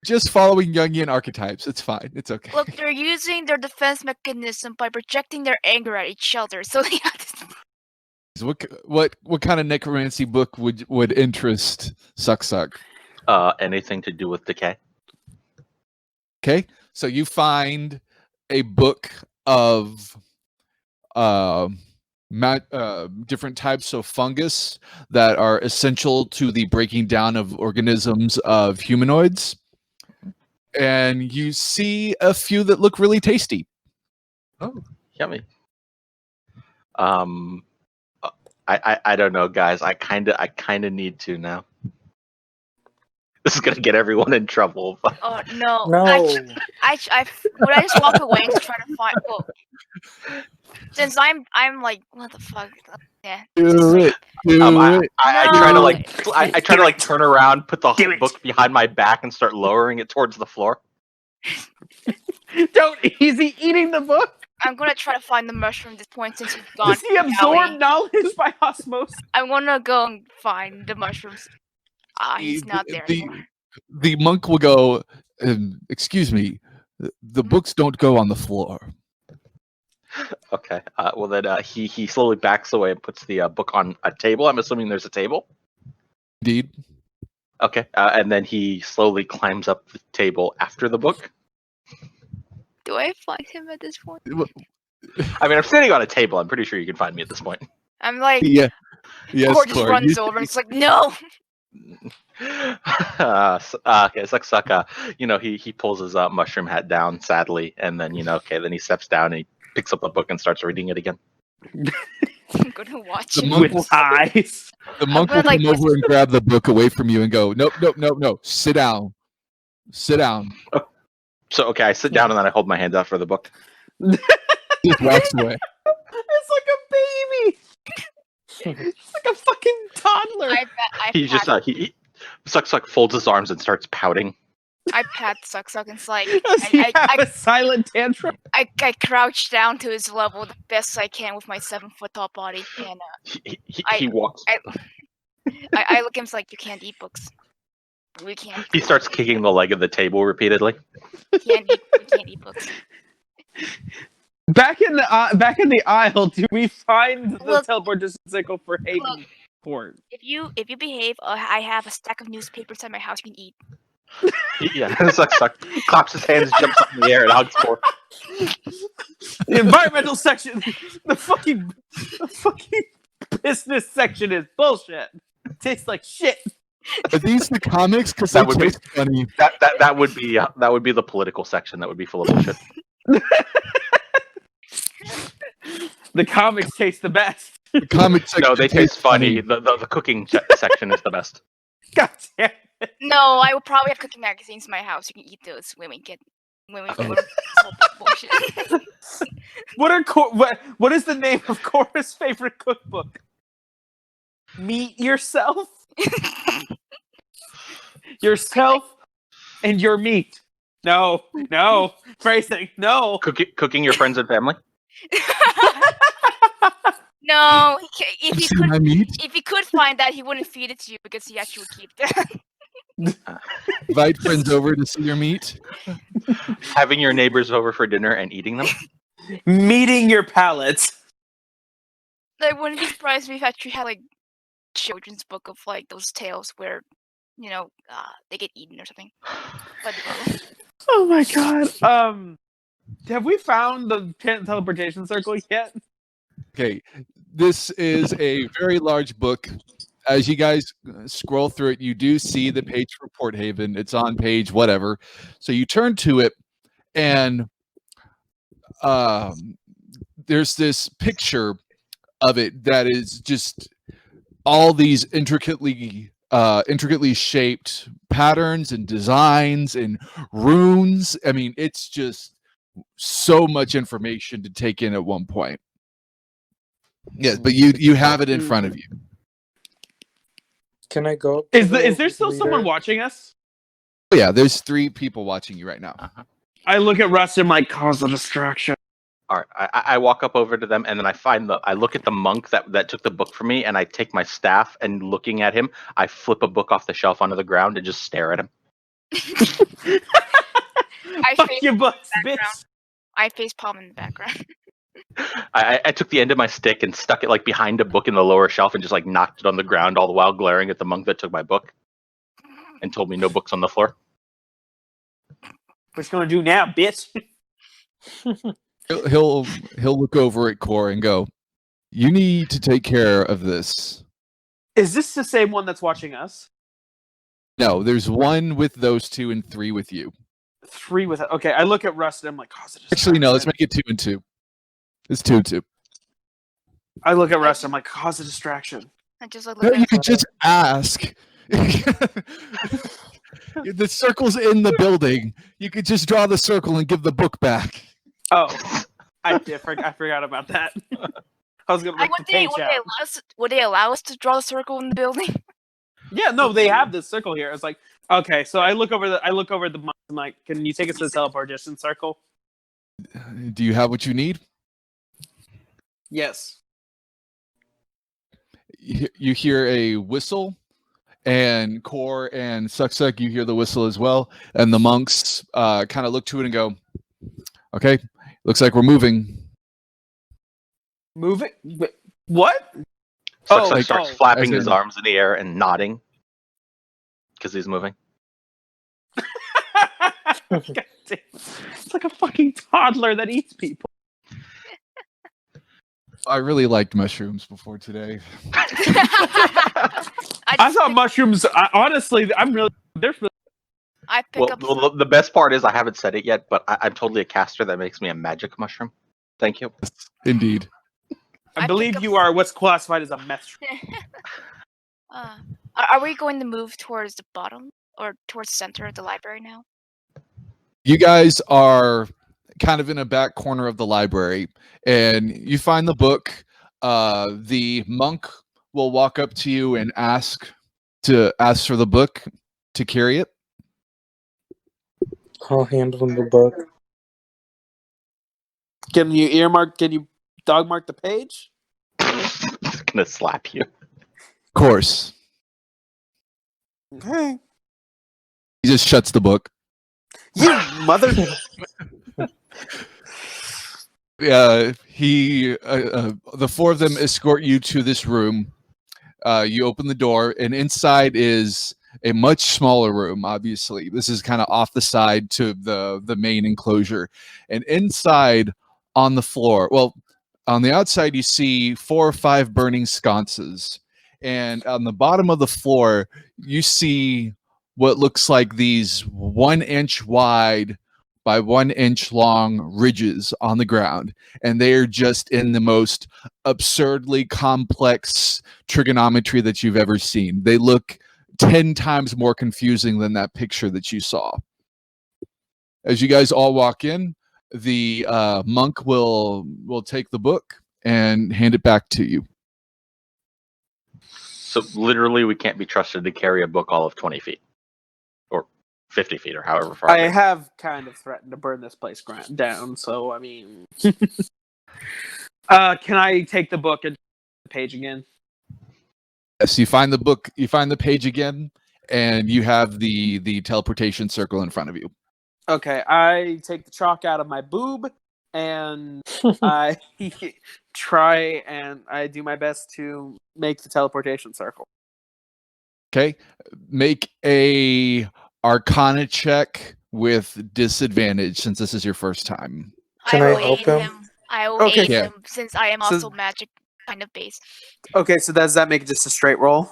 Just following Jungian archetypes. It's fine. It's okay. Look, they're using their defense mechanism by projecting their anger at each other. So they have to... What kind of necromancy book would interest Suck? Anything to do with decay? Okay, so you find a book of different types of fungus that are essential to the breaking down of organisms of humanoids, and you see a few that look really tasty. Oh, yummy. I don't know, guys. I kind of need to now. This is gonna get everyone in trouble. Oh no! No. Would I just walk away and try to find? Well, since I'm like, what the fuck? Yeah. Do it. Do I it. try to No. like I try to like turn around, put the Do it. book behind my back, and start lowering it towards the floor. Don't. Is he eating the book? I'm gonna try to find the mushroom at this point since he's gone. Does he absorb knowledge by osmosis? I'm gonna go and find the mushrooms. Ah, he's not there anymore. The monk will go, excuse me, the books don't go on the floor. Okay. Well, then he slowly backs away and puts the book on a table. I'm assuming there's a table. Indeed. Okay. And then he slowly climbs up the table after the book. Do I find him at this point? I mean, I'm sitting on a table. I'm pretty sure you can find me at this point. I'm like, Yeah. Yes, Core just Core. runs over and it's like, no. Okay, Suck. He pulls his mushroom hat down, sadly, and then then he steps down and he picks up the book and starts reading it again. I'm gonna watch The it. monk With eyes. The monk will gonna, come over and grab the book away from you and go, nope. Sit down. Sit down. So, okay, I sit down and then I hold my hands out for the book. Just walks away. It's like a baby. It's like a fucking toddler. Suck folds his arms and starts pouting. I pat Suck and it's like, Does he have a silent tantrum? I crouch down to his level the best I can with my 7-foot tall body, and He walks. I look at him and like, you can't eat books. We can't. He starts kicking the leg of the table repeatedly. We can't eat books. Back in the aisle, do we find the Look. teleportation cycle for Hayden Port? If you behave, I have a stack of newspapers at my house you can eat. Yeah, Suck claps his hands, jumps up in the air, and hugs for. The environmental section, the fucking business section is bullshit. It tastes like shit. Are these the comics? Because That that would would be- be funny. That would be the political section. That would be full of bullshit. The comics taste the best. The comics No, section they tastes taste funny. The cooking section is the best. God damn. No, I will probably have cooking magazines in my house. You can eat those when we bullshit. What is the name of Cora's favorite cookbook? Meet yourself. Yourself and your meat. No. Phrasing. No. Cooking your friends and family. No, You see my meat? if he could find that, he wouldn't feed it to you because he actually would keep that. Invite friends over to see your meat. Having your neighbors over for dinner and eating them. Meeting your palate. I wouldn't be surprised if we actually had like children's book of like those tales where they get eaten or something. But Oh my god. Have we found the teleportation circle yet? Okay, this is a very large book. As you guys scroll through it, you do see the page for Port Haven. It's on page whatever. So you turn to it, and there's this picture of it that is just all these intricately shaped patterns and designs and runes. I mean, it's just so much information to take in at one point. Yes, but you have it in front of you. Can I go up? Is to the there still someone leader? watching us? Oh, yeah, there's 3 people watching you right now. I look at Russ and I'm like, cause a distraction. All right, I walk up over to them and then I look at the monk that took the book from me and I take my staff and looking at him, I flip a book off the shelf onto the ground and just stare at him. Fuck your butts, bitch. I face palm in the background. I took the end of my stick and stuck it like behind a book in the lower shelf and just like knocked it on the ground all the while glaring at the monk that took my book and told me no books on the floor. What you gonna do now, bitch? He'll look over at Core and go, "You need to take care of this." Is this the same one that's watching us? No, there's 1 with those 2 and 3 with you. 3 with it. Okay, I look at Russ and I'm like, cause a distraction. Actually, no, let's make it 2 and 2. It's 2 and 2. I look at Russ and I'm like, cause a distraction. I just like No, look you at could just ask. The circle's in the building. You could just draw the circle and give the book back. Oh, I forgot about that. I was gonna rip the page out. would they allow us to draw the circle in the building? Yeah, no, they have this circle here. It's like, okay, so I look over the monk. I'm like, can you take us to the teleportation circle? Do you have what you need? Yes. You hear a whistle, and Core and Suck, you hear the whistle as well. And the monks kind of look to it and go, "Okay, looks like we're moving." Move it? What? Starts flapping as his in- arms in the air and nodding because he's moving. God damn. It's like a fucking toddler that eats people. I really liked mushrooms before today. I thought mushrooms. Honestly, I'm really. There's really. I pick up. Well, the best part is I haven't said it yet, but I'm totally a caster. That makes me a magic mushroom. Thank you. Indeed. I I believe pick up- you are what's classified as a meth. Are we going to move towards the bottom or towards the center of the library now? You guys are kind of in a back corner of the library, and you find the book. The monk will walk up to you and ask for the book to carry it. I'll hand him the book. Can you dog mark the page? Just gonna slap you. Of course. Okay. He just shuts the book. You mother. The four of them escort you to this room. You open the door, and inside is a much smaller room. Obviously, this is kind of off the side to the main enclosure, and inside on the floor, on the outside, you see 4 or 5 burning sconces, and on the bottom of the floor, you see what looks like these 1 inch wide by 1 inch long ridges on the ground, and they are just in the most absurdly complex trigonometry that you've ever seen. They look 10 times more confusing than that picture that you saw. As you guys all walk in, the monk will take the book and hand it back to you. So literally, we can't be trusted to carry a book all of 20 feet. Or 50 feet, or however far. I have kind of threatened to burn this place down, so I mean. Can I take the book and the page again? Yes, you find the book, you find the page again, and you have the teleportation circle in front of you. Okay, I take the chalk out of my boob, and I try and I do my best to make the teleportation circle. Okay, make a Arcana check with disadvantage since this is your first time. Can I I will help aid him? him. I will Okay. aid Yeah. him since I am So- also magic kind of based. Okay, so does that make it just a straight roll?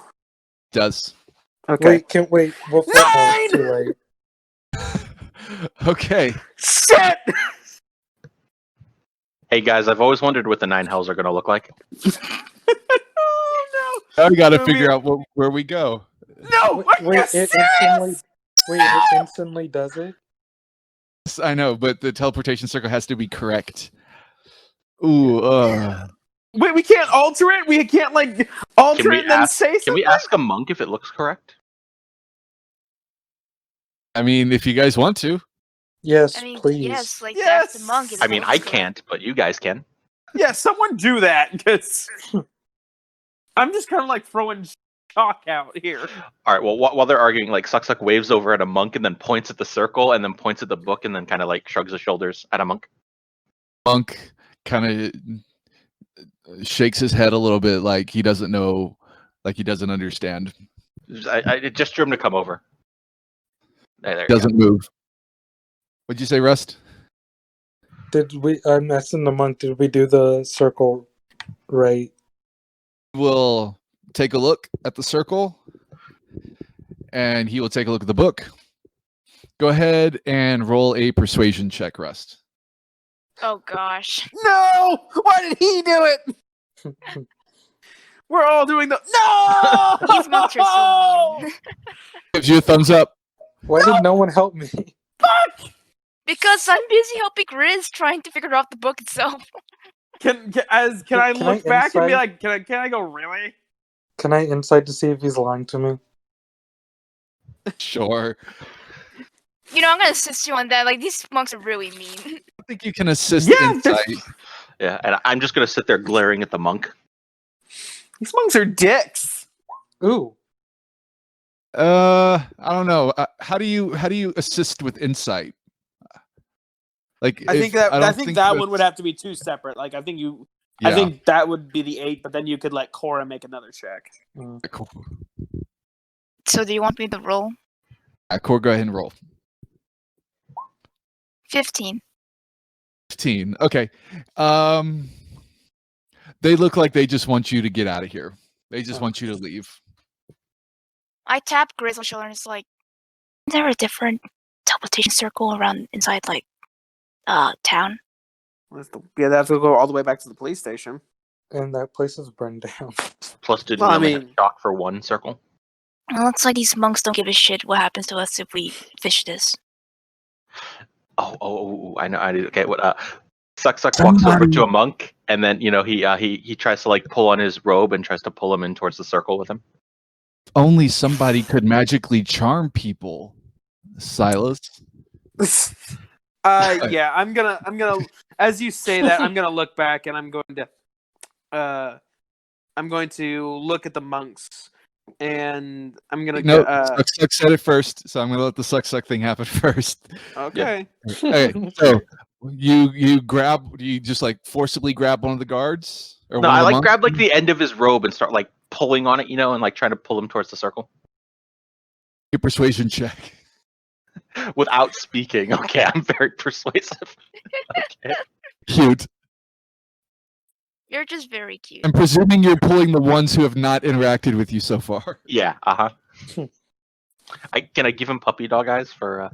Does. Okay. Wait. Before, Nine! too late. Okay. Shit! Hey guys, I've always wondered what the 9 hells are going to look like. Oh Now we got to Movie- figure out where we go. no! No! Are you It serious? instantly does it? Yes, I know, but the teleportation circle has to be correct. Ooh. Wait, we can't alter it? We can't like alter Can we it and then ask- say Can something? we ask a monk if it looks correct? I mean, if you guys want to. Yes, I mean, please. yes, like Yes! that's the monk. Is I mean, I always correct. can't, but you guys can. Yeah, someone do that, because I'm just kind of like throwing chalk out here. All right. Well, while they're arguing, like Suck waves over at a monk and then points at the circle and then points at the book and then kind of like shrugs his shoulders at a monk. Monk kind of shakes his head a little bit like he doesn't know, like he doesn't understand. I just drew him to come over. There you Doesn't move. What'd you say, Rust? I'm asking the monk, did we do the circle right? Will take a look at the circle, and he will take a look at the book. Go ahead and roll a persuasion check, Rust. Oh gosh. No! Why did he do it? We're all doing the no. These monks are so mean. Gives you a thumbs up. Why did no one help me? Because I'm busy helping Riz trying to figure out the book itself. Can I Can I look back and be insight? like, can I go really? Can I insight to see if he's lying to me? Sure. You know, I'm gonna assist you on that. Like these monks are really mean. I think you can assist Yeah, insight. Yeah, and I'm just gonna sit there glaring at the monk. These monks are dicks. Ooh. I don't know. How do you assist with insight? Like, I think that don't that one would have to be 2 separate. Like I think Yeah. I think that would be the 8, but then you could let Cora make another check. Cool. So do you want me to roll? Core, go ahead and roll. 15. 15. Okay. They look like they just want you to get out of here. They just want you to leave. I tap Grizz on the shoulder and it's like, is there a different teleportation circle around inside like town? Yeah, they have to go all the way back to the police station. And that place is burned down. Plus, didn't Well, we I only have mean- shock for one circle? Well, it's like these monks don't give a shit what happens to us if we fish this. Oh, I know. Okay, what? Suck walks over to a monk, and then he tries to like pull on his robe and tries to pull him in towards the circle with him. Only somebody could magically charm people, Silas. Yeah, I'm gonna as you say that, I'm gonna look back and I'm going to look at the monks and I'm gonna No, go, Suck said it first, so I'm gonna let the Suck thing happen first. okay. Okay, so you just like forcibly grab one of the guards? Or No, one of I the like monks? grab like the end of his robe and start like pulling on it, and like trying to pull him towards the circle Your persuasion check. without speaking. Okay, I'm very persuasive. Okay. Cute. You're just very cute. I'm presuming you're pulling the ones who have not interacted with you so far. Yeah. Can I give him puppy dog eyes for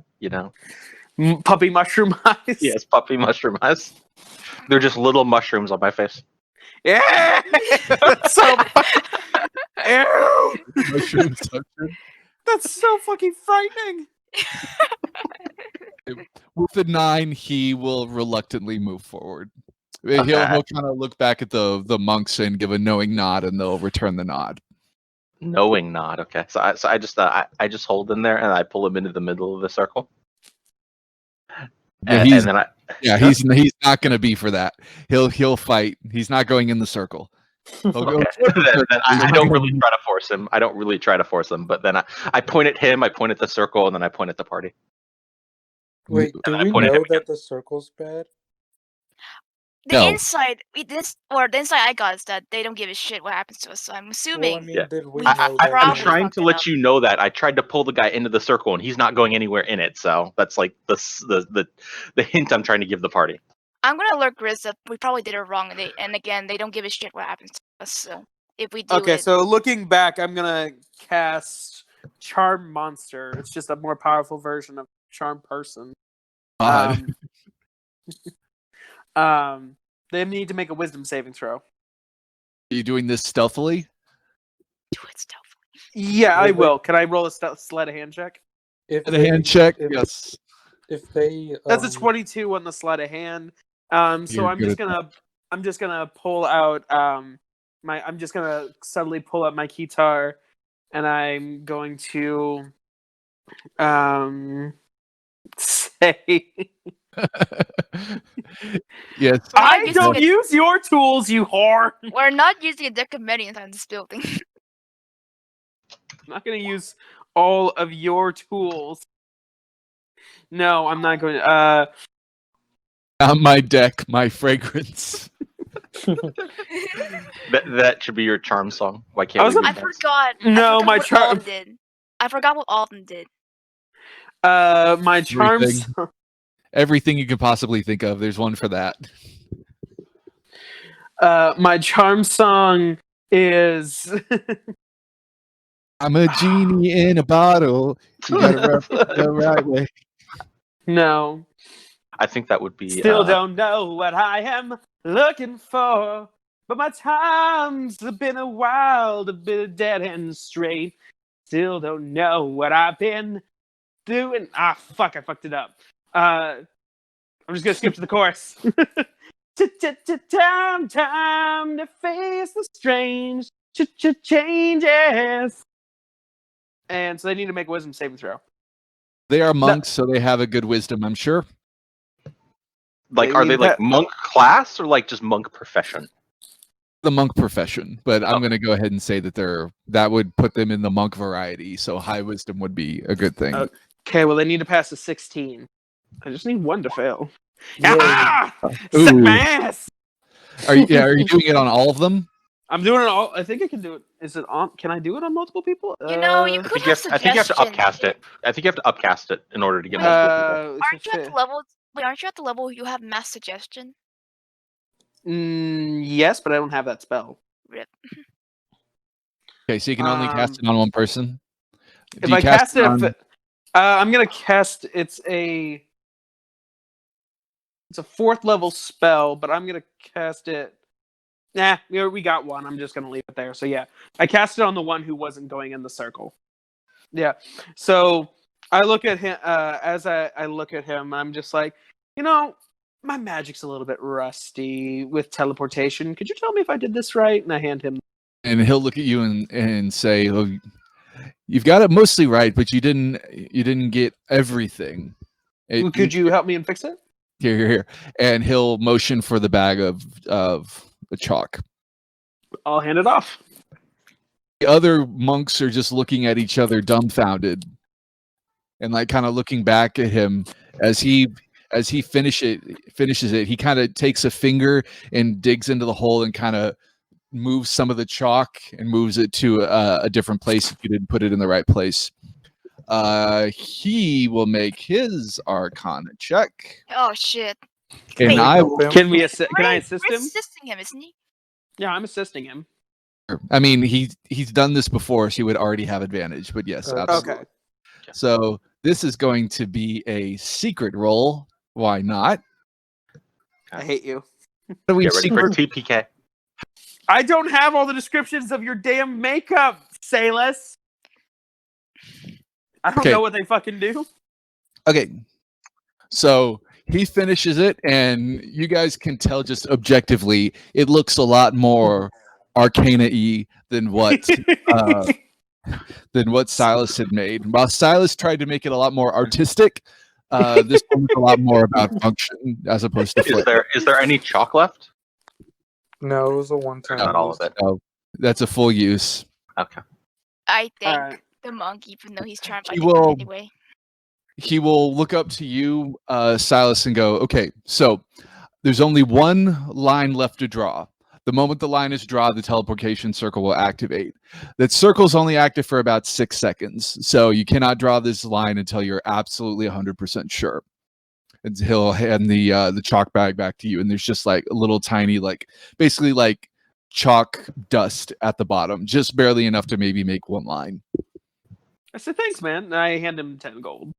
Puppy mushroom eyes. Yes, puppy mushroom eyes. They're just little mushrooms on my face. Yeah. That's so Ew! Mushroom suction. That's so fucking frightening. With the 9, he will reluctantly move forward. He'll kind of look back at the monks and give a knowing nod, and they'll return the nod. Knowing nod. Okay, so I just hold him there and I pull him into the middle of the circle. Yeah, And then he's not going to be for that. He'll fight. He's not going in the circle. He'll go okay. then I don't really try to force him. But then I point at him, I point at the circle, and then I point at the party. Wait, do I we pointed know him that the circle's bad? The No. inside I got is that they don't give a shit what happens to us. So I'm assuming. Well, I mean, Yeah. did we I- know I'm probably trying fucked to it let up. you know that I tried to pull the guy into the circle, and he's not going anywhere in it. So that's like the hint I'm trying to give the party. I'm gonna alert Grizz that we probably did it wrong, and again, they don't give a shit what happens to us. So if we do Okay, it, so looking back, I'm gonna cast Charm Monster. It's just a more powerful version of Charm Person. odd. They need to make a Wisdom saving throw. Are you doing this stealthily? do it stealthily. Yeah, Well, I they- will. Can I roll a sleight of hand check? If The hand check? Yes. If they That's a 22 on the sleight of hand. So You're I'm good just gonna pull out I'm just gonna subtly pull out my guitar, and I'm going to say Yes. We're not I using don't it- use your tools, you whore. We're not using a deck of many inside this building. I'm not gonna use all of your tools. No, I'm not going to On my deck, my fragrance. That should be your charm song. Why I can't was we? I do that? forgot. No, I forgot my what charm- Alden did. I forgot what Alden did. my charm Everything. Everything you can possibly think of. There's one for that. my charm song is I'm a genie in a bottle. You gotta rub it the right way. no. I think that would be. Still don't know what I am looking for, but my time's been a while, a bit dead and straight. Still don't know what I've been doing. Ah, fuck! I fucked it up. I'm just gonna skip to the chorus. Time to face the strange changes. And so they need to make a wisdom saving throw. They are monks, so they have a good wisdom, I'm sure. Like, They are need they like that- monk class or like just monk profession? The monk profession, but I'm Oh. going to go ahead and say that that would put them in the monk variety. So high wisdom would be a good thing. Okay, well they need to pass a 16. I just need one to fail. Yeah. Ah! Ooh. Suck my ass! Are you doing it on all of them? I'm doing it all. I think I can do it. Is it on? Can I do it on multiple people? You know, you I could think you have have, I think you have to suggestions. upcast it. I think you have to upcast it in order to get multiple people. Aren't you at the level? Wait, aren't you at the level you have mass suggestion? Yes, but I don't have that spell. Rip. Okay, so you can only cast it on one person. If Do you I cast it, on... I'm gonna cast. It's a 4th level spell, but I'm gonna cast it. Nah, we got one. I'm just gonna leave it there. So yeah, I cast it on the one who wasn't going in the circle. Yeah. So I look at him. As I look at him, I'm just like, my magic's a little bit rusty with teleportation. Could you tell me if I did this right? And I hand him. And he'll look at you and say, "Oh, you've got it mostly right, but you didn't get everything. Could you help me and fix it? Here." And he'll motion for the bag of the chalk. I'll hand it off. The other monks are just looking at each other dumbfounded and like kind of looking back at him as he finishes it. He kind of takes a finger and digs into the hole and kind of moves some of the chalk and moves it to a different place if you didn't put it in the right place. He will make his Arcana check. Oh shit! And Wait, Can I assist we're him? assisting him, isn't he? Yeah, I'm assisting him. I mean, he's done this before, so he would already have advantage. But yes, absolutely. Okay. So this is going to be a secret roll. Why not? I hate you. What do we Get ready for TPK. I don't have all the descriptions of your damn makeup, Salus. I don't know what they fucking do. Okay. So he finishes it, and you guys can tell just objectively, it looks a lot more Arcana-y than what Silas had made. While Silas tried to make it a lot more artistic, this one was a lot more about function as opposed to Is there any chalk left? No, it was a one-time. Not all of it. Oh, that's a full use. Okay. I think Alright. the monk, even though he's trying to He fight will- anyway. He will look up to you, Silas, and go, okay, so there's only one line left to draw. The moment the line is drawn, the teleportation circle will activate. That circle's only active for about 6 seconds, so you cannot draw this line until you're absolutely 100% sure. And he'll hand the chalk bag back to you, and there's just like a little tiny, basically like chalk dust at the bottom, just barely enough to maybe make one line. I said, thanks, man. And I hand him 10 gold.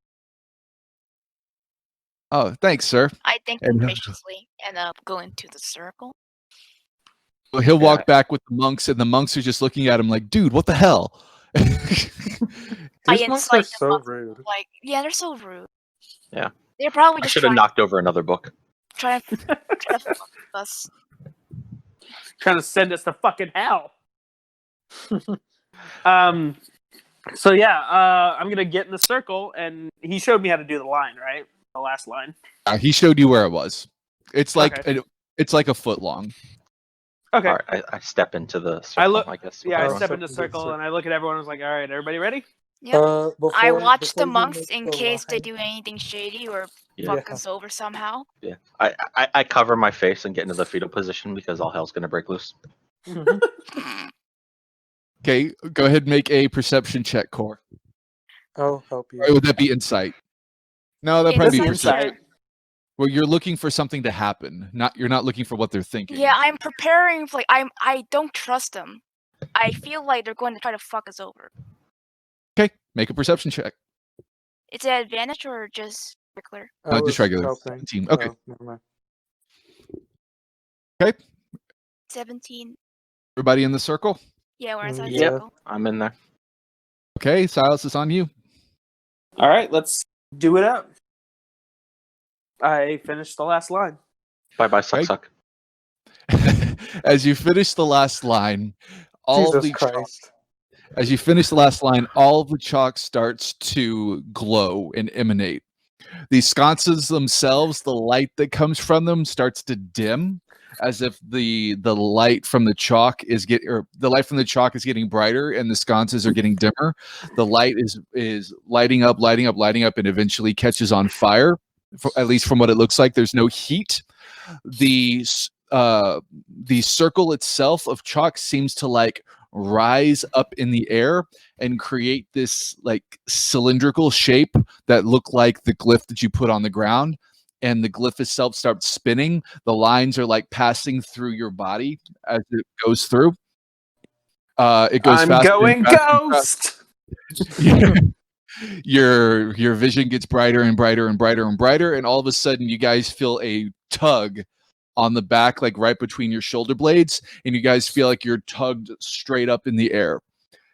Oh, thanks, sir. I thank him And- graciously and go into the circle. Well, he'll walk back with the monks, and the monks are just looking at him like, dude, what the hell? I These monks are incite the so monks, rude. Like, yeah, they're so rude. Yeah. They're probably I just should have knocked over another book. trying to fuck with us. Trying to send us to fucking hell. So yeah, I'm gonna get in the circle, and he showed me how to do the line, right? The last line. He showed you where it was. It's like Okay. it's like a foot long. Okay. All right, I step into the circle, I guess. Yeah, I everyone. step into the Step into the circle, circle. and I look at everyone. I was like, "All right, everybody ready?" Yep. I watch the before you monks make in the case they line- do anything shady or Yeah. fuck us over somehow. Yeah. I cover my face and get into the fetal position because all hell's gonna break loose. Okay, go ahead and make a perception check, Core. I'll help you. Or would that be insight? No, that'd probably be Insight. perception. Well, you're looking for something to happen. You're not looking for what they're thinking. Yeah, I'm preparing for I don't trust them. I feel like they're going to try to fuck us over. Okay, make a perception check. Is it advantage or just regular? I Just was regular. helping. 17. Okay. Oh, never mind. Okay, 17. everybody in the circle. Yeah, we're inside the Yeah. circle. I'm in there. Okay, Silas is on you. All right, let's do it up. I finished the last line. Bye bye, suck Right. suck. As you finish the last line, all of Jesus the chalk, Christ. as you finish the last line, all of the chalk starts to glow and emanate. These sconces themselves, the light that comes from them starts to dim, as if the light from the chalk is getting brighter, and the sconces are getting dimmer. The light is lighting up, and eventually catches on fire. At least from what it looks like, there's no heat. The circle itself of chalk seems to like rise up in the air and create this like cylindrical shape that look like the glyph that you put on the ground. and the glyph itself starts spinning. The lines are like passing through your body as it goes through. It goes I'm faster going and faster ghost. Your vision gets brighter and brighter and brighter and brighter, and all of a sudden you guys feel a tug on the back, like right between your shoulder blades, and you guys feel like you're tugged straight up in the air.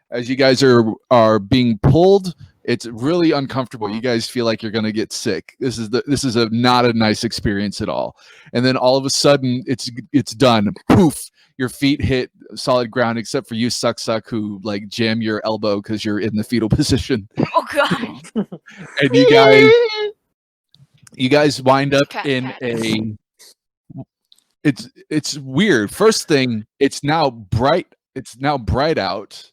As you guys are being pulled, it's really uncomfortable. You guys feel like you're gonna get sick. This is not a nice experience at all. And then all of a sudden, it's done. Poof! Your feet hit solid ground, except for you, Suck, who like jam your elbow because you're in the fetal position. Oh god. And you guys wind up in a. It's weird. First thing, it's now bright. It's now bright out.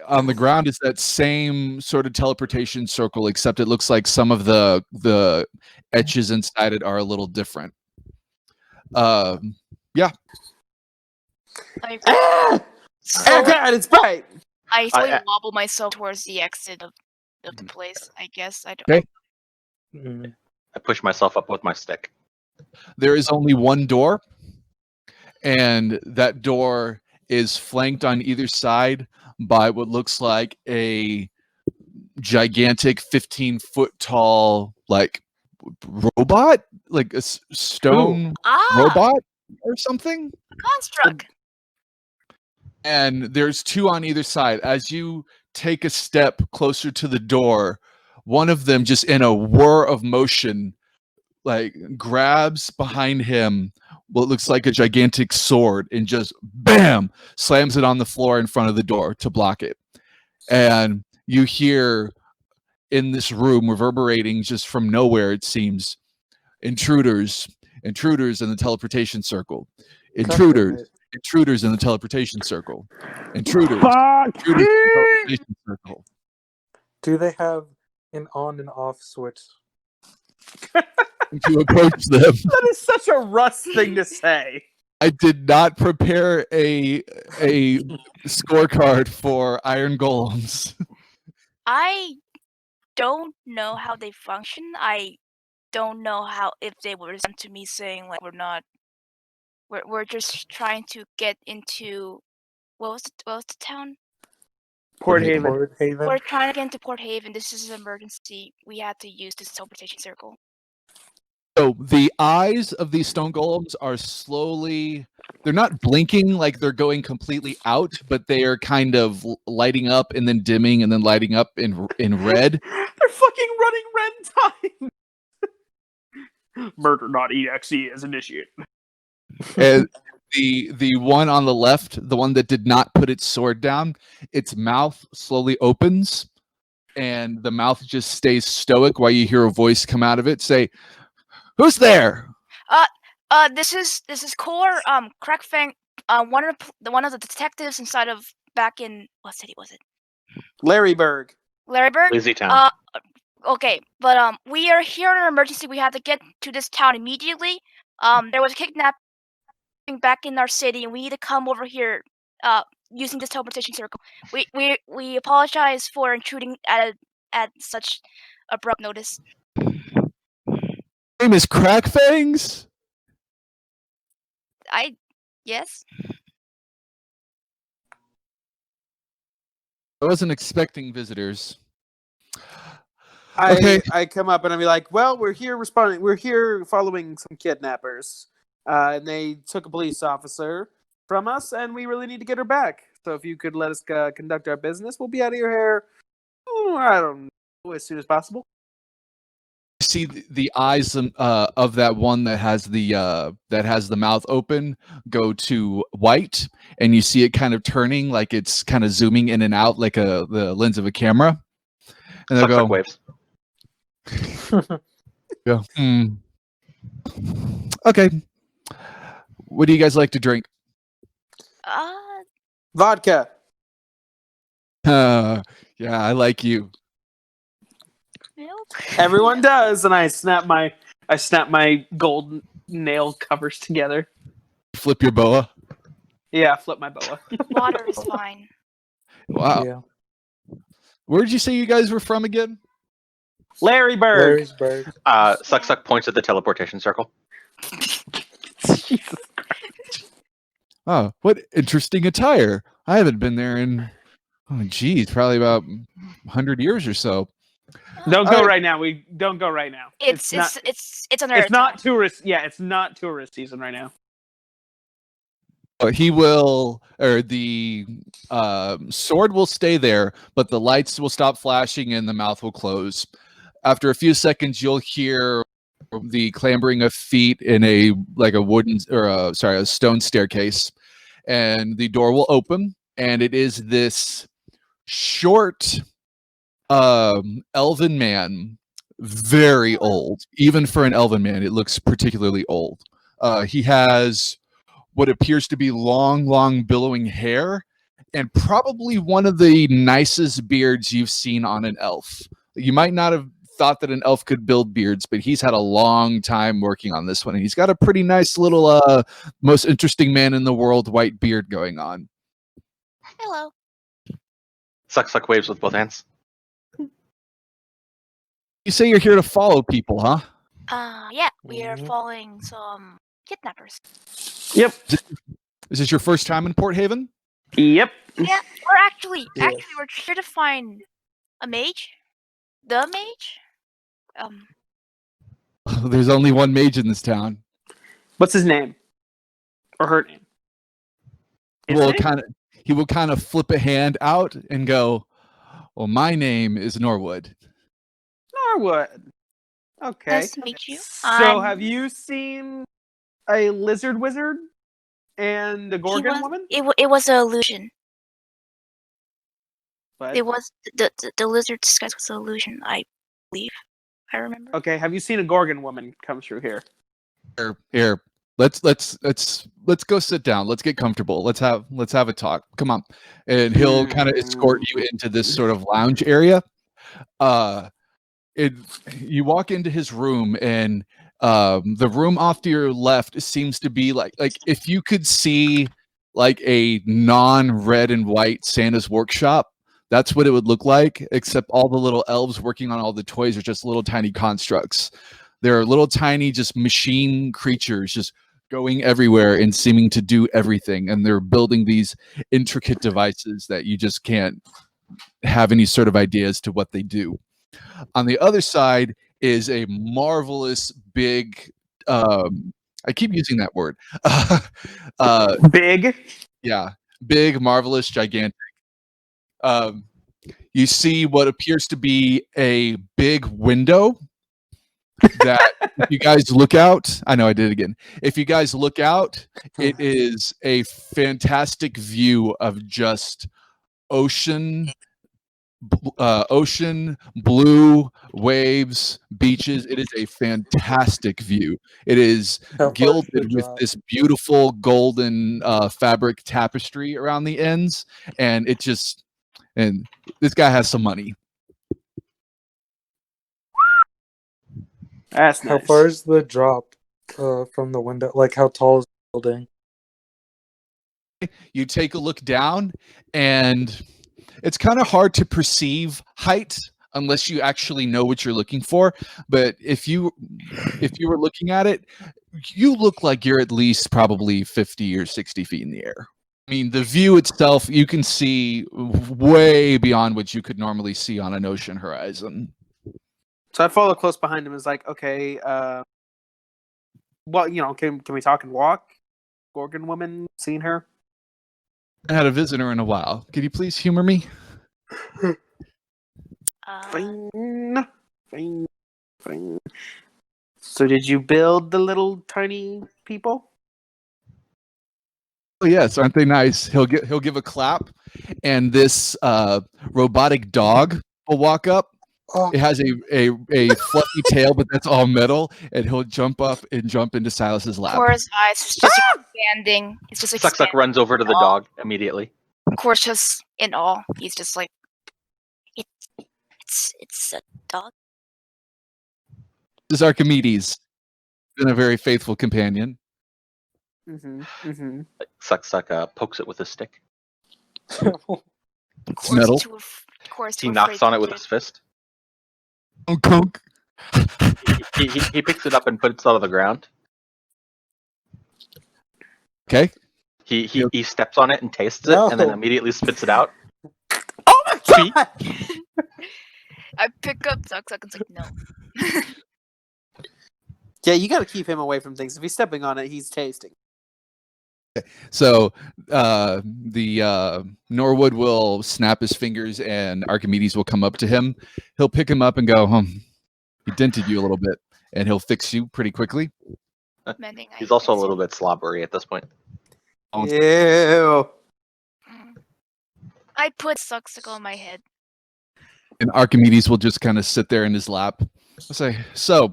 On the ground is that same sort of teleportation circle, except it looks like some of the etches inside it are a little different. Yeah. Oh god, it's bright. I slowly wobble myself towards the exit of the place. I guess I don't. Okay. I push myself up with my stick. There is only one door, and that door is flanked on either side by what looks like a gigantic 15-foot tall like robot, like a stone robot or something. Construct. And there's two on either side. As you take a step closer to the door, one of them, just in a whir of motion, like grabs behind him what looks like a gigantic sword and just bam, slams it on the floor in front of the door to block it. And you hear in this room, reverberating just from nowhere, it seems, intruders in the teleportation circle. Intruders in the teleportation circle. Intruders in the teleportation circle. Do they have an on and off switch? To approach them. That is such a Russ thing to say. I did not prepare a scorecard for iron golems. I don't know how they function. I don't know if they would respond to me saying like we're just trying to get into what was the town? Port Haven. We're trying to get into Port Haven. This is an emergency. We had to use this teleportation circle. So the eyes of these stone golems are slowly, they're not blinking like they're going completely out, but they are kind of lighting up and then dimming and then lighting up in red. They're fucking running red time. Murder.exe is initiated. And the one on the left, the one that did not put its sword down, its mouth slowly opens and the mouth just stays stoic while you hear a voice come out of it say, "Who's there?" This is Core. Crackfang. One of the detectives back in what city was it? Larryburg. Lazy Town. Okay, but we are here in an emergency. We have to get to this town immediately. There was a kidnapping back in our city, and we need to come over here. Using this teleportation circle. We apologize for intruding at such abrupt notice. Name is Crackfangs? Yes. I wasn't expecting visitors. I come up and I'll be like, well, we're here responding. We're here following some kidnappers. And they took a police officer from us, and we really need to get her back. So if you could let us conduct our business, we'll be out of your hair, I don't know, as soon as possible. See the eyes of that one that has the mouth open go to white, and you see it kind of turning, like it's kind of zooming in and out like the lens of a camera. And they'll go, waves. Go, okay. What do you guys like to drink? Vodka. Yeah, I like you. Milk. Everyone does, and I snap my gold nail covers together. Flip your boa. Yeah, flip my boa. Water is fine. Wow. Yeah. Where did you say you guys were from again? Larry Bird. Larry's bird. Suck points at the teleportation circle. Oh, what interesting attire. I haven't been there in, probably about 100 years or so. Don't All go right. right now. We don't go right now. It's not. another It's not time. tourist. Yeah, it's not tourist season right now. He will, or the sword will stay there, but the lights will stop flashing and the mouth will close. After a few seconds, you'll hear the clambering of feet in a a stone staircase, and the door will open, and it is this short elven man, very old. Even for an elven man, it looks particularly old. He has what appears to be long billowing hair, and probably one of the nicest beards you've seen on an elf. You might not have thought that an elf could build beards, but he's had a long time working on this one, and he's got a pretty nice little most interesting man in the world white beard going on. Hello. Suck waves with both hands. You say you're here to follow people, huh? Yeah, we are Mhm. following some kidnappers. Yep. Is this your first time in Port Haven? Yep. Yeah, we're actually Yes. we're here to find a mage. The mage? There's only one mage in this town. What's his name? Or her name? His name? He will kind of flip a hand out and go, "Well, my name is Norwood." Norwood. Okay. Nice to meet you. So, have you seen a lizard wizard and a Gorgon woman? It was an illusion. But, It was the lizard disguise was an illusion, I believe. I remember. okay, have you seen a Gorgon woman come through here? Here. Let's go sit down. Let's get comfortable. Let's have a talk. Come on. And he'll kind of escort you into this sort of lounge area. You walk into his room, and the room off to your left seems to be like if you could see like a non-red and white Santa's workshop, that's what it would look like, except all the little elves working on all the toys are just little tiny constructs. They're little tiny just machine creatures just going everywhere and seeming to do everything, and they're building these intricate devices that you just can't have any sort of idea as to what they do. On the other side is a marvelous big I keep using that word. Big? Yeah, big, marvelous, gigantic. You see what appears to be a big window that if you guys look out, I know I did it again. If you guys look out, it is a fantastic view of just ocean, blue waves, beaches. It is a fantastic view. It is How far is the gilded with drop? this beautiful golden fabric tapestry around the ends, and this guy has some money. That's How nice. far is the drop from the window? Like, how tall is the building? You take a look down, and it's kind of hard to perceive height unless you actually know what you're looking for. But if you were looking at it, you look like you're at least probably 50 or 60 feet in the air. I mean, the view itself, you can see way beyond what you could normally see on an ocean horizon. So I follow close behind him. Is like, okay, well, can we talk and walk? Gorgon woman, seen her? I had a visitor in a while. Could you please humor me? Fine. So did you build the little tiny people? Oh yes, aren't they nice? He'll give a clap, and this robotic dog will walk up. Oh, It has a fluffy tail, but that's all metal, and he'll jump up and jump into Silas's lap. Cora's eyes is just expanding. It's just Suck expanding. runs over to the Oh. dog immediately. Cora's just in awe. He's just like, it's a dog. This is Archimedes. Been a very faithful companion. Suck pokes it with a stick. It's metal. Cora's He too knocks afraid on to it with use his fist. Conk. He picks it up and puts it on the ground. Okay. He steps on it and tastes it, No. and then immediately spits it out. Oh my Sweet. god! I pick up Zuck and it's like, no. Yeah, you got to keep him away from things. If he's stepping on it, he's tasting. So the Norwood will snap his fingers and Archimedes will come up to him. He'll pick him up and go, he dented you a little bit, and he'll fix you pretty quickly. Mending, He's also a little bit slobbery at this point. Ew. I put Suxicle on my head. And Archimedes will just kind of sit there in his lap. I'll say, so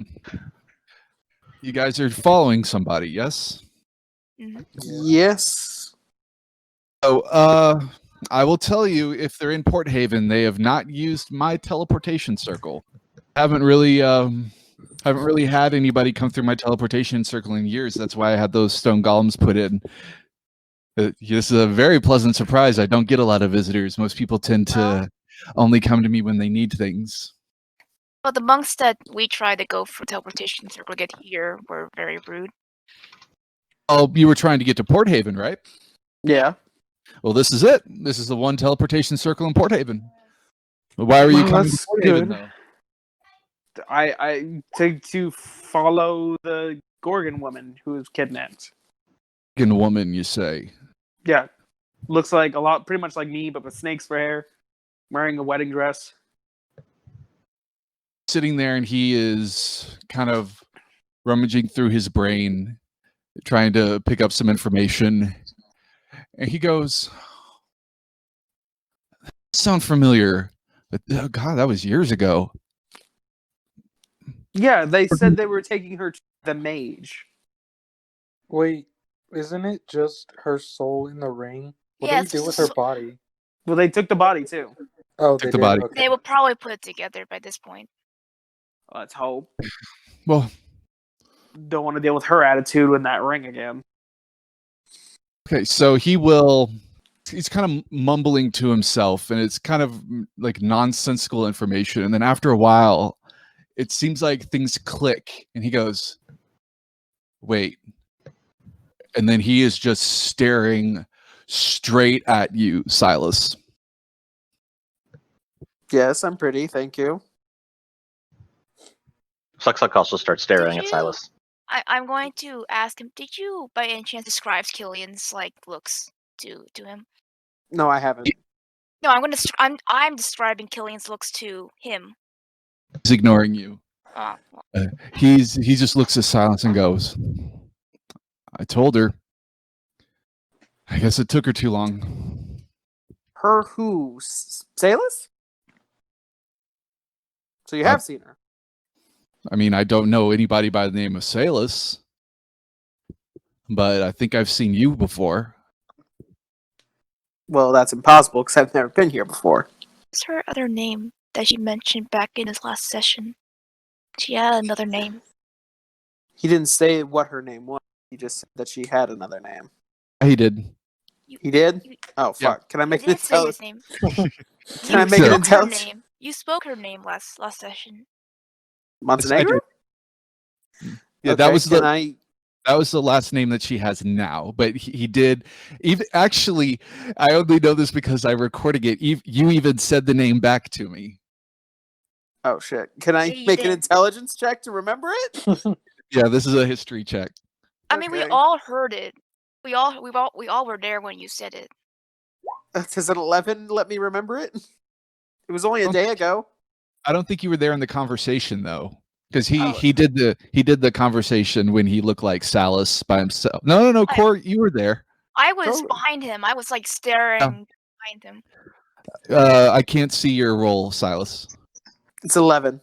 you guys are following somebody, yes? Yes. So I will tell you, if they're in Port Haven, they have not used my teleportation circle. Haven't really had anybody come through my teleportation circle in years. That's why I had those stone golems put in. This is a very pleasant surprise. I don't get a lot of visitors. Most people tend to only come to me when they need things. But the monks that we tried to go for teleportation circle get here were very rude. Oh, you were trying to get to Port Haven, right? Yeah. Well, this is it. This is the one teleportation circle in Port Haven. Why were you Well, coming to that's Port Haven, good. though? I to follow the Gorgon woman who was kidnapped. Gorgon woman, you say? Yeah, looks like pretty much like me, but with snakes for hair, wearing a wedding dress. Sitting there, and he is kind of rummaging through his brain, trying to pick up some information. And he goes, "Sound familiar? But oh God, that was years ago." Yeah, they said they were taking her to the mage. Wait, isn't it just her soul in the ring? What Yeah, do we do with her body? Well, they took the body too. Oh, Took they the did? body. Okay. They will probably put it together by this point. Let's hope. Well, Don't want to deal with her attitude in that ring again. okay, so he's kind of mumbling to himself, and it's kind of like nonsensical information. And then after a while, it seems like things click, and he goes, "Wait." And then he is just staring straight at you, Silas. Yes, I'm pretty. Thank you. Suck also starts staring Did at you- Silas. I'm going to ask him. Did you, by any chance, describe Killian's like looks to him? No, I haven't. No, I'm describing Killian's looks to him. He's ignoring you. Well, He just looks at Silas and goes, "I told her. I guess it took her too long." Her who? Salis? So you have seen her. I mean, I don't know anybody by the name of Salis, but I think I've seen you before. Well, that's impossible because I've never been here before. what's her other name that she mentioned back in his last session? She had another name. He didn't say what her name was. He just said that she had another name. He did. He did? You- Oh, Yeah. fuck. Can I You make an didn't say his intelligence? name. Can I You make an spoke her intelligence? name. You spoke her name last session. Montenegro? Yeah, Okay, that was can the that was the last name that she has now. But he did even actually. I only know this because I recorded it. You even said the name back to me. Oh shit! Can I Yeah, you make an did. intelligence check to remember it? Yeah, this is a history check. I mean, we Okay. all heard it. We all were there when you said it. Does an 11 let me remember it? It was only a Okay. day ago. I don't think you were there in the conversation though, because Oh. he did the conversation when he looked like Salis by himself. No, I- Cor, you were there. I was Oh. behind him. I was like staring behind him. I can't see your role, Silas. It's 11.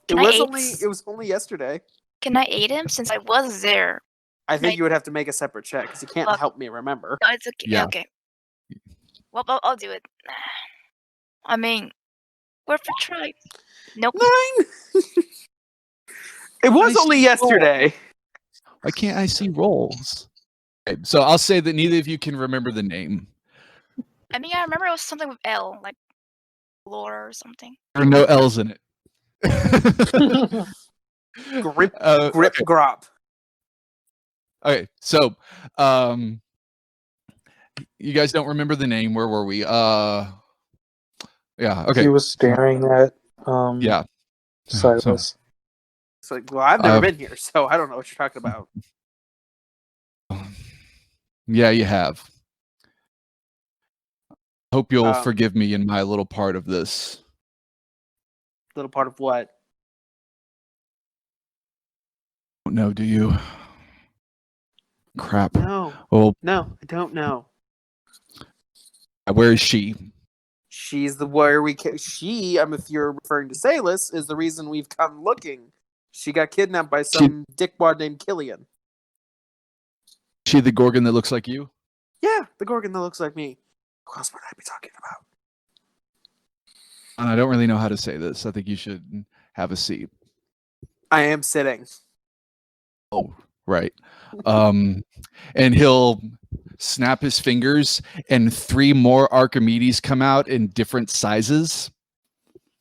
Can I aid It was only yesterday. Can I aid him since I was there? I think Right. you would have to make a separate check because you can't Look. help me remember. No, it's okay. Yeah. Okay. Well, I'll do it. I mean, worth a try. Nope. 9. It was Nice only roll. yesterday. Why can't I see rolls? Okay, so I'll say that neither of you can remember the name. I mean, I remember it was something with L, like Laura or something. There are no L's in it. Grip Okay. grop. Okay, so you guys don't remember the name. Where were we? Yeah, okay. He was staring at Yeah. Silas. It's like, well, I've never Uh, been here, so I don't know what you're talking about. Yeah, you have. Hope you'll Um, forgive me in my little part of this. Little part of what? No, do you? Crap. No, Well, no, I don't know. where is she? She's the where we she. If you're referring to Salis, is the reason we've come looking. She got kidnapped by some dickwad named Killian. She the Gorgon that looks like you? Yeah, the Gorgon that looks like me. Who else would I be talking about? And I don't really know how to say this. I think you should have a seat. I am sitting. Oh, right. And he'll snap his fingers, and 3 more Archimedes come out in different sizes,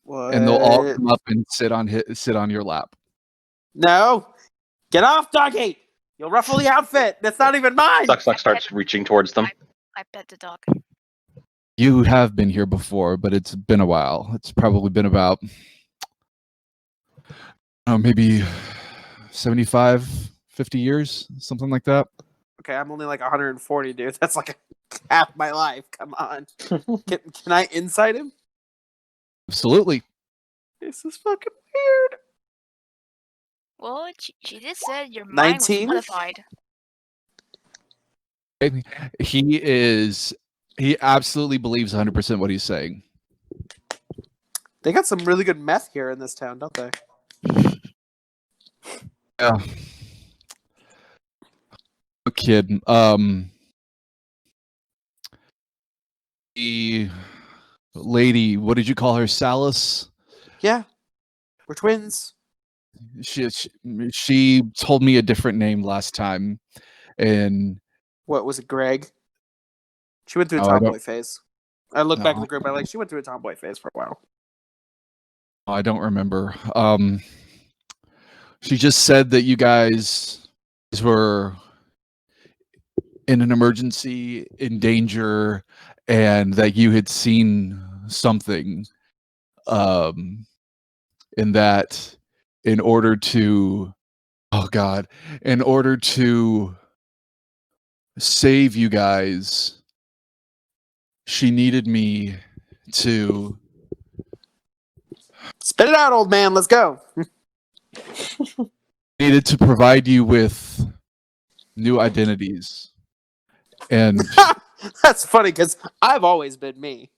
What? and they'll all come up and sit on your lap. No, get off, doggy! You'll ruffle the outfit. That's not even mine. Suck starts reaching towards them. I pet the dog. You have been here before, but it's been a while. It's probably been about maybe 75, 50 years, something like that. Okay, I'm only like 140, dude. That's like half my life. Come on. Can I insight him? Absolutely. This is fucking weird. Well, she just said your mind was 19? modified. He absolutely believes 100% what he's saying. They got some really good meth here in this town, don't they? Yeah. A kid. The lady, what did you call her? Salis? Yeah. We're twins. She told me a different name last time, and What was it, Greg? She went through a Oh, I tomboy don't- phase. I look back at No. the group. I'm like, she went through a tomboy phase for a while. I don't remember. She just said that you guys were in an emergency, in danger, and that you had seen something. In that, in order to save you guys, she needed me to Spit it out, old man. Let's go. provide you with new identities. And That's funny because I've always been me.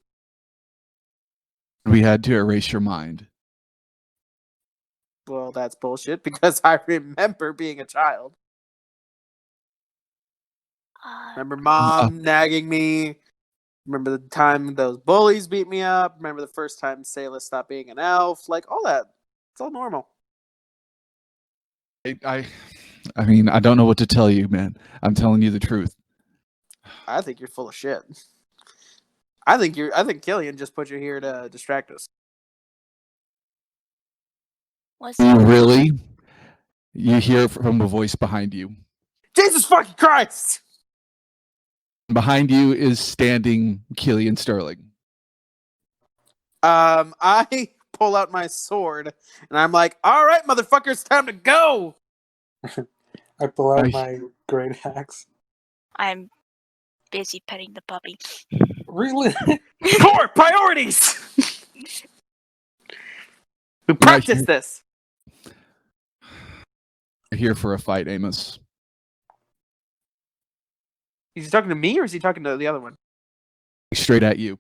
we had to erase your mind. Well, that's bullshit because I remember being a child. Remember mom nagging me. Remember the time those bullies beat me up. Remember the first time Sailor stopped being an elf. Like, all that. It's all normal. I mean, I don't know what to tell you, man. I'm telling you the truth. I think you're full of shit. I think Killian just put you here to distract us. What's Really? You hear from a voice behind you. Jesus fucking Christ! Behind you is standing Killian Sterling. I pull out my sword and I'm like, all right, motherfuckers, time to go! I pull out Nice. my great axe. I'm busy petting the puppy. Really? Core priorities! We practice this! You're here for a fight, Amos. Is he talking to me or is he talking to the other one? Straight at you.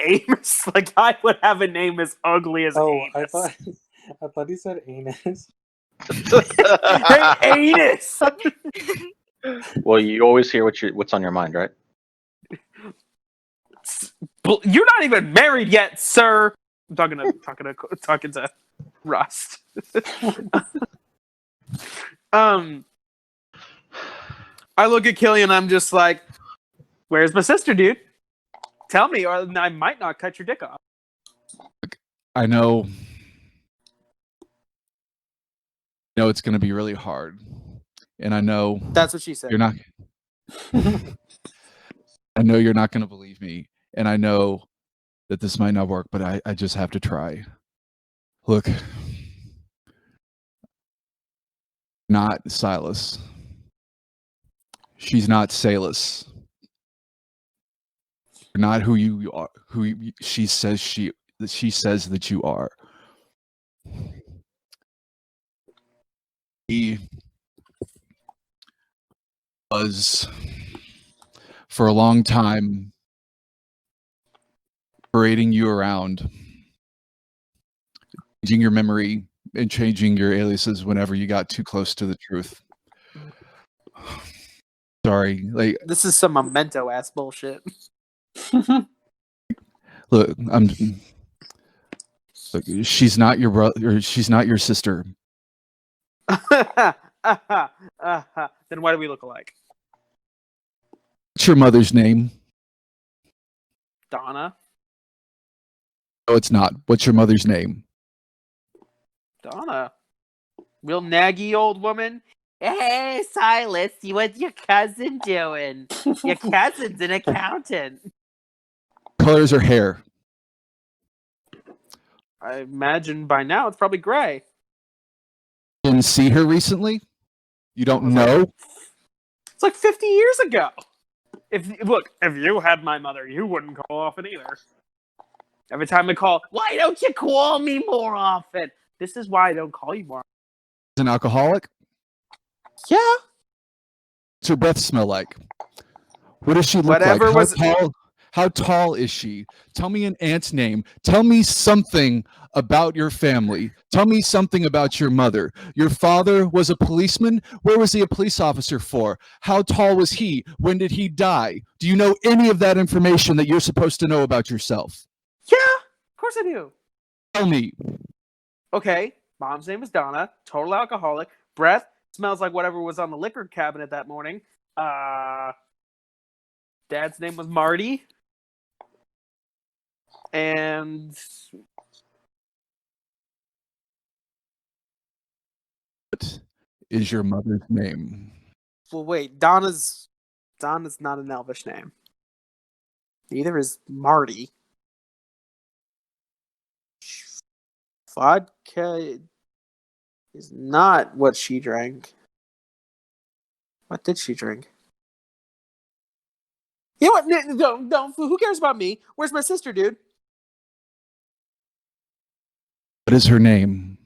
Amos? Like, I would have a name as ugly as Oh, Amos. I thought he said anus. Hey, Anus! Well, you always hear what's on your mind, right? You're not even married yet, sir. I'm talking to Rust. I look at Killian. I'm just like, "Where's my sister, dude? Tell me, or I might not cut your dick off." I know know it's going to be really hard, and I know That's what she said. you're not. I know you're not going to believe me, and I know that this might not work, but I just have to try. Look, not Silas. She's not Salus. You're not who you are. She says that you are. He was for a long time parading you around, changing your memory and changing your aliases whenever you got too close to the truth. Sorry, like This is some memento ass bullshit. look, look, she's not your brother, or she's not your sister. Then why do we look alike? What's your mother's name? Donna. No, it's not. What's your mother's name? Donna. Real naggy old woman. Hey, Silas, what's your cousin doing? Your cousin's an accountant. Color is her hair. I imagine by now it's probably gray. Didn't see her recently? You don't know? It's like 50 years ago. If you had my mother, you wouldn't call often either. Every time I call, why don't you call me more often? This is why I don't call you more. Is an alcoholic? Yeah. What's her breath smell like? What does she look Whatever like? was- How tall is she? Tell me an aunt's name. Tell me something about your family. Tell me something about your mother. Your father was a policeman? Where was he a police officer for? How tall was he? When did he die? Do you know any of that information that you're supposed to know about yourself? Yeah, of course I do. Tell me. Okay, mom's name is Donna, total alcoholic. Breath smells like whatever was on the liquor cabinet that morning. Dad's name was Marty. And What is your mother's name? Well, wait, Donna's not an Elvish name. Neither is Marty. Vodka is not what she drank. What did she drink? You know what? No, who cares about me? Where's my sister, dude? What is her name?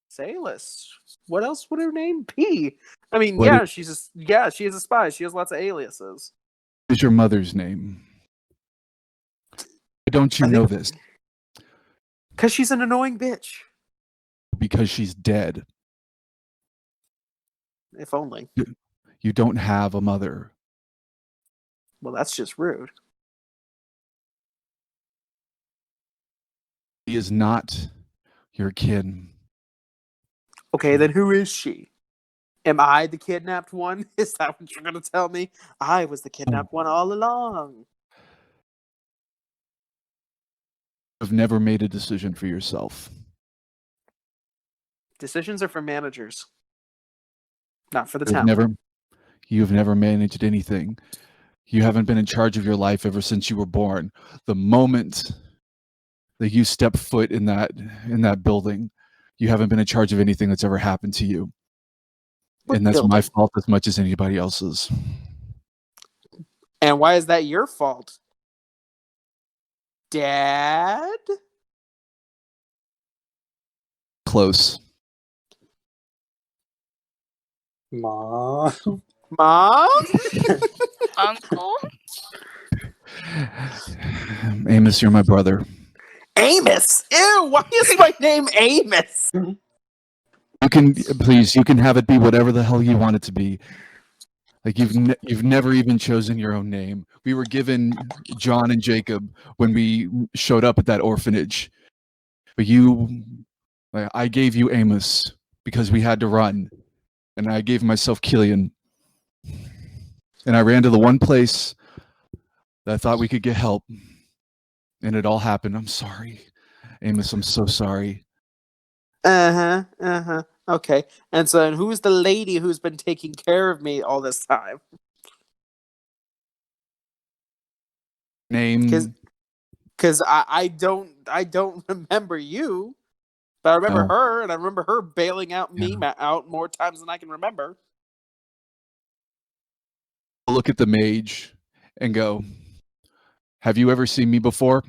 Salus. What else would her name be? I mean, What she is a spy. She has lots of aliases. What is your mother's name? Why don't you know this? Because she's an annoying bitch. Because she's dead. If only. You don't have a mother. Well, that's just rude. She is not your kin. Okay, then who is she? Am I the kidnapped one? Is that what you're going to tell me? I was the kidnapped one all along. You've never made a decision for yourself. Decisions are for managers, not for the town. You've never managed anything. You haven't been in charge of your life ever since you were born. The moment that you step foot in that building, you haven't been in charge of anything that's ever happened to you. And that's my fault as much as anybody else's. And why is that your fault? Dad? Close. Mom. Mom? Uncle? Amos, you're my brother. Amos! Ew, why is my name Amos? You can have it be whatever the hell you want it to be. Like you've never even chosen your own name. We were given John and Jacob when we showed up at that orphanage, but I gave you Amos because we had to run, and I gave myself Killian, and I ran to the one place that I thought we could get help, and it all happened. I'm sorry, Amos. I'm so sorry. Okay. And so, and who's the lady who's been taking care of me all this time? Name? Because I don't remember you, but I remember No. her, and I remember her bailing out me out more times than I can remember. I'll look at the mage and go, "Have you ever seen me before?"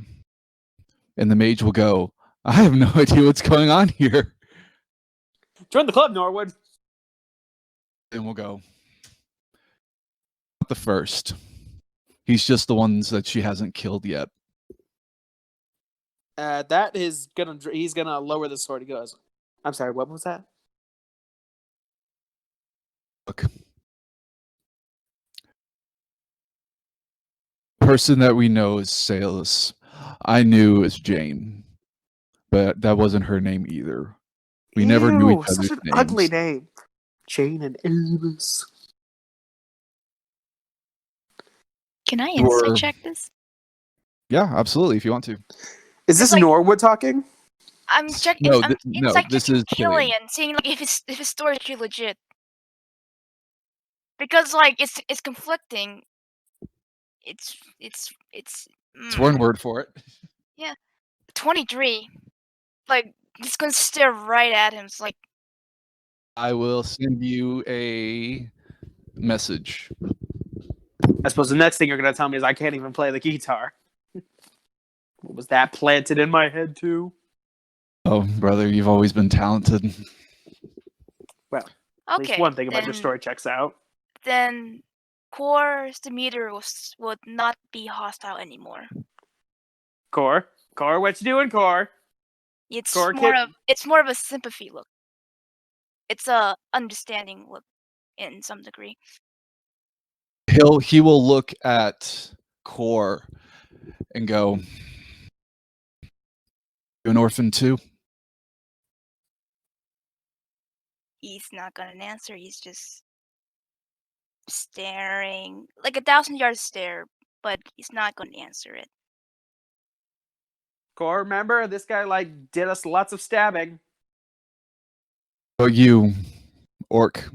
And the mage will go, "I have no idea what's going on here." Join the club, Norwood. And we'll go, "Not the first. He's just the ones that she hasn't killed yet." That is gonna. He's gonna lower the sword. He goes, "I'm sorry. What was that?" Look, the person that we know is Salus. I knew as Jane, but that wasn't her name either. We never knew each other's such an names. ugly name, Jane and Elvis. Can I You're- insight check this? Yeah, absolutely. If you want to. Is this like- Norwood talking? I'm checking. No, I'm no, insight this checking is Killian. Killian, seeing like if his story is actually legit. Because like it's conflicting. It's It's one mm, word for it. 23. Like he's gonna stare right at him. It's like I will send you a message. I suppose the next thing you're gonna tell me is I can't even play the guitar. What was that planted in my head too? Oh, brother, you've always been talented. Well, at okay. least one thing about your then- story checks out. Then Core's Demeter would not be hostile anymore. Core, what you doing, Core? It's Core more of a sympathy look. It's a understanding look in some degree. He will look at Core and go, "You an orphan too?" He's not gonna answer. He's just staring like a 1,000-yard stare, but he's not gonna answer it. Core, remember this guy like did us lots of stabbing. Oh, you, orc.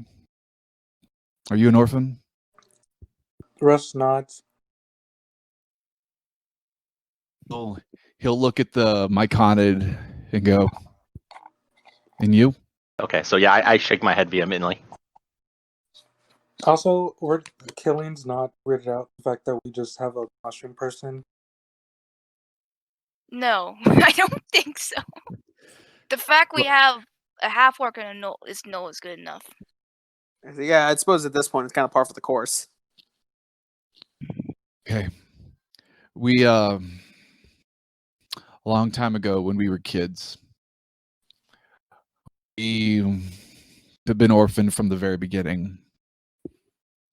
Are you an orphan? Russ nods. He'll look at the myconid and go, "And you?" Okay, so yeah, I shake my head vehemently. Also, Killian's not weirded out the fact that we just have a costume person. No, I don't think so. The fact we have a half orc and a null is good enough. Yeah, I suppose at this point it's kind of par for the course. Okay. We a long time ago when we were kids, we have been orphaned from the very beginning.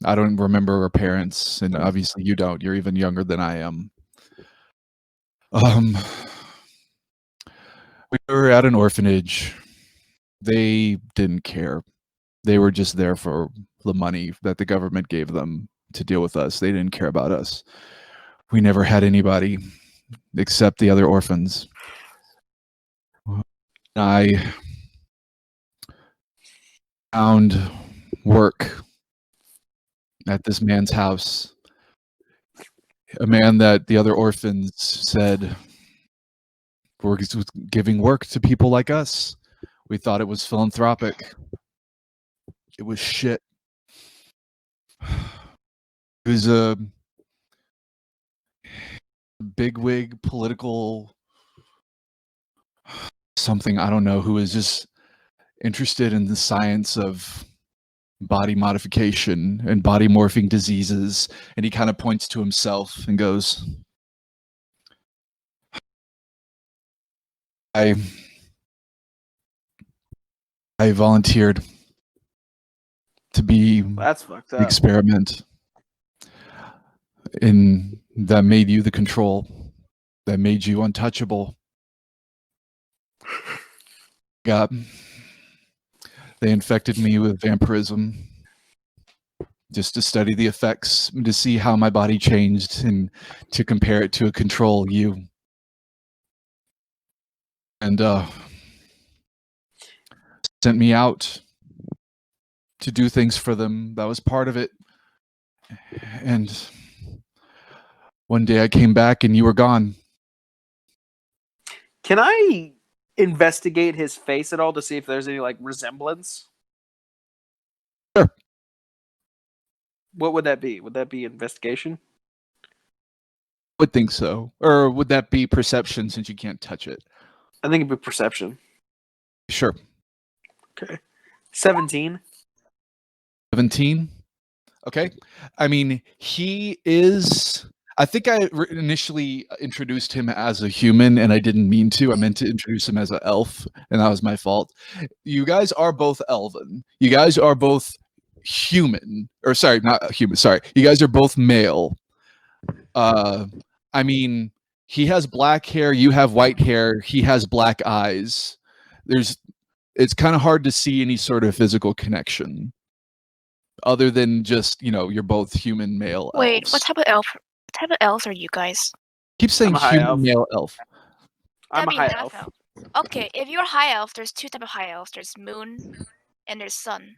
I don't remember our parents, and obviously you don't. You're even younger than I am. We were at an orphanage. They didn't care. They were just there for the money that the government gave them to deal with us. They didn't care about us. We never had anybody except the other orphans. I found work at this man's house. A man that the other orphans said was giving work to people like us. We thought it was philanthropic. It was shit. It was a bigwig political something, I don't know, who was just interested in the science of body modification and body morphing diseases. And he kind of points to himself and goes, I volunteered to be That's fucked the up. experiment, and that made you the control, that made you untouchable. They infected me with vampirism just to study the effects, to see how my body changed and to compare it to a control, you. And sent me out to do things for them. That was part of it. And one day I came back and you were gone. Can I investigate his face at all to see if there's any like resemblance? Sure. What would that be? Would that be investigation? Would think so. Or would that be perception since you can't touch it? I think it'd be perception. Sure. Okay. 17. 17? Okay. I mean, he is... I think I initially introduced him as a human, and I didn't mean to. I meant to introduce him as an elf, and that was my fault. You guys are both elven. You guys are both human. Or sorry, not human. Sorry. You guys are both male. I mean, he has black hair. You have white hair. He has black eyes. It's kind of hard to see any sort of physical connection other than just, you're both human male Wait, elves. what type of elf? What type of elves are you guys? Keep saying I'm a high human elf. male elf. I'm a That'd be high an elf. Okay, if you're high elf, there's two type of high elves. There's moon, and there's sun.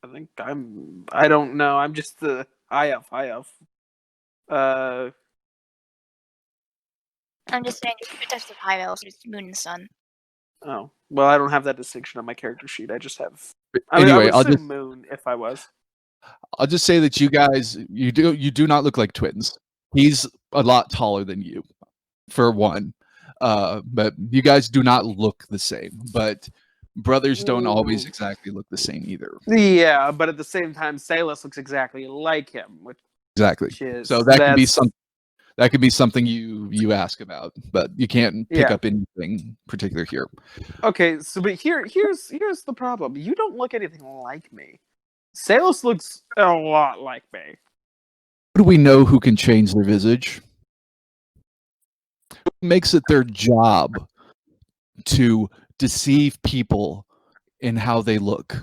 I don't know. I'm just the high elf. High elf. I'm just saying there's two types of high elves. There's moon and sun. Oh. Well, I don't have that distinction on my character sheet. I just have. Anyway, I would assume moon if I was. I'll just say that you guys, you do not look like twins. He's a lot taller than you, for one. But you guys do not look the same. But brothers don't always exactly look the same either. Yeah, but at the same time, Salus looks exactly like him. Exactly. So that could be something. That could be something you ask about, but you can't pick up anything particular here. Okay, so but here's the problem. You don't look anything like me. Salus looks a lot like me. How do we know who can change their visage? Who makes it their job to deceive people in how they look?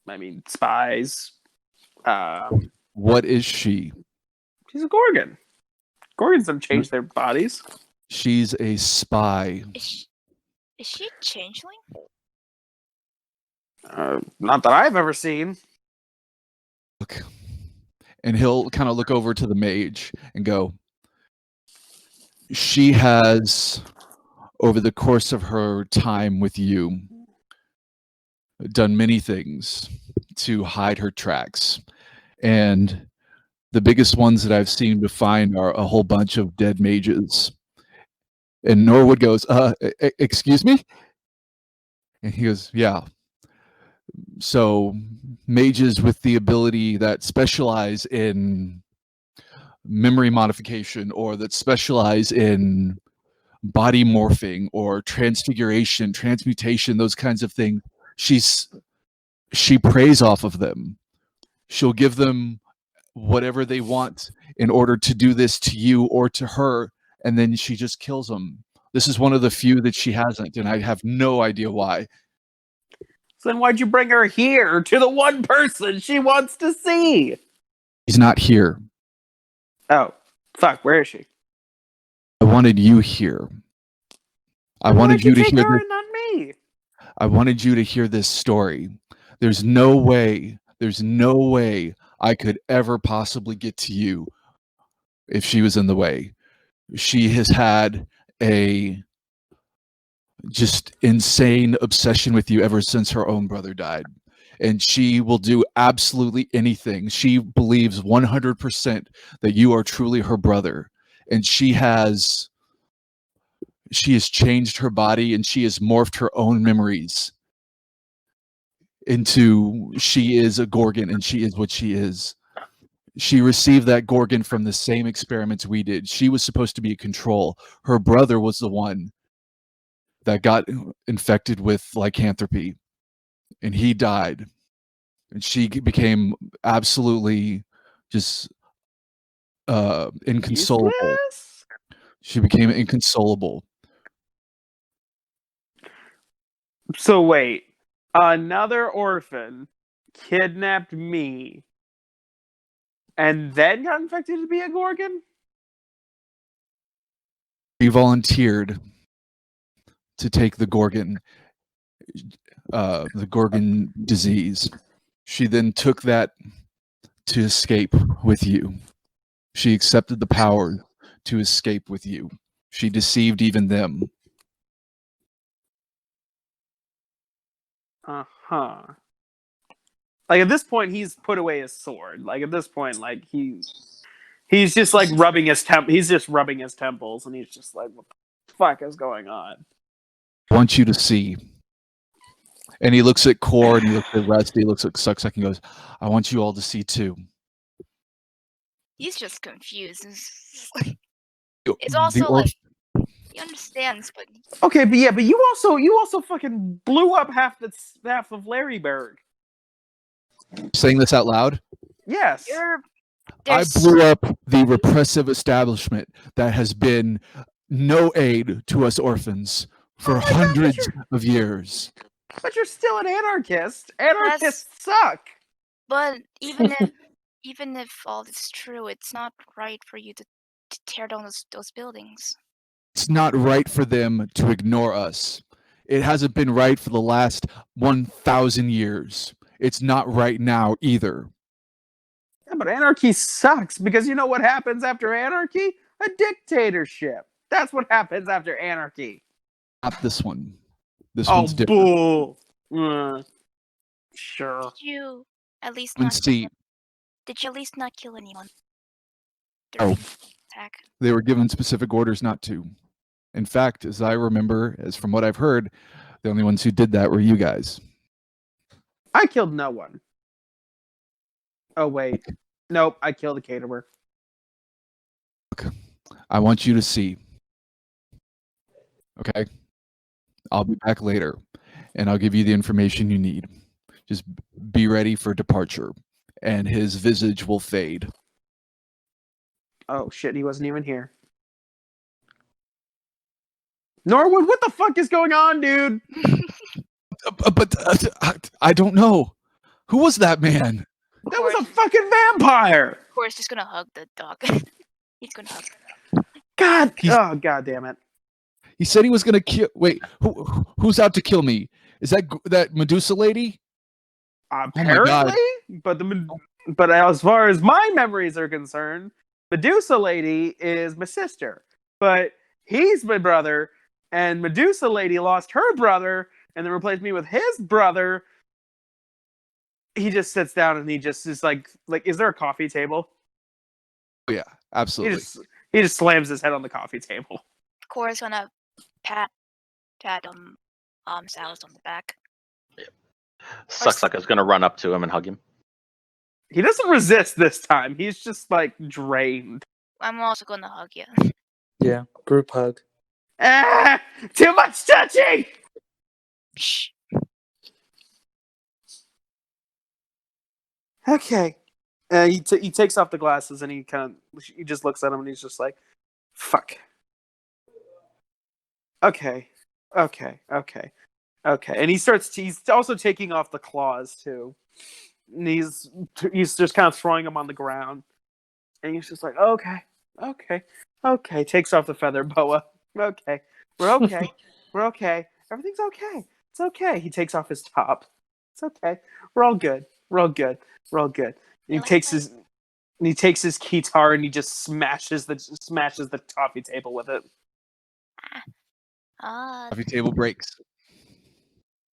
I mean, spies. What is she? She's a Gorgon. Gorgons don't change their bodies. She's a spy. Is she a changeling? Not that I've ever seen. Look, and he'll kind of look over to the mage and go, she has, over the course of her time with you, done many things to hide her tracks. And the biggest ones that I've seen to find are a whole bunch of dead mages. And Norwood goes, excuse me? And he goes, yeah. So mages with the ability that specialize in memory modification or that specialize in body morphing or transfiguration, transmutation, those kinds of things, she preys off of them. She'll give them whatever they want in order to do this to you or to her, and then she just kills them. This is one of the few that she hasn't, and I have no idea why. So then why'd you bring her here to the one person she wants to see? He's not here. Oh, fuck, where is she? I wanted you here. I wanted you to hear her this. and not me? I wanted you to hear this story. There's no way I could ever possibly get to you if she was in the way. She has had a just insane obsession with you ever since her own brother died. And she will do absolutely anything. She believes 100% that you are truly her brother. And she has changed her body and she has morphed her own memories into she is a Gorgon and she is what she is. She received that Gorgon from the same experiments we did. She was supposed to be a control. Her brother was the one that got infected with lycanthropy and he died. And she became absolutely just inconsolable. Useless? She became inconsolable. So wait, another orphan kidnapped me and then got infected to be a Gorgon? She volunteered to take the Gorgon disease. She then took that to escape with you. She accepted the power to escape with you. She deceived even them. Uh-huh. Like, at this point, he's put away his sword. Like, at this point, like, he's just, like, rubbing his temples, and he's just like, what the fuck is going on? I want you to see. And he looks at Core, and he looks at Rusty, he looks at Sucksuck, and goes, I want you all to see too. He's just confused. It's also like he understands, but Okay, but you also fucking blew up half of Larryburg. Saying this out loud? Yes. I blew up the repressive establishment that has been no aid to us orphans for hundreds of years. But you're still an anarchist. Anarchists suck. But even if all this is true, it's not right for you to tear down those buildings. It's not right for them to ignore us. It hasn't been right for the last 1,000 years. It's not right now either. Yeah, but anarchy sucks, because you know what happens after anarchy? A dictatorship. That's what happens after anarchy. Not this one. This one's different. Bull. Sure. Did you at least Did you at least not kill anyone? Oh. Attack. They were given specific orders not to. In fact, as I remember, as from what I've heard, the only ones who did that were you guys. I killed no one. Oh, wait. Nope, I killed a caterer. Look, I want you to see. Okay? I'll be back later, and I'll give you the information you need. Just be ready for departure, and his visage will fade. Oh, shit, he wasn't even here. Norwood, what the fuck is going on, dude? But I don't know. Who was that man? That was a fucking vampire! Of course, he's gonna hug the dog. He's gonna hug. God! Oh, god damn it. He said he was gonna kill. Wait, who's out to kill me? Is that Medusa lady? Apparently, but as far as my memories are concerned, Medusa lady is my sister, but he's my brother, and Medusa lady lost her brother and then replaced me with his brother. He just sits down and he just is like, is there a coffee table? Oh, yeah, absolutely. He just slams his head on the coffee table. Cora's gonna pat Sal's on the back. Sucksuck is gonna run up to him and hug him. He doesn't resist this time. He's just like drained. I'm also gonna hug you. Yeah, group hug. Ah, too much touching. Shh. Okay. He takes off the glasses and he just looks at him and he's just like, fuck. Okay. And he's also taking off the claws too. And he's just kind of throwing them on the ground. And he's just like, okay. Takes off the feather boa. Okay. We're okay. We're okay. Everything's okay. It's okay. He takes off his top. It's okay. We're all good. And he takes his guitar and he just smashes the coffee table with it. Coffee table breaks.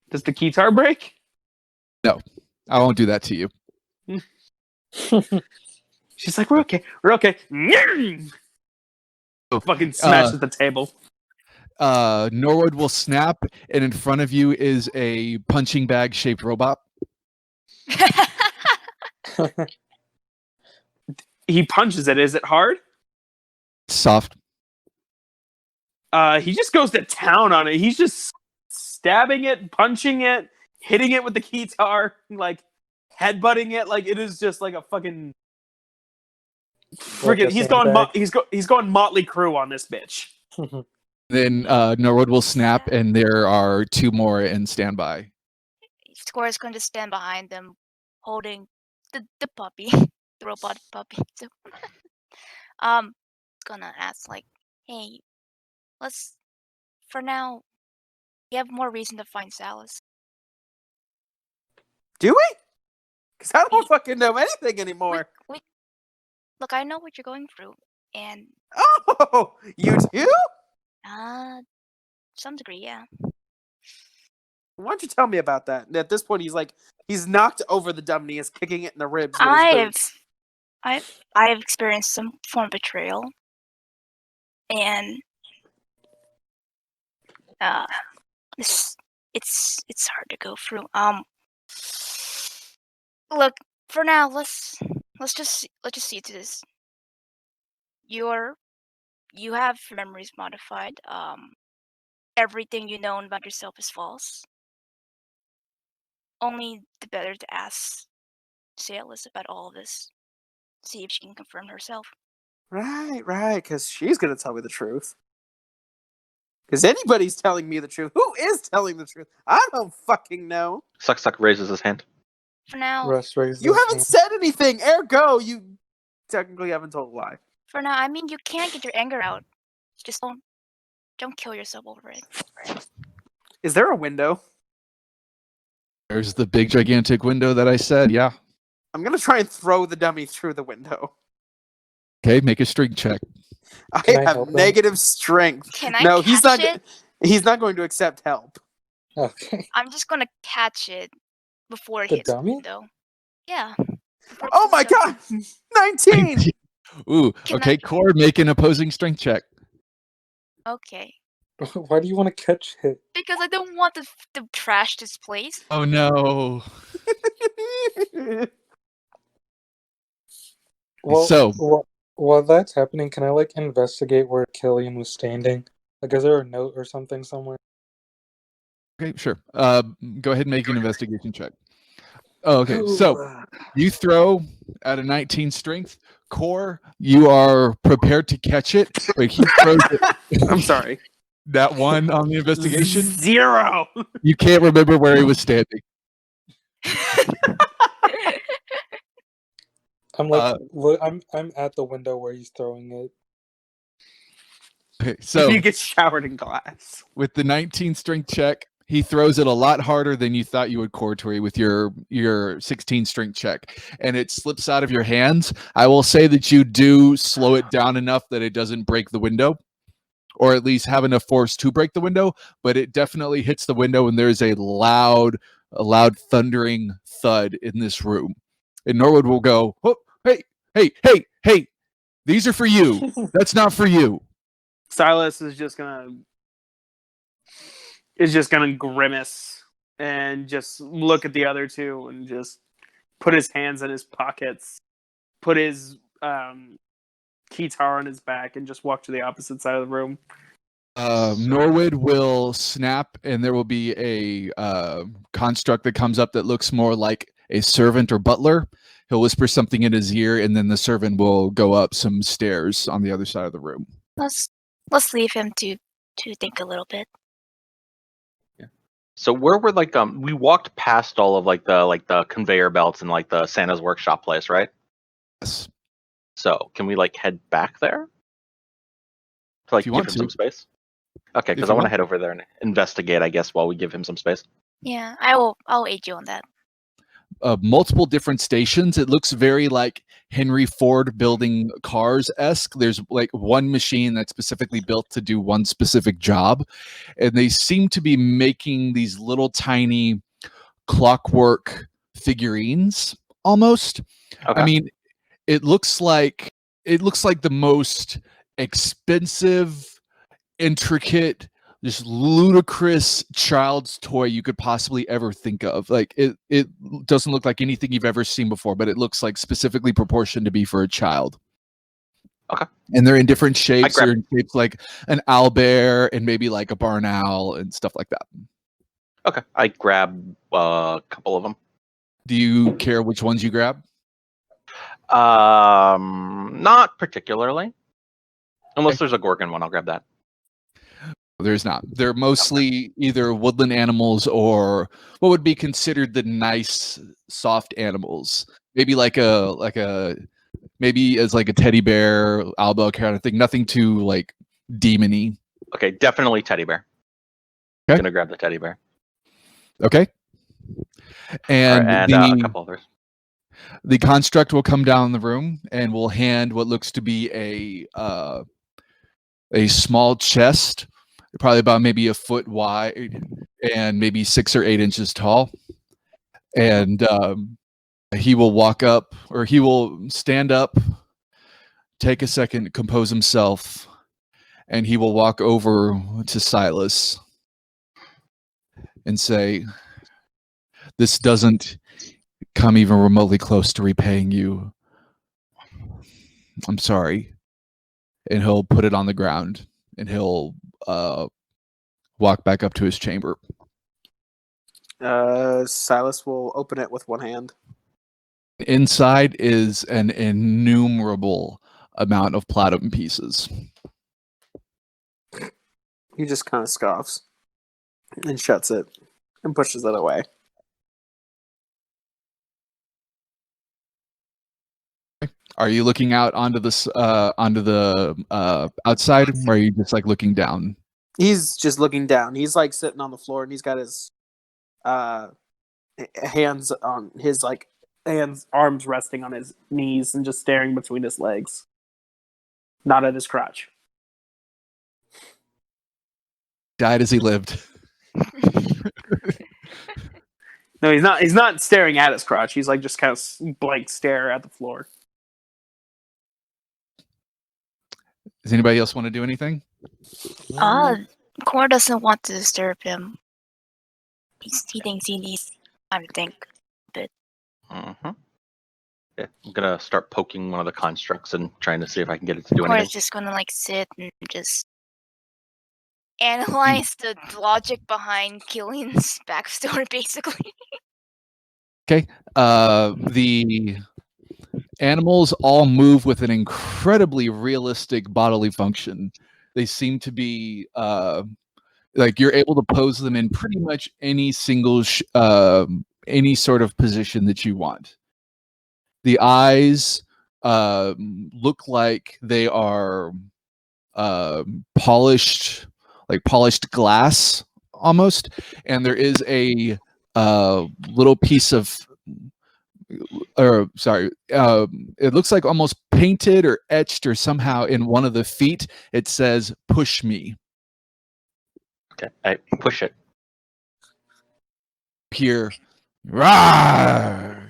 Does the guitar break? No, I won't do that to you. She's like, we're okay. Fucking smashes the table. Norwood will snap, and in front of you is a punching bag shaped robot. He punches it. Is it hard? Soft. He just goes to town on it. He's just stabbing it, punching it, hitting it with the guitar, like headbutting it. Like it is just like a fucking friggin'. He's going Motley Crue on this bitch. Then Norwood will snap, and there are two more in standby. Score is going to stand behind them, holding the puppy, the robot puppy. So, gonna ask like, hey, let's for now You have more reason to find Salus. Do we? Because I don't fucking know anything anymore. Look, I know what you're going through, and Oh, you do? to some degree, yeah. Why don't you tell me about that? At this point, he's knocked over the dummy, and is kicking it in the ribs with his boots. I have experienced some form of betrayal, and it's hard to go through. Look, for now, let's just see to this. You have your memories modified. Everything you know about yourself is false. Only the better to ask Salus about all of this. See if she can confirm herself. Right, because she's gonna tell me the truth. Because anybody's telling me the truth. Who is telling the truth? I don't fucking know. Suck raises his hand. For now, Russ raises You his haven't hand. said anything, ergo you technically haven't told a lie. For now, I mean, you can't get your anger out. Just don't kill yourself over it. Is there a window? There's the big gigantic window that I said. Yeah. I'm gonna try and throw the dummy through the window. Okay, make a strength check. I Can I have help him? negative strength. Can I No, catch it? He's not going to accept help. Okay. I'm just gonna catch it before it The hits dummy? the window. Yeah. before it Oh hits my the window. god! 19! Ooh, Can okay, Core, make an opposing strength check. Okay. Why do you want to catch it? Because I don't want to trash this place. Oh no. Well, So- while that's happening, can I investigate where Killian was standing? Is there a note or something somewhere? Okay, sure. Go ahead and make an investigation check. Oh, okay. So you throw at a 19 strength. Core, you are prepared to catch it, but he throws it. I'm sorry. That one on the investigation. 0. You can't remember where he was standing. I'm I'm at the window where he's throwing it. Okay, so You get showered in glass. with the 19 strength check, he throws it a lot harder than you thought you would, Tori, with your 16 strength check, and it slips out of your hands. I will say that you do slow it down enough that it doesn't break the window, or at least have enough force to break the window, but it definitely hits the window, and there's a loud thundering thud in this room. And Norwood will go, oh, hey, these are for you. That's not for you. Silas is just gonna grimace and just look at the other two and just put his hands in his pockets, put his keytar on his back, and just walk to the opposite side of the room. Norwood will snap, and there will be a construct that comes up that looks more like a servant or butler. He'll whisper something in his ear, and then the servant will go up some stairs on the other side of the room. Let's leave him to think a little bit. So where were we walked past all of the conveyor belts and the Santa's workshop place, right? Yes. So can we head back there to If you give want him to. some space? Okay, because I want to head over there and investigate, I guess, while we give him some space. Yeah, I'll aid you on that. Multiple different stations. It looks very like Henry Ford building cars-esque. There's one machine that's specifically built to do one specific job, and they seem to be making these little tiny clockwork figurines almost. Okay. I mean, it looks like the most expensive, intricate, just ludicrous child's toy you could possibly ever think of. It doesn't look like anything you've ever seen before, but it looks like specifically proportioned to be for a child. Okay. And they're in different shapes. grab- They're in shapes like an owlbear and maybe like a barn owl and stuff like that. Okay. I grab a couple of them. Do you care which ones you grab? Not particularly. Unless there's a Gorgon one, I'll grab that. There's not. They're mostly either woodland animals or what would be considered the nice, soft animals. Maybe maybe as a teddy bear, owlbear kind of thing. Nothing too demony. Okay, definitely teddy bear. Okay. Gonna grab the teddy bear. Okay. And, And a couple others. the construct will come down the room and will hand what looks to be a small chest, probably about maybe a foot wide and maybe 6 or 8 inches tall. And he will walk up, or he will stand up, take a second to compose himself, and he will walk over to Silas and say, "This doesn't come even remotely close to repaying you. I'm sorry." And he'll put it on the ground, and he'll walk back up to his chamber. Silas will open it with one hand. Inside is an innumerable amount of platinum pieces. He just kind of scoffs and shuts it and pushes it away. Are you looking out onto the outside, or are you just like looking down? He's just looking down. He's like sitting on the floor, and he's got his hands on his arms resting on his knees, and just staring between his legs, not at his crotch. Died as he lived. No, he's not. He's not staring at his crotch. He's like just kind of blank stare at the floor. Does anybody else want to do anything? Cor doesn't want to disturb him. He thinks he needs time to think a bit. Mm-hmm. Yeah, I'm gonna start poking one of the constructs and trying to see if I can get it to do Cor anything. is just gonna sit and just analyze the logic behind Killian's backstory, basically. Okay. The animals all move with an incredibly realistic bodily function. They seem to be like you're able to pose them in pretty much any single any sort of position that you want. The eyes look like they are polished glass almost, and there is a little piece of it looks like almost painted or etched or somehow in one of the feet it says "push me." Okay, I push it. Here, rawr!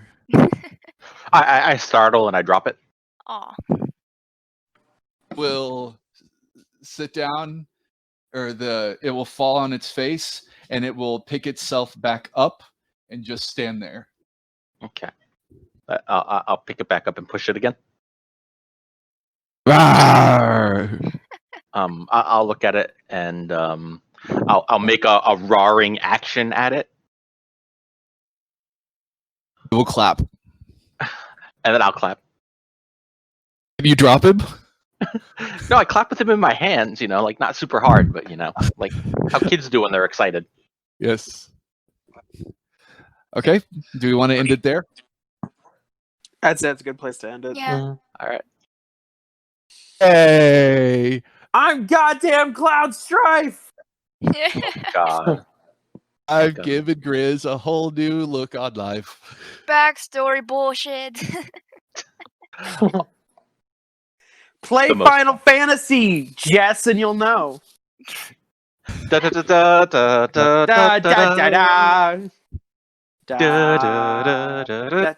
I startle and I drop it. Aw. Will sit down, or it will fall on its face, and it will pick itself back up and just stand there. Okay. I'll pick it back up and push it again. Rawr! I'll look at it and I'll make a roaring action at it. We'll clap. And then I'll clap. Can you drop him? No, I clap with him in my hands, like not super hard, but like how kids do when they're excited. Yes. Okay. Do we want to end it there? That's a good place to end it. Yeah. All right. Hey. I'm goddamn Cloud Strife. God. I've given Grizz a whole new look on life. Backstory bullshit. Play Final Fantasy, Jess, and you'll know. Da da da da da da Da da da da da. da da da da.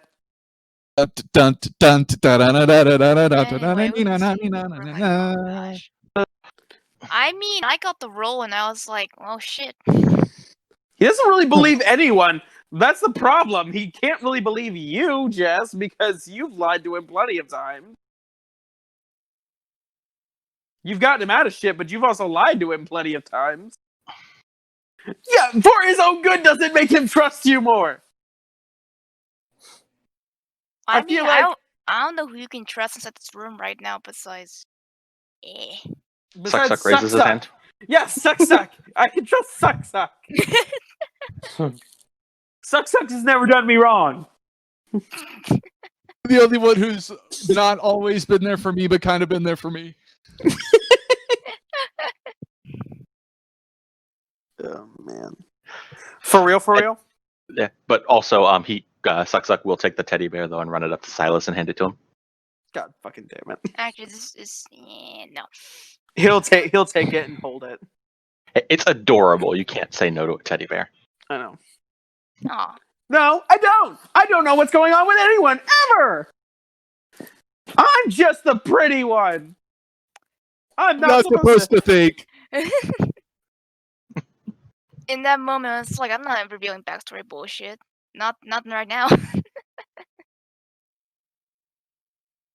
I mean, I got the role and I was like, oh shit. He doesn't really believe anyone. That's the problem. He can't really believe you, Jess, because you've lied to him plenty of times. You've gotten him out of shit, but you've also lied to him plenty of times. Yeah, for his own good doesn't make him trust you more. I feel mean, like- I don't know who you can trust inside this room right now besides... Suck Suck raises his hand. Yeah, Suck Suck. I can trust Suck Suck. Suck Suck has never done me wrong. The only one who's not always been there for me, but kind of been there for me. Oh man. For real? Yeah, but also, Suck will take the teddy bear though and run it up to Silas and hand it to him. God fucking damn it. Actually, this is no. He'll take it and hold it. It's adorable. You can't say no to a teddy bear. I know. Aw. No, I don't. I don't know what's going on with anyone ever. I'm just the pretty one. I'm not supposed to think. In that moment, it's like I'm not revealing backstory bullshit. Not right now.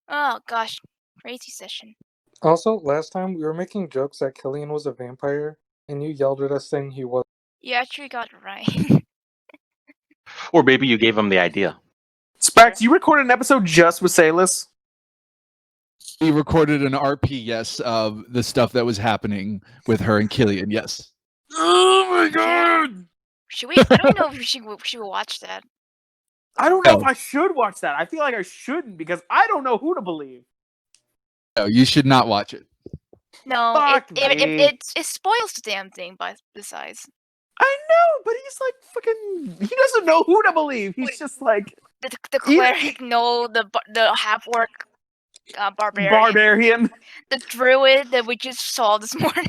Oh gosh, crazy session. Also, last time we were making jokes that Killian was a vampire, and you yelled at us saying he was. You actually got it right. Or maybe you gave him the idea. Spax, you recorded an episode just with Salis? We recorded an RP, yes, of the stuff that was happening with her and Killian, yes. Oh my god! Should we? I don't know if we should watch that. I don't know No. if I should watch that. I feel like I shouldn't because I don't know who to believe. No, you should not watch it. No, Fuck it spoils the damn thing. Besides, I know, but he's like fucking. He doesn't know who to believe. He's just like the cleric, no, the half orc barbarian. The druid that we just saw this morning.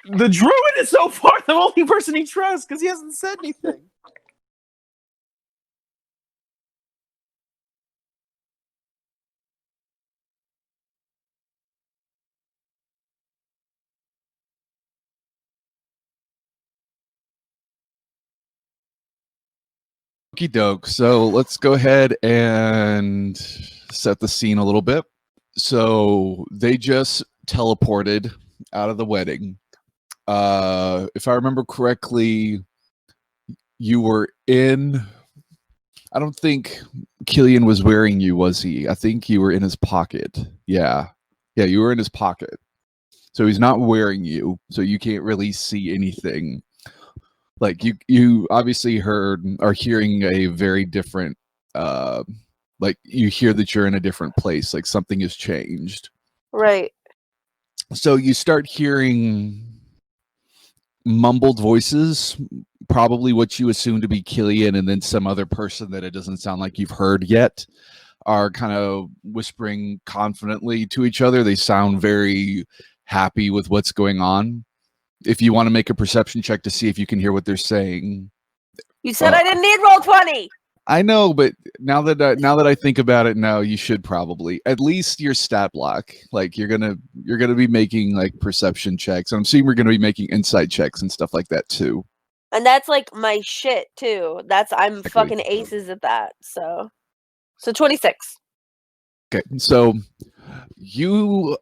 The druid is so far the only person he trusts because he hasn't said anything. Okie doke. So let's go ahead and set the scene a little bit. So they just teleported out of the wedding. If I remember correctly, you were in. I don't think Killian was wearing you, was he? I think you were in his pocket. Yeah, you were in his pocket. So he's not wearing you, so you can't really see anything. Like you obviously are hearing a very different. Like you hear that you're in a different place. Like something has changed. Right. So you start hearing mumbled voices, probably what you assume to be Killian, and then some other person that it doesn't sound like you've heard yet are kind of whispering confidently to each other. They sound very happy with what's going on. If you want to make a perception check to see if you can hear what they're saying. You said I didn't need roll 20. I know, but now that I think about it, now you should probably at least your stat block. Like you're gonna be making like perception checks. I'm assuming we're gonna be making insight checks and stuff like that too. And that's like my shit too. I'm Exactly. fucking aces at that. So 26. Okay, so you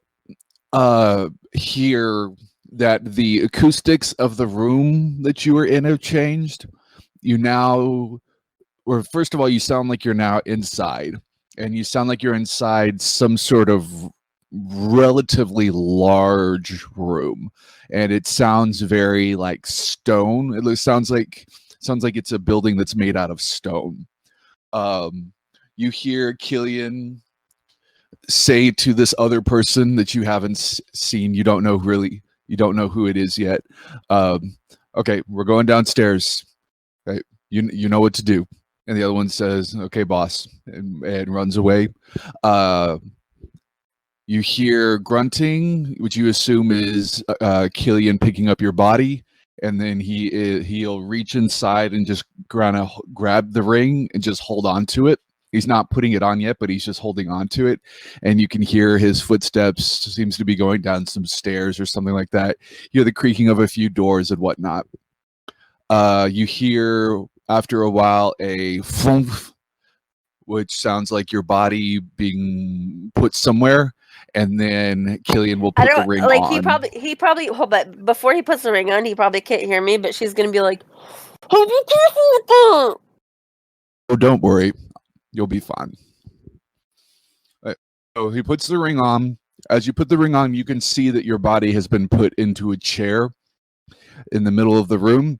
hear that the acoustics of the room that you were in have changed. Or first of all, you sound like you're now inside, and you sound like you're inside some sort of relatively large room, and it sounds very like stone. It sounds like it's a building that's made out of stone. You hear Killian say to this other person that you haven't seen, you don't know who it is yet. Okay, we're going downstairs. Right, you know what to do. And the other one says, "Okay, boss," and runs away. You hear grunting, which you assume is Killian picking up your body, and then he'll reach inside and just grab the ring and just hold on to it. He's not putting it on yet, but he's just holding on to it, and you can hear his footsteps. Seems to be going down some stairs or something like that. You hear the creaking of a few doors and whatnot. You hear after a while a thump, which sounds like your body being put somewhere, and then Killian will put the ring on. He probably hold on, before he puts the ring on, he probably can't hear me, but she's gonna be like, "Hey, be careful with that." Oh, don't worry, you'll be fine. So he puts the ring on. As you put the ring on, you can see that your body has been put into a chair in the middle of the room.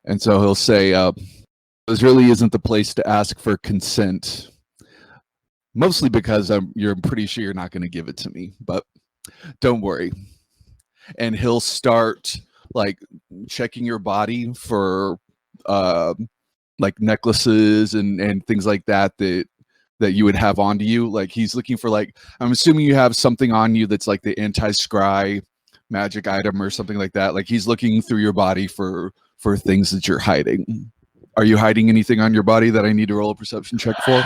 And so he'll say, this really isn't the place to ask for consent. Mostly because you're pretty sure you're not going to give it to me, but don't worry. And he'll start like checking your body for like necklaces and things like that you would have onto you. Like he's looking for, like, I'm assuming you have something on you that's like the anti-scry magic item or something like that. Like he's looking through your body for things that you're hiding. Are you hiding anything on your body that I need to roll a perception check for?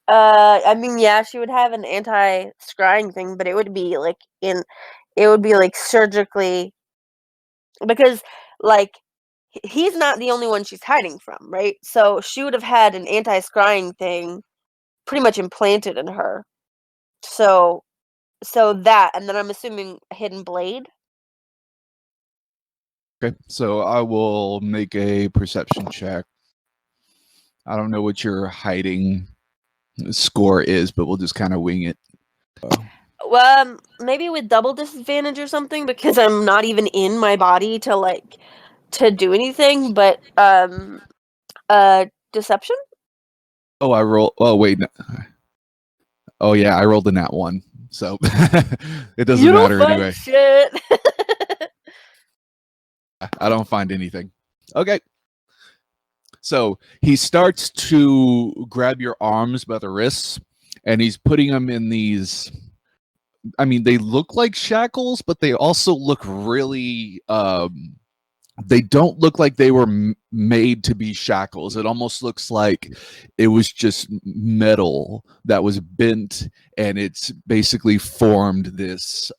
I mean, yeah, she would have an anti-scrying thing, but it would be like surgically, because like he's not the only one she's hiding from, right? So she would have had an anti-scrying thing pretty much implanted in her. So that, and then I'm assuming a hidden blade. Okay, so I will make a perception check. I don't know what your hiding score is, but we'll just kind of wing it. Well, maybe with double disadvantage or something, because I'm not even in my body to do anything. But deception. Oh, I roll. Oh, wait. No. Oh, yeah, I rolled a nat 1, so it doesn't You don't matter find anyway. shit. I don't find anything. Okay. So he starts to grab your arms by the wrists, and he's putting them in these. I mean, they look like shackles, but they also look really. They don't look like they were made to be shackles. It almost looks like it was just metal that was bent, and it's basically formed this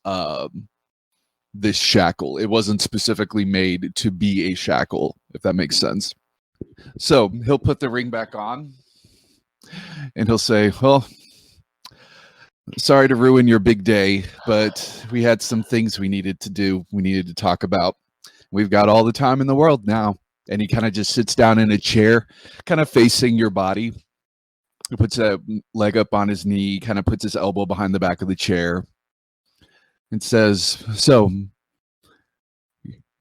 this shackle. It wasn't specifically made to be a shackle, if that makes sense. So he'll put the ring back on, and he'll say, "Well, sorry to ruin your big day, but we had some things we needed to do. We needed to talk about. We've got all the time in the world now." And he kind of just sits down in a chair, kind of facing your body. He puts a leg up on his knee, kind of puts his elbow behind the back of the chair, and says, "So,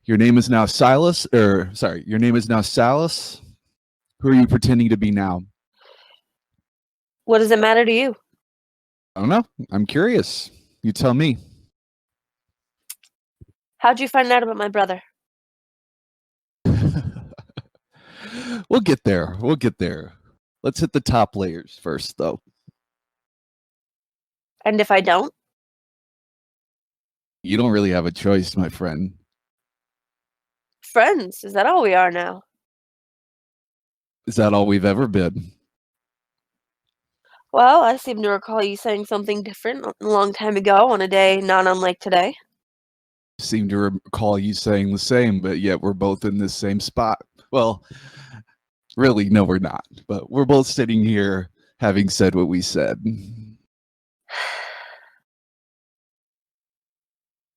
your name is now Silas, or sorry, your name is now Salas. Who are you pretending to be now?" What does it matter to you? I don't know. I'm curious. You tell me. How'd you find out about my brother? We'll get there. We'll get there. Let's hit the top layers first, though. And if I don't? You don't really have a choice, my friend. Friends, is that all we are now? Is that all we've ever been? Well, I seem to recall you saying something different a long time ago on a day not unlike today. Seem to recall you saying the same, but yet we're both in this same spot. Well, really, no, we're not. But we're both sitting here having said what we said.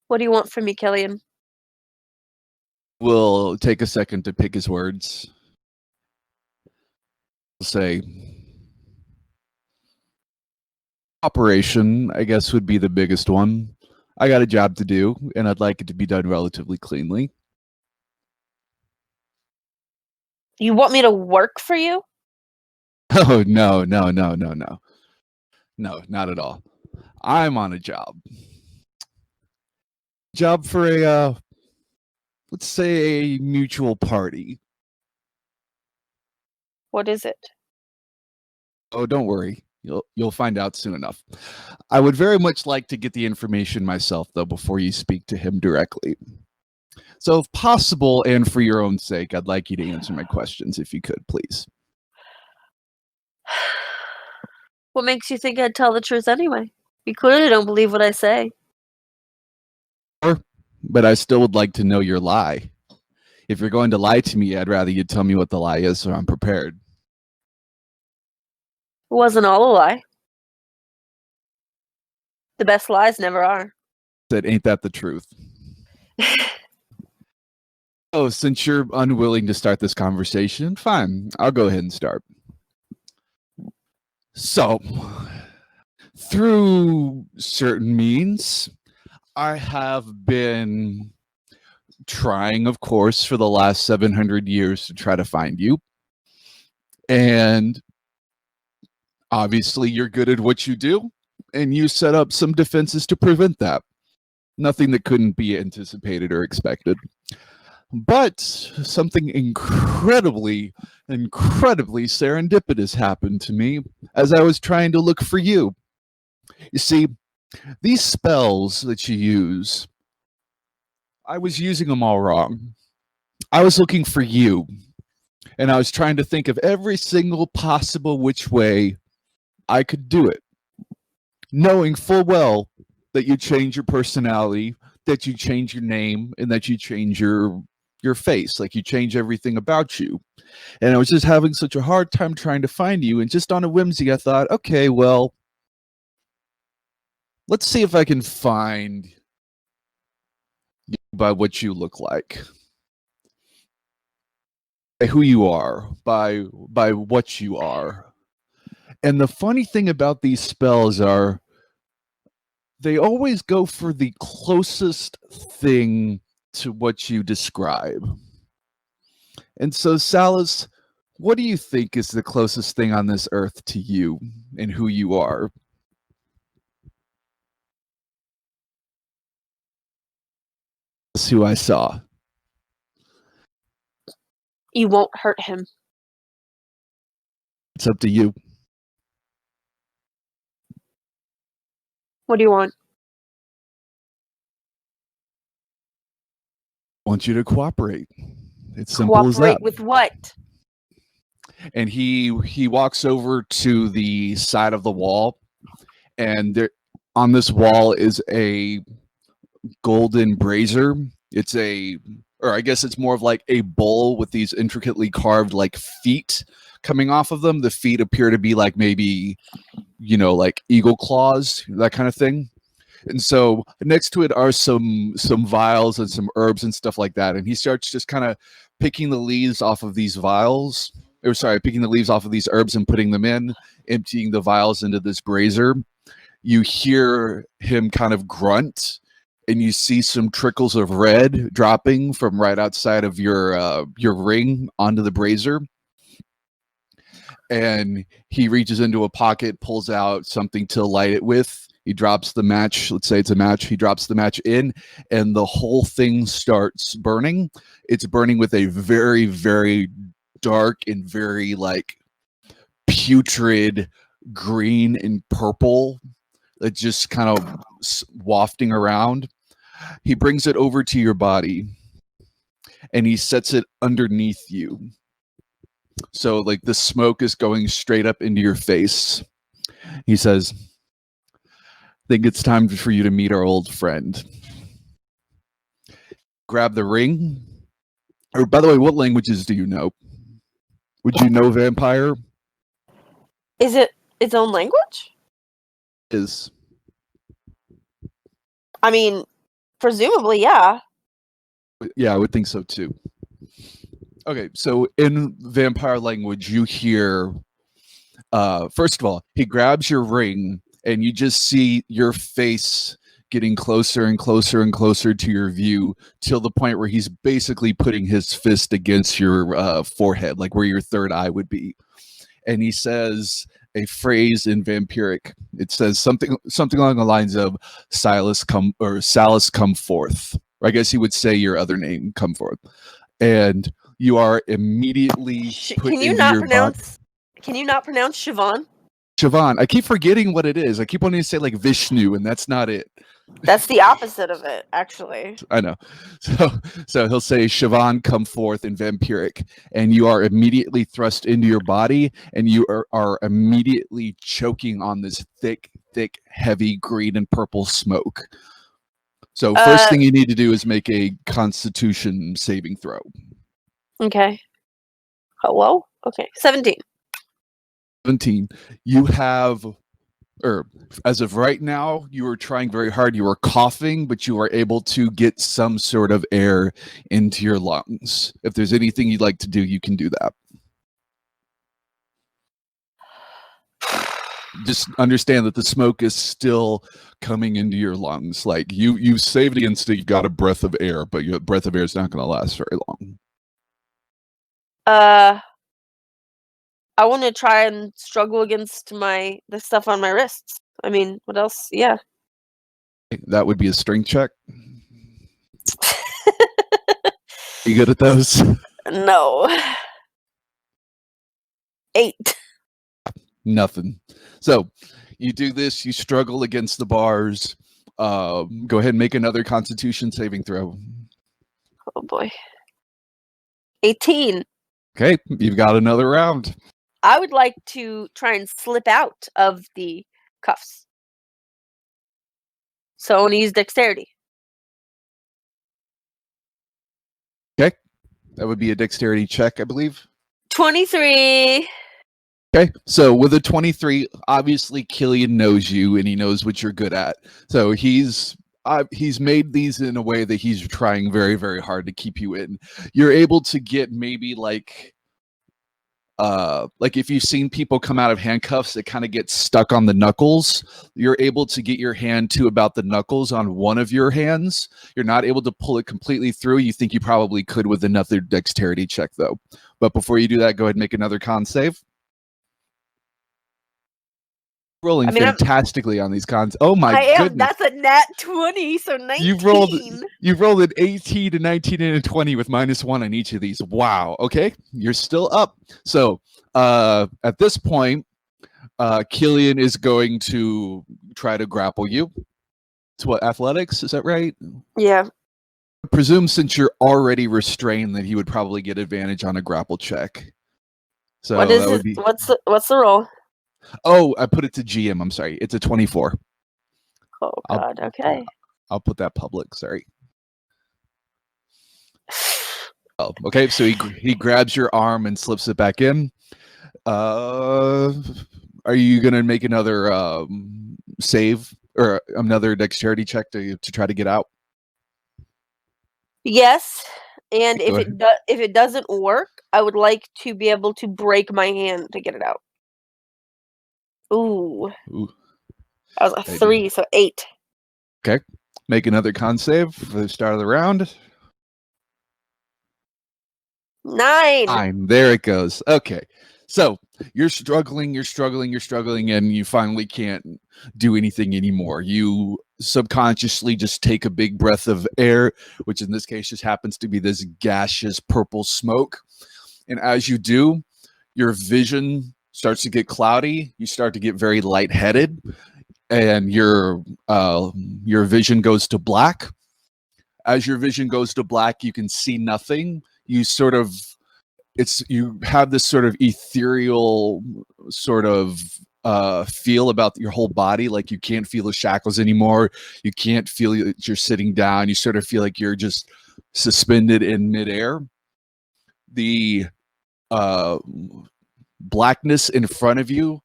What do you want from me, Killian? We'll take a second to pick his words. We'll say, operation, I guess, would be the biggest one. I got a job to do, and I'd like it to be done relatively cleanly. You want me to work for you? Oh, no. No, not at all. I'm on a job. Job for a, let's say, a mutual party. What is it? Oh, don't worry. You'll find out soon enough. I would very much like to get the information myself, though, before you speak to him directly. So, if possible, and for your own sake, I'd like you to answer my questions, if you could, please. What makes you think I'd tell the truth anyway? You clearly don't believe what I say. But I still would like to know your lie. If you're going to lie to me, I'd rather you tell me what the lie is so I'm prepared. It wasn't all a lie. The best lies never are. Said, ain't that the truth? Oh, since you're unwilling to start this conversation, fine. I'll go ahead and start. So, through certain means, I have been trying, of course, for the last 700 years to try to find you. And obviously, you're good at what you do, and you set up some defenses to prevent that. Nothing that couldn't be anticipated or expected. But something incredibly serendipitous happened to me as I was trying to look for you. You see, these spells that you use, I was using them all wrong. I was looking for you, and I was trying to think of every single possible which way I could do it, knowing full well that you change your personality, that you change your name, and that you change your face, like you change everything about you. And I was just having such a hard time trying to find you, and just on a whimsy I thought, okay, well, let's see if I can find you by what you look like, by who you are, by what you are. And the funny thing about these spells are they always go for the closest thing to what you describe. And so, Salas, what do you think is the closest thing on this earth to you and who you are? That's who I saw. You won't hurt him. It's up to you. What do you want? I want you to cooperate. It's simple as Cooperate that. with what? And he walks over to the side of the wall, and there on this wall is a golden brazier. It's or I guess it's more of like a bowl with these intricately carved like feet coming off of them. The feet appear to be like maybe, like eagle claws, that kind of thing. And so next to it are some vials and some herbs and stuff like that. And he starts just kind of picking the leaves off of these vials. Or sorry, picking the leaves off of these herbs and putting them in, emptying the vials into this brazier. You hear him kind of grunt, and you see some trickles of red dropping from right outside of your ring onto the brazier. And he reaches into a pocket, pulls out something to light it with. He drops the match. Let's say it's a match. He drops the match in, and the whole thing starts burning. It's burning with a very, very dark and very like putrid green and purple that just kind of wafting around. He brings it over to your body, and he sets it underneath you. So like the smoke is going straight up into your face. He says, I think it's time for you to meet our old friend. Grab the ring. Or by the way, what languages do you know? Would you know vampire? Is it its own language? Is. I mean, presumably, yeah. Yeah, I would think so too. Okay, so in vampire language, you hear, first of all, he grabs your ring, and you just see your face getting closer and closer and closer to your view till the point where he's basically putting his fist against your forehead, like where your third eye would be. And he says a phrase in vampiric. It says something along the lines of Salas come forth. Or I guess he would say your other name, come forth. And you are immediately put Can you into not your pronounce? Can you not pronounce Siobhan? Siobhan. I keep forgetting what it is. I keep wanting to say like Vishnu, and that's not it. That's the opposite of it, actually. I know. So he'll say, Siobhan, come forth in vampiric, and you are immediately thrust into your body, and you are immediately choking on this thick, heavy green and purple smoke. So first thing you need to do is make a Constitution saving throw. Okay. Hello? Okay. 17. 17. You have, or as of right now, you are trying very hard. You are coughing, but you are able to get some sort of air into your lungs. If there's anything you'd like to do, you can do that. Just understand that the smoke is still coming into your lungs. Like you saved against it. You got a breath of air, but your breath of air is not going to last very long. I want to try and struggle against the stuff on my wrists. I mean, what else? Yeah. That would be a strength check. You good at those? No. 8. Nothing. So you do this, you struggle against the bars. Go ahead and make another Constitution saving throw. Oh boy. 18. Okay, you've got another round. I would like to try and slip out of the cuffs. So I want to use dexterity. Okay, that would be a dexterity check, I believe. 23. Okay, so with a 23, obviously Killian knows you and he knows what you're good at. So he's made these in a way that he's trying very, very hard to keep you in. You're able to get maybe like if you've seen people come out of handcuffs, it kind of gets stuck on the knuckles. You're able to get your hand to about the knuckles on one of your hands. You're not able to pull it completely through. You think you probably could with another dexterity check, though. But before you do that, go ahead and make another con save. Rolling fantastically on these cons. Oh my goodness. That's a nat 20, so 19. You've rolled an 18, a 19, and a 20 with -1 on each of these. Wow. Okay. You're still up. So at this point, Killian is going to try to grapple you. It's what, athletics? Is that right? Yeah. I presume since you're already restrained that he would probably get advantage on a grapple check. So what is it? What's the roll? Oh, I put it to GM. I'm sorry. It's a 24. Oh God. Okay. I'll put that public. Sorry. Oh, okay. So he grabs your arm and slips it back in. Are you gonna make another save or another dexterity check to try to get out? Yes. And if it doesn't work, I would like to be able to break my hand to get it out. Ooh. That was a 3, so 8. Okay. Make another con save for the start of the round. 9. There it goes. Okay. So you're struggling, and you finally can't do anything anymore. You subconsciously just take a big breath of air, which in this case just happens to be this gaseous purple smoke. And as you do, your vision starts to get cloudy. You start to get very lightheaded, and your vision goes to black. As your vision goes to black, you can see nothing. You have this sort of ethereal sort of feel about your whole body. Like you can't feel the shackles anymore. You can't feel that you're sitting down. You sort of feel like you're just suspended in midair. The blackness in front of you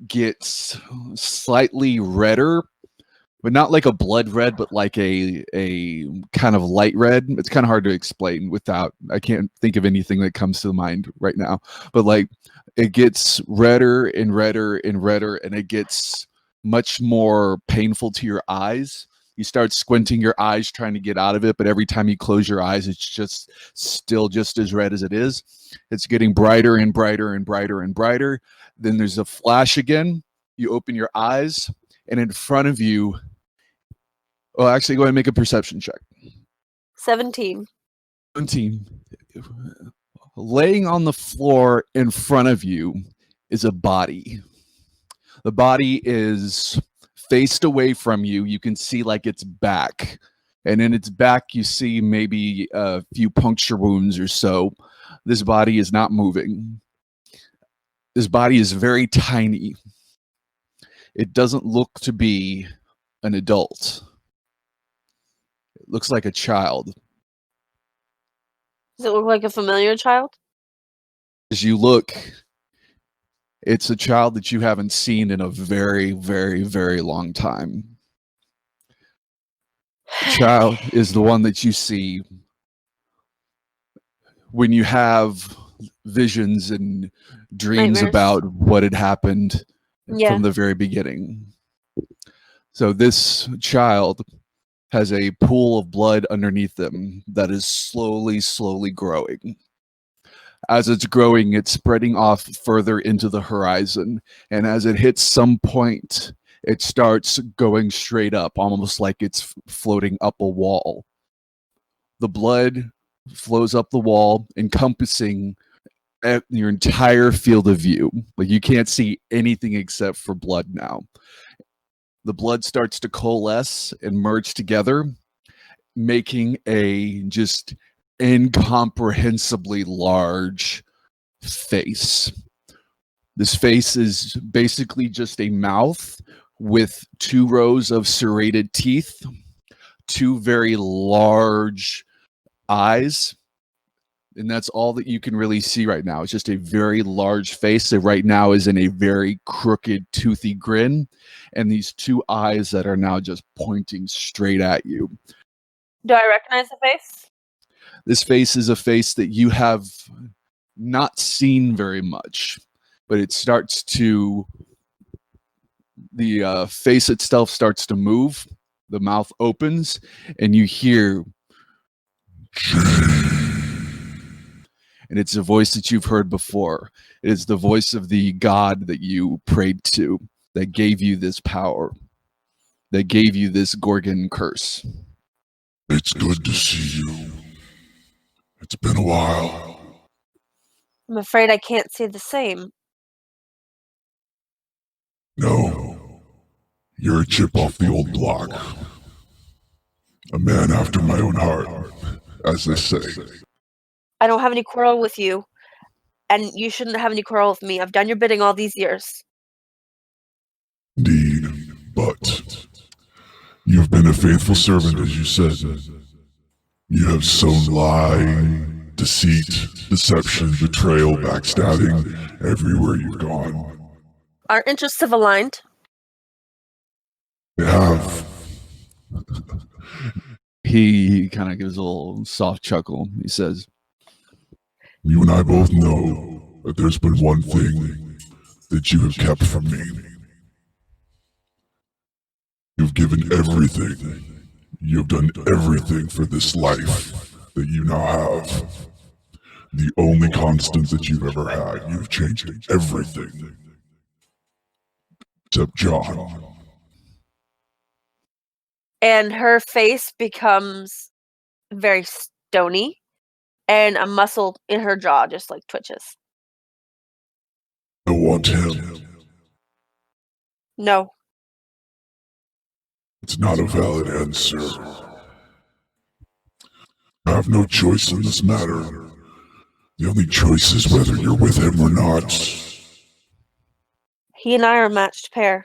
gets slightly redder, but not like a blood red, but like a kind of light red. It's kind of hard to explain I can't think of anything that comes to mind right now, but like it gets redder and redder and redder, and it gets much more painful to your eyes. You start squinting your eyes trying to get out of it, but every time you close your eyes, it's just still just as red as it is. It's getting brighter and brighter and brighter and brighter. Then there's a flash again. You open your eyes, and in front of you, well, actually, go ahead and make a perception check. 17. 17. Laying on the floor in front of you is a body. The body is faced away from you. You can see like its back. And in its back, you see maybe a few puncture wounds or so. This body is not moving. This body is very tiny. It doesn't look to be an adult. It looks like a child. Does it look like a familiar child? As you look, it's a child that you haven't seen in a very, very, very long time. The child is the one that you see when you have visions and dreams Nightmares. about what had happened Yeah. from the very beginning. So this child has a pool of blood underneath them that is slowly, slowly growing. As it's growing, it's spreading off further into the horizon. And as it hits some point it starts going straight up, almost like it's floating up a wall. The blood flows up the wall, encompassing your entire field of view. Like you can't see anything except for blood now. The blood starts to coalesce and merge together, making a just incomprehensibly large face. This face is basically just a mouth with 2 rows of serrated teeth, 2 very large eyes, and that's all that you can really see right now. It's just a very large face that right now is in a very crooked, toothy grin, and these 2 eyes that are now just pointing straight at you. Do I recognize the face? This face is a face that you have not seen very much, but it starts to, the face itself starts to move, the mouth opens, and you hear, and it's a voice that you've heard before. It is the voice of the god that you prayed to, that gave you this power, that gave you this Gorgon curse. It's good to see you. It's been a while. I'm afraid I can't say the same. No, you're a chip off the old block. A man after my own heart, as they say. I don't have any quarrel with you, and you shouldn't have any quarrel with me. I've done your bidding all these years. Indeed, but you've been a faithful servant, as you said. You have sown lying, deceit, deception, betrayal, backstabbing everywhere you've gone. Our interests have aligned. They have. He kind of gives a little soft chuckle. He says, You and I both know that there's been one thing that you have kept from me. You've given everything. You've done everything for this life that you now have. The only constant that you've ever had. You've changed everything. Except John. And her face becomes very stony, and a muscle in her jaw just like twitches. I want him. No. It's not a valid answer. I have no choice in this matter. The only choice is whether you're with him or not. He and I are a matched pair.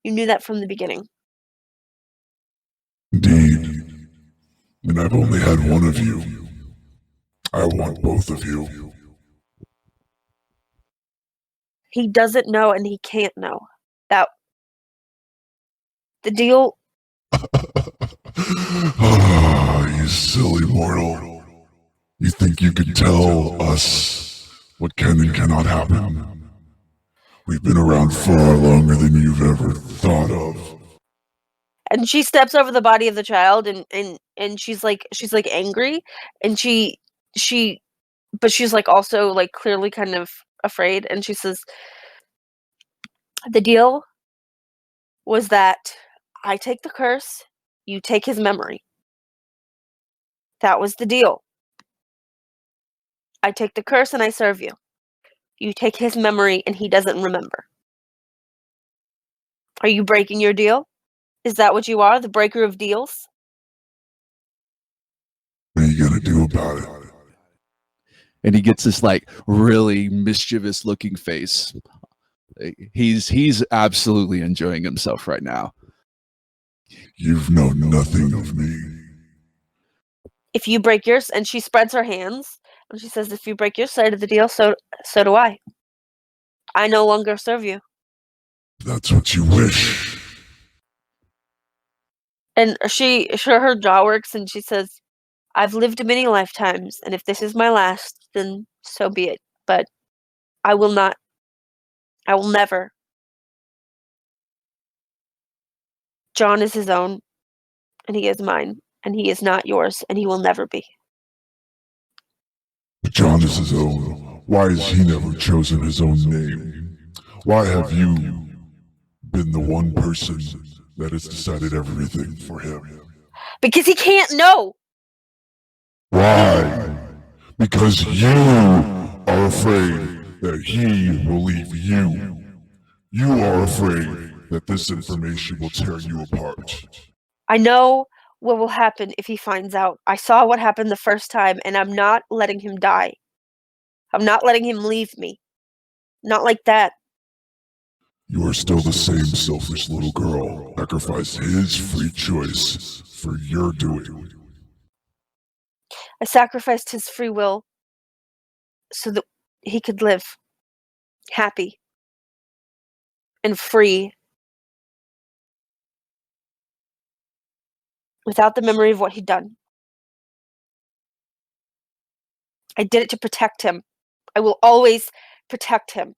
You knew that from the beginning. Indeed. And I've only had one of you. I want both of you. He doesn't know and he can't know. That the deal. Ah, you silly mortal. You think you could tell us what can and cannot happen? We've been around far longer than you've ever thought of. And she steps over the body of the child and she's like angry, and but she's like also like clearly kind of afraid, and she says, the deal was that I take the curse, you take his memory. That was the deal. I take the curse and I serve you. You take his memory and he doesn't remember. Are you breaking your deal? Is that what you are, the breaker of deals? What are you gonna do about it? and he gets this like really mischievous looking face. He's absolutely enjoying himself right now. You've known nothing of me. If you break yours, and she spreads her hands, and she says, if you break your side of the deal, so do I. I no longer serve you. That's what you wish. And her jaw works, and she says, I've lived many lifetimes, and if this is my last, then so be it. But I will never. John is his own, and he is mine, and he is not yours, and he will never be. But John is his own. Why has he never chosen his own name? Why have you been the one person that has decided everything for him. Because he can't know. Why? Because you are afraid that he will leave you. You are afraid that this information will tear you apart. I know what will happen if he finds out. I saw what happened the first time, and I'm not letting him die. I'm not letting him leave me. Not like that. You are still the same selfish little girl. Sacrificed his free choice for your doing. I sacrificed his free will so that he could live happy and free without the memory of what he'd done. I did it to protect him. I will always protect him.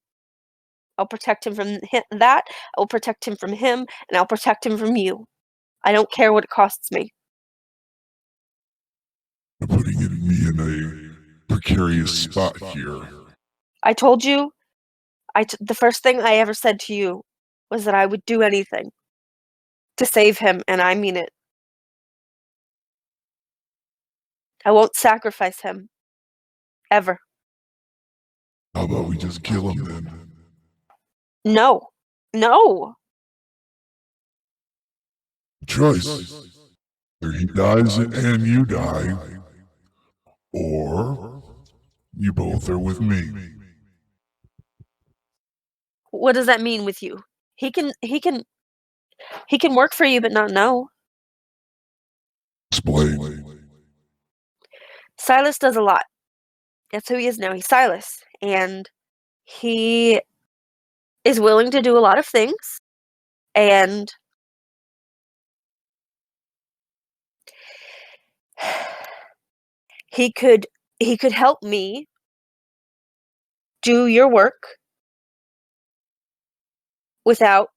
I'll protect him from that. I will protect him from him, and I'll protect him from you. I don't care what it costs me. You're putting me in a precarious spot here. I told you, the first thing I ever said to you was that I would do anything to save him, and I mean it. I won't sacrifice him. Ever. How about we just kill him then? No. No. Choice. Either he dies and you die, or you both are with me. What does that mean with you? He can work for you, but not know. Explain. Silas does a lot. That's who he is now. He's Silas. And he is willing to do a lot of things. And he could help me do your work without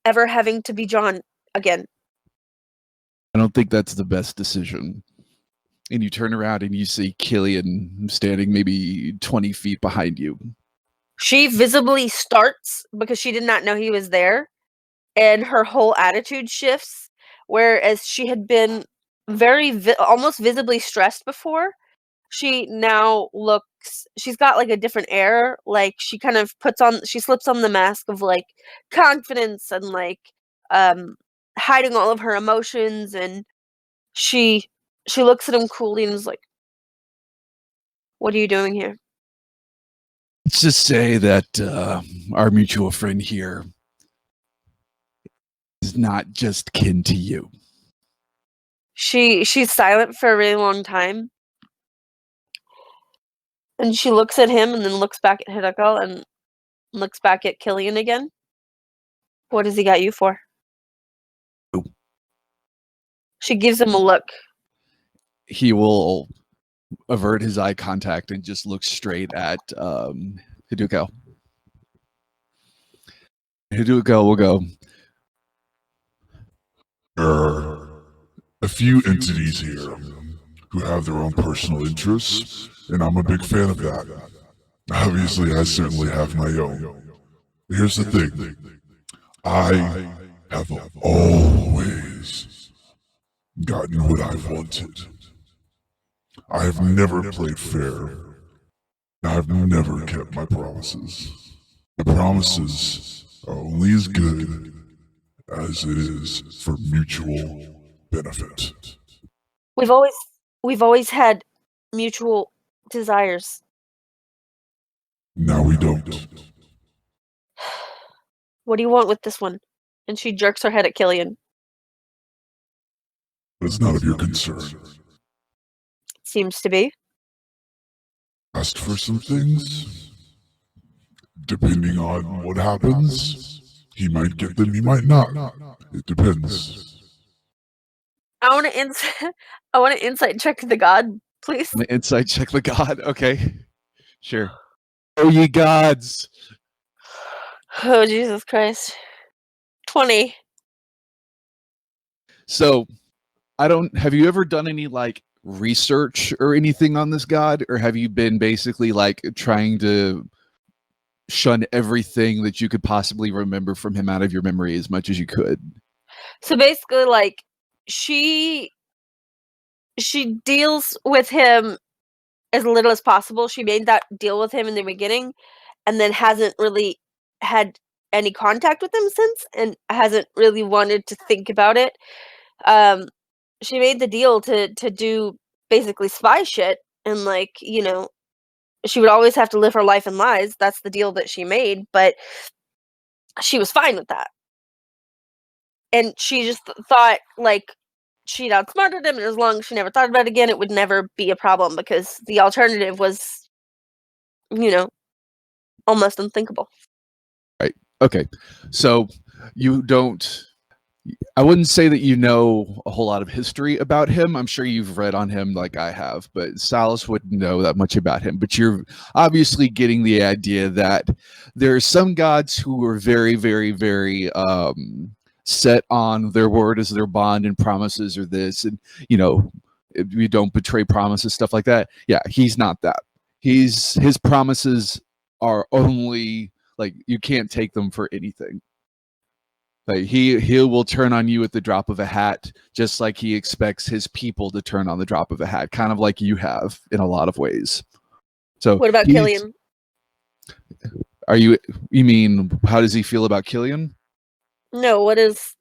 ever having to be John again. I don't think that's the best decision. And you turn around and you see Killian standing maybe 20 feet behind you. She visibly starts because she did not know he was there, and her whole attitude shifts, whereas she had been almost visibly stressed before. She now looks, she's got like a different air, like she kind of she slips on the mask of like confidence and like hiding all of her emotions, and she looks at him coolly and is like, "What are you doing here?" Let's just say that our mutual friend here is not just kin to you. She's silent for a really long time. And she looks at him and then looks back at Hideko and looks back at Killian again. What has he got you for? Ooh. She gives him a look. He will avert his eye contact and just look straight at Hideko. Hideko will go, There are a few entities here who have their own personal interests, and I'm a big fan of that. Obviously, I certainly have my own. Here's the thing. I have always gotten what I've wanted. I have never played fair. I've never kept my promises. My promises are only as good as it is for mutual benefit. We've always had mutual desires. Now we don't. What do you want with this one? And she jerks her head at Killian. It's not of your concern. Seems to be. Asked for some things. Depending on what happens, he might get them, he might not. It depends. I want to insight check the god, please. an insight check the god. Okay. Sure. Oh, ye gods. Oh, Jesus Christ. 20. So, have you ever done any like research or anything on this god, or have you been basically like trying to shun everything that you could possibly remember from him out of your memory as much as you could. So basically, like, she deals with him as little as possible. She made that deal with him in the beginning, and then hasn't really had any contact with him since, and hasn't really wanted to think about it. She made the deal to do basically spy shit, and like, you know, she would always have to live her life in lies. That's the deal that she made, but she was fine with that. And she just thought, like, she'd outsmarted him, and as long as she never thought about it again, it would never be a problem, because the alternative was, you know, almost unthinkable. Right. Okay. So you don't. I wouldn't say that you know a whole lot of history about him. I'm sure you've read on him like I have, but Salas wouldn't know that much about him. But you're obviously getting the idea that there are some gods who are very, very, very set on their word as their bond and promises are this, and you know, if you don't betray promises, stuff like that. Yeah, he's not that. His promises are only like you can't take them for anything. Like he will turn on you at the drop of a hat, just like he expects his people to turn on the drop of a hat, kind of like you have in a lot of ways. So What about Killian? You mean how does he feel about Killian? No, what is...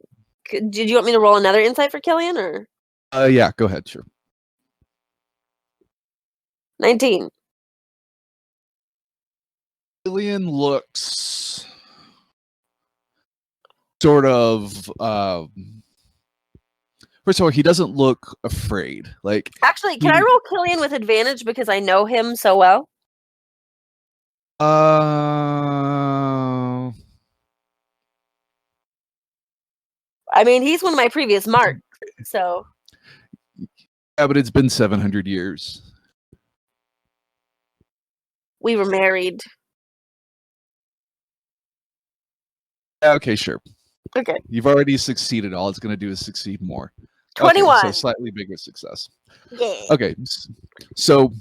Did you want me to roll another insight for Killian, or? Yeah, go ahead, sure. 19. Killian looks sort of first of all, he doesn't look afraid. Like, actually, can I roll Killian with advantage because I know him so well? I mean, he's one of my previous marks, so. Yeah, but it's been 700 years. We were married. Okay, sure. Okay. You've already succeeded. All it's going to do is succeed more. 21. Okay, so slightly bigger success. Yeah. Okay, so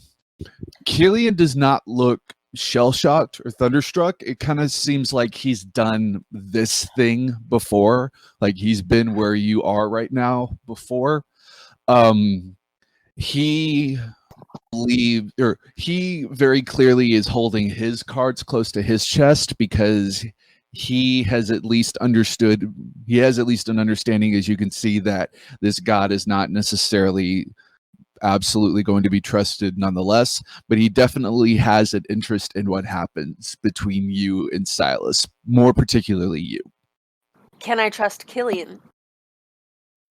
Killian does not look shell-shocked or thunderstruck. It kind of seems like he's done this thing before. Like he's been where you are right now before. He very clearly is holding his cards close to his chest because he has at least understood. He has at least an understanding, as you can see, that this god is not necessarily absolutely going to be trusted nonetheless, but he definitely has an interest in what happens between you and Silas, more particularly you. Can I trust Killian?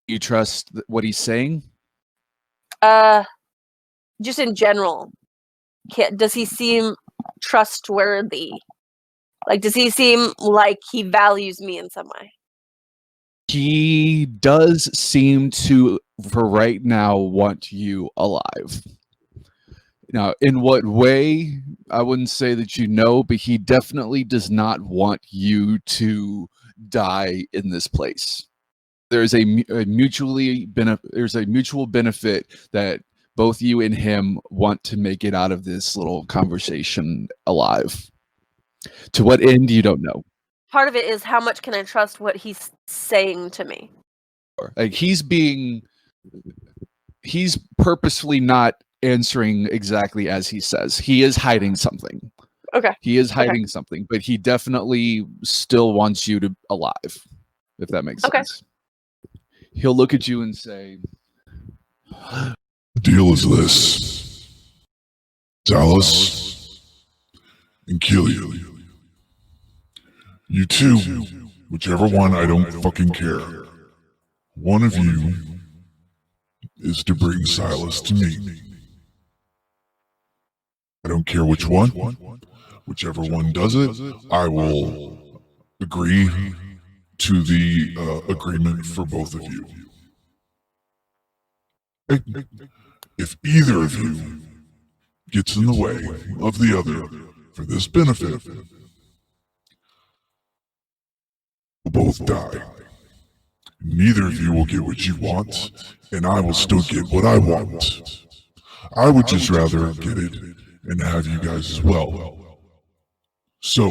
You trust what he's saying? Just in general. Does he seem trustworthy? Like, does he seem like he values me in some way? He does seem to, for right now, want you alive. Now, in what way, I wouldn't say that you know, but he definitely does not want you to die in this place. There's a mutual benefit that both you and him want to make it out of this little conversation alive. To what end, you don't know. Part of it is how much can I trust what he's saying to me? Like he's purposefully not answering exactly as he says. He is hiding something. Okay. He is hiding something, but he definitely still wants you to alive, if that makes sense. He'll look at you and say, the deal is this. Salas and Killian. You two, whichever one, I don't fucking care. One of you is to bring Silas to me. I don't care which one. Whichever one does it, I will agree to the agreement for both of you. If either of you gets in the way of the other for this benefit, you'll both die. Neither of you will get what you want, and I will still get what I want. I would just rather get it and have you guys as well. So,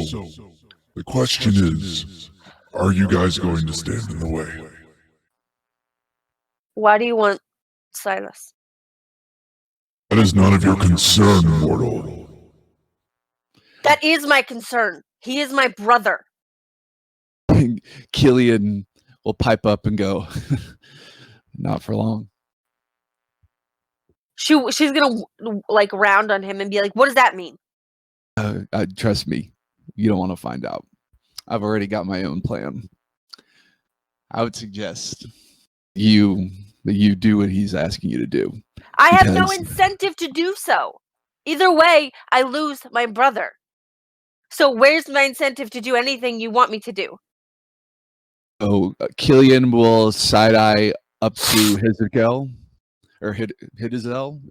the question is, are you guys going to stand in the way? Why do you want Silas? That is none of your concern, mortal. That is my concern. He is my brother. Killian will pipe up and go, not for long. She's gonna like round on him and be like, "What does that mean?" Trust me, you don't want to find out. I've already got my own plan. I would suggest you do what he's asking you to do. I have no Because- incentive to do so. Either way, I lose my brother. So where's my incentive to do anything you want me to do? So Killian will side eye up to Hizakel or Hidazel.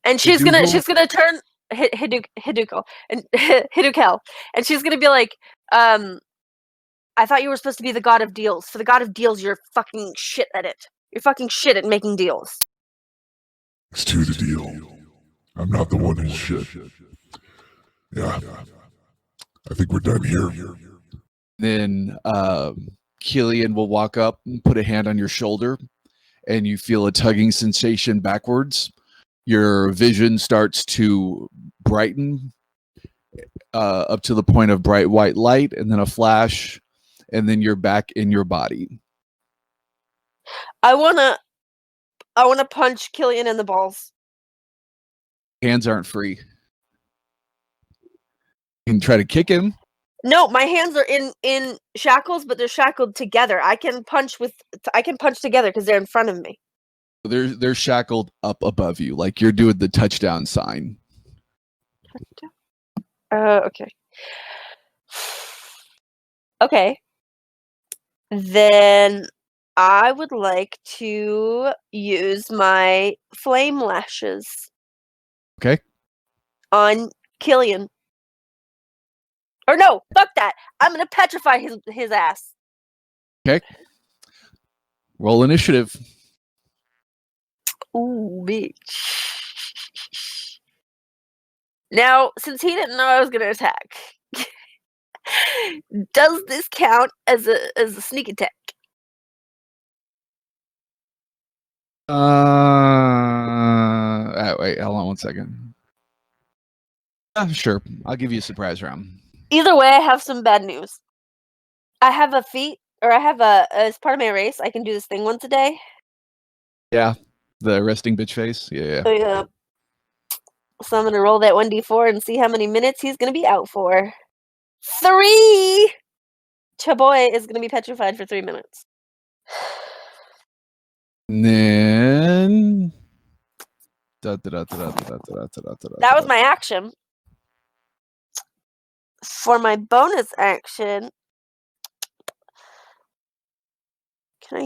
And she's Hidukel? gonna turn Hidukel and Hidukel, and she's gonna be like, I thought you were supposed to be the god of deals. For the god of deals, you're fucking shit at it. You're fucking shit at making deals. It's to the deal. I'm not the one who's shit. Yeah. I think we're done here. Then Killian will walk up and put a hand on your shoulder, and you feel a tugging sensation backwards. Your vision starts to brighten up to the point of bright white light, and then a flash, and then you're back in your body. I wanna punch Killian in the balls. Hands aren't free. You can try to kick him. No, my hands are in shackles, but they're shackled together. I can punch together because they're in front of me. They're shackled up above you, like you're doing the touchdown sign. Okay. Okay. Then I would like to use my flame lashes. Okay. On Killian. Or no, fuck that. I'm gonna petrify his ass. Okay. Roll initiative. Ooh, bitch. Now, since he didn't know I was gonna attack, does this count as a sneak attack? Wait, hold on one second. Sure, I'll give you a surprise round. Either way, I have some bad news. I have a feat, or I have as part of my race, I can do this thing once a day. Yeah, the resting bitch face. Yeah. So, yeah. So I'm gonna roll that 1d4 and see how many minutes he's gonna be out for. 3! Chaboy is gonna be petrified for 3 minutes. And then That was my action. For my bonus action, can I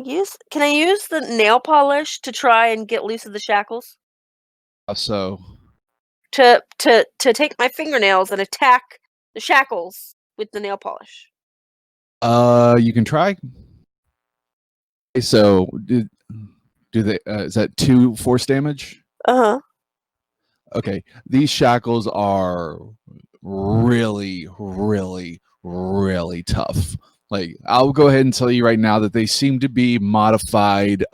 use the nail polish to try and get loose of the shackles? So To take my fingernails and attack the shackles with the nail polish. you can try. Okay, so do they is that 2 force damage? Uh-huh. Okay. These shackles are really tough. Like, I'll go ahead and tell you right now that they seem to be modified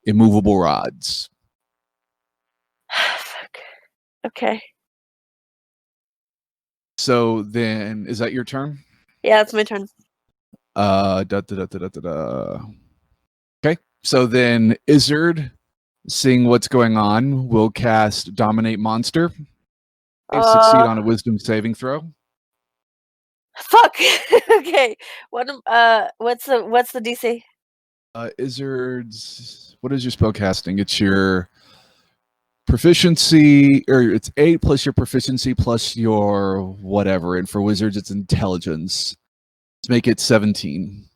immovable rods. Fuck. Okay. So then, is that your turn? Yeah, it's my turn. Okay. So then Izzard, seeing what's going on, will cast Dominate Monster. Succeed on a Wisdom saving throw. Fuck. Okay. What's the DC? Izzard's, what is your spell casting? It's your proficiency, or it's 8 plus your proficiency plus your whatever, and for wizards it's intelligence. Let's make it 17.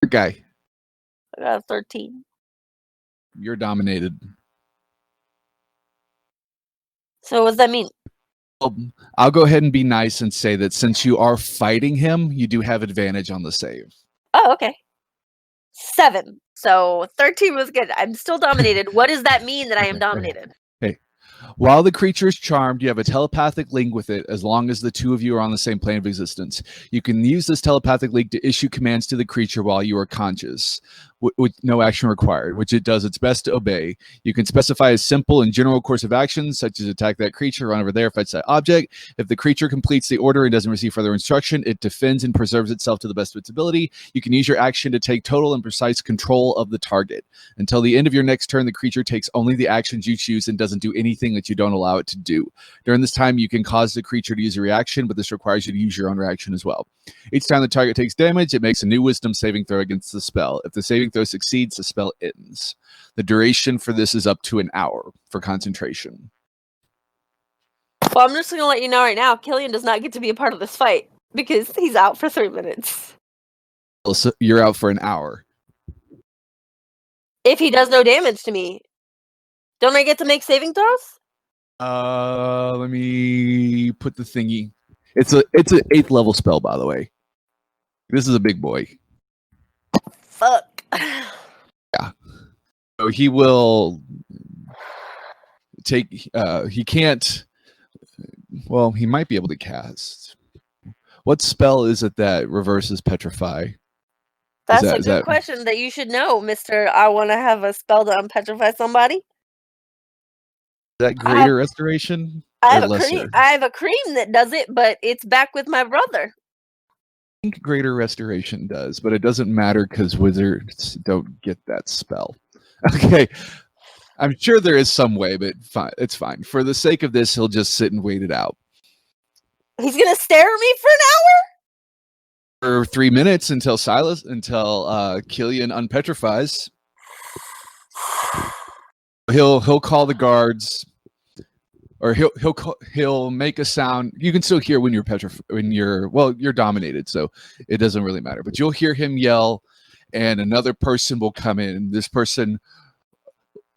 Okay. I got 13. You're dominated. So what does that mean? Well, I'll go ahead and be nice and say that since you are fighting him, you do have advantage on the save. Oh, okay. 7. So 13 was good. I'm still dominated. What does that mean that I am dominated? Hey, While the creature is charmed, you have a telepathic link with it as long as the two of you are on the same plane of existence. You can use this telepathic link to issue commands to the creature while you are conscious, with no action required, which it does its best to obey. You can specify a simple and general course of actions, such as attack that creature, run over there, fetch that object. If the creature completes the order and doesn't receive further instruction, it defends and preserves itself to the best of its ability. You can use your action to take total and precise control of the target. Until the end of your next turn, the creature takes only the actions you choose and doesn't do anything that you don't allow it to do. During this time, you can cause the creature to use a reaction, but this requires you to use your own reaction as well. Each time the target takes damage, it makes a new wisdom saving throw against the spell. If the saving throw succeeds, the spell ends. The duration for this is up to an hour for concentration. Well, I'm just going to let you know right now, Killian does not get to be a part of this fight because he's out for 3 minutes. So you're out for an hour. If he does no damage to me, don't I get to make saving throws? Let me put the thingy. It's an 8th level spell, by the way. This is a big boy. Fuck. Yeah. So he will take. He can't. Well, he might be able to cast. What spell is it that reverses petrify? That's a good question that you should know, Mr. I want to have a spell to unpetrify somebody. Is that greater restoration? I have a cream that does it, but it's back with my brother. I think greater restoration does, but it doesn't matter because wizards don't get that spell. Okay. I'm sure there is some way, but fine, it's fine. For the sake of this, he'll just sit and wait it out. He's gonna stare at me for an hour? For 3 minutes until Killian unpetrifies. He'll call the guards, or he'll make a sound. You can still hear when you're dominated, so it doesn't really matter. But you'll hear him yell, and another person will come in. This person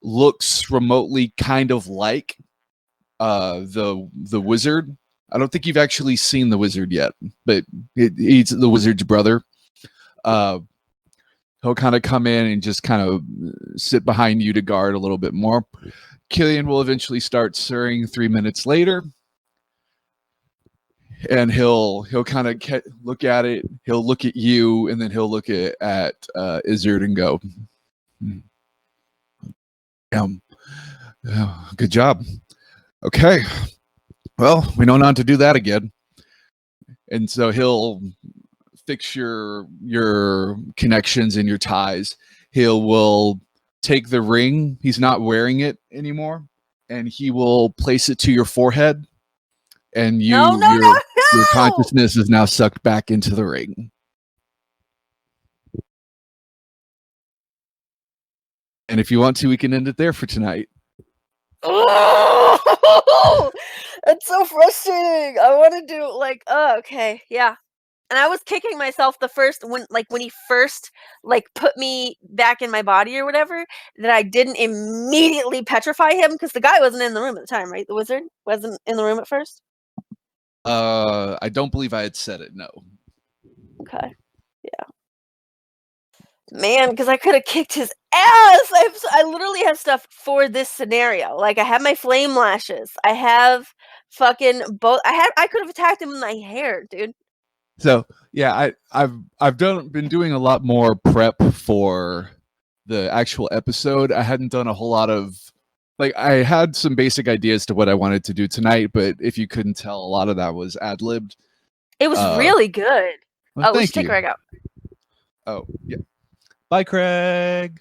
looks remotely kind of like the wizard. I don't think you've actually seen the wizard yet, but he's the wizard's brother. He'll kind of come in and just kind of sit behind you to guard a little bit more. Killian will eventually start stirring 3 minutes later, and he'll kind of look at it. He'll look at you, and then he'll look at Izzard and go, good job. Okay. Well, we know not to do that again. And so he'll fix your connections and your ties. Will take the ring. He's not wearing it anymore. And he will place it to your forehead. And your consciousness is now sucked back into the ring. And if you want to, we can end it there for tonight. Oh, it's so frustrating. I want to do okay, yeah. And I was kicking myself when he first put me back in my body or whatever, that I didn't immediately petrify him because the guy wasn't in the room at the time, right? The wizard wasn't in the room at first. I don't believe I had said it. No. Okay. Yeah. Man, because I could have kicked his ass. I literally have stuff for this scenario. Like I have my flame lashes. I have fucking both. I could have attacked him with my hair, dude. So yeah, I've been doing a lot more prep for the actual episode. I hadn't done a whole lot of I had some basic ideas to what I wanted to do tonight, but if you couldn't tell, a lot of that was ad-libbed. It was really good. Well, we should take Greg out. Oh yeah. Bye, Craig.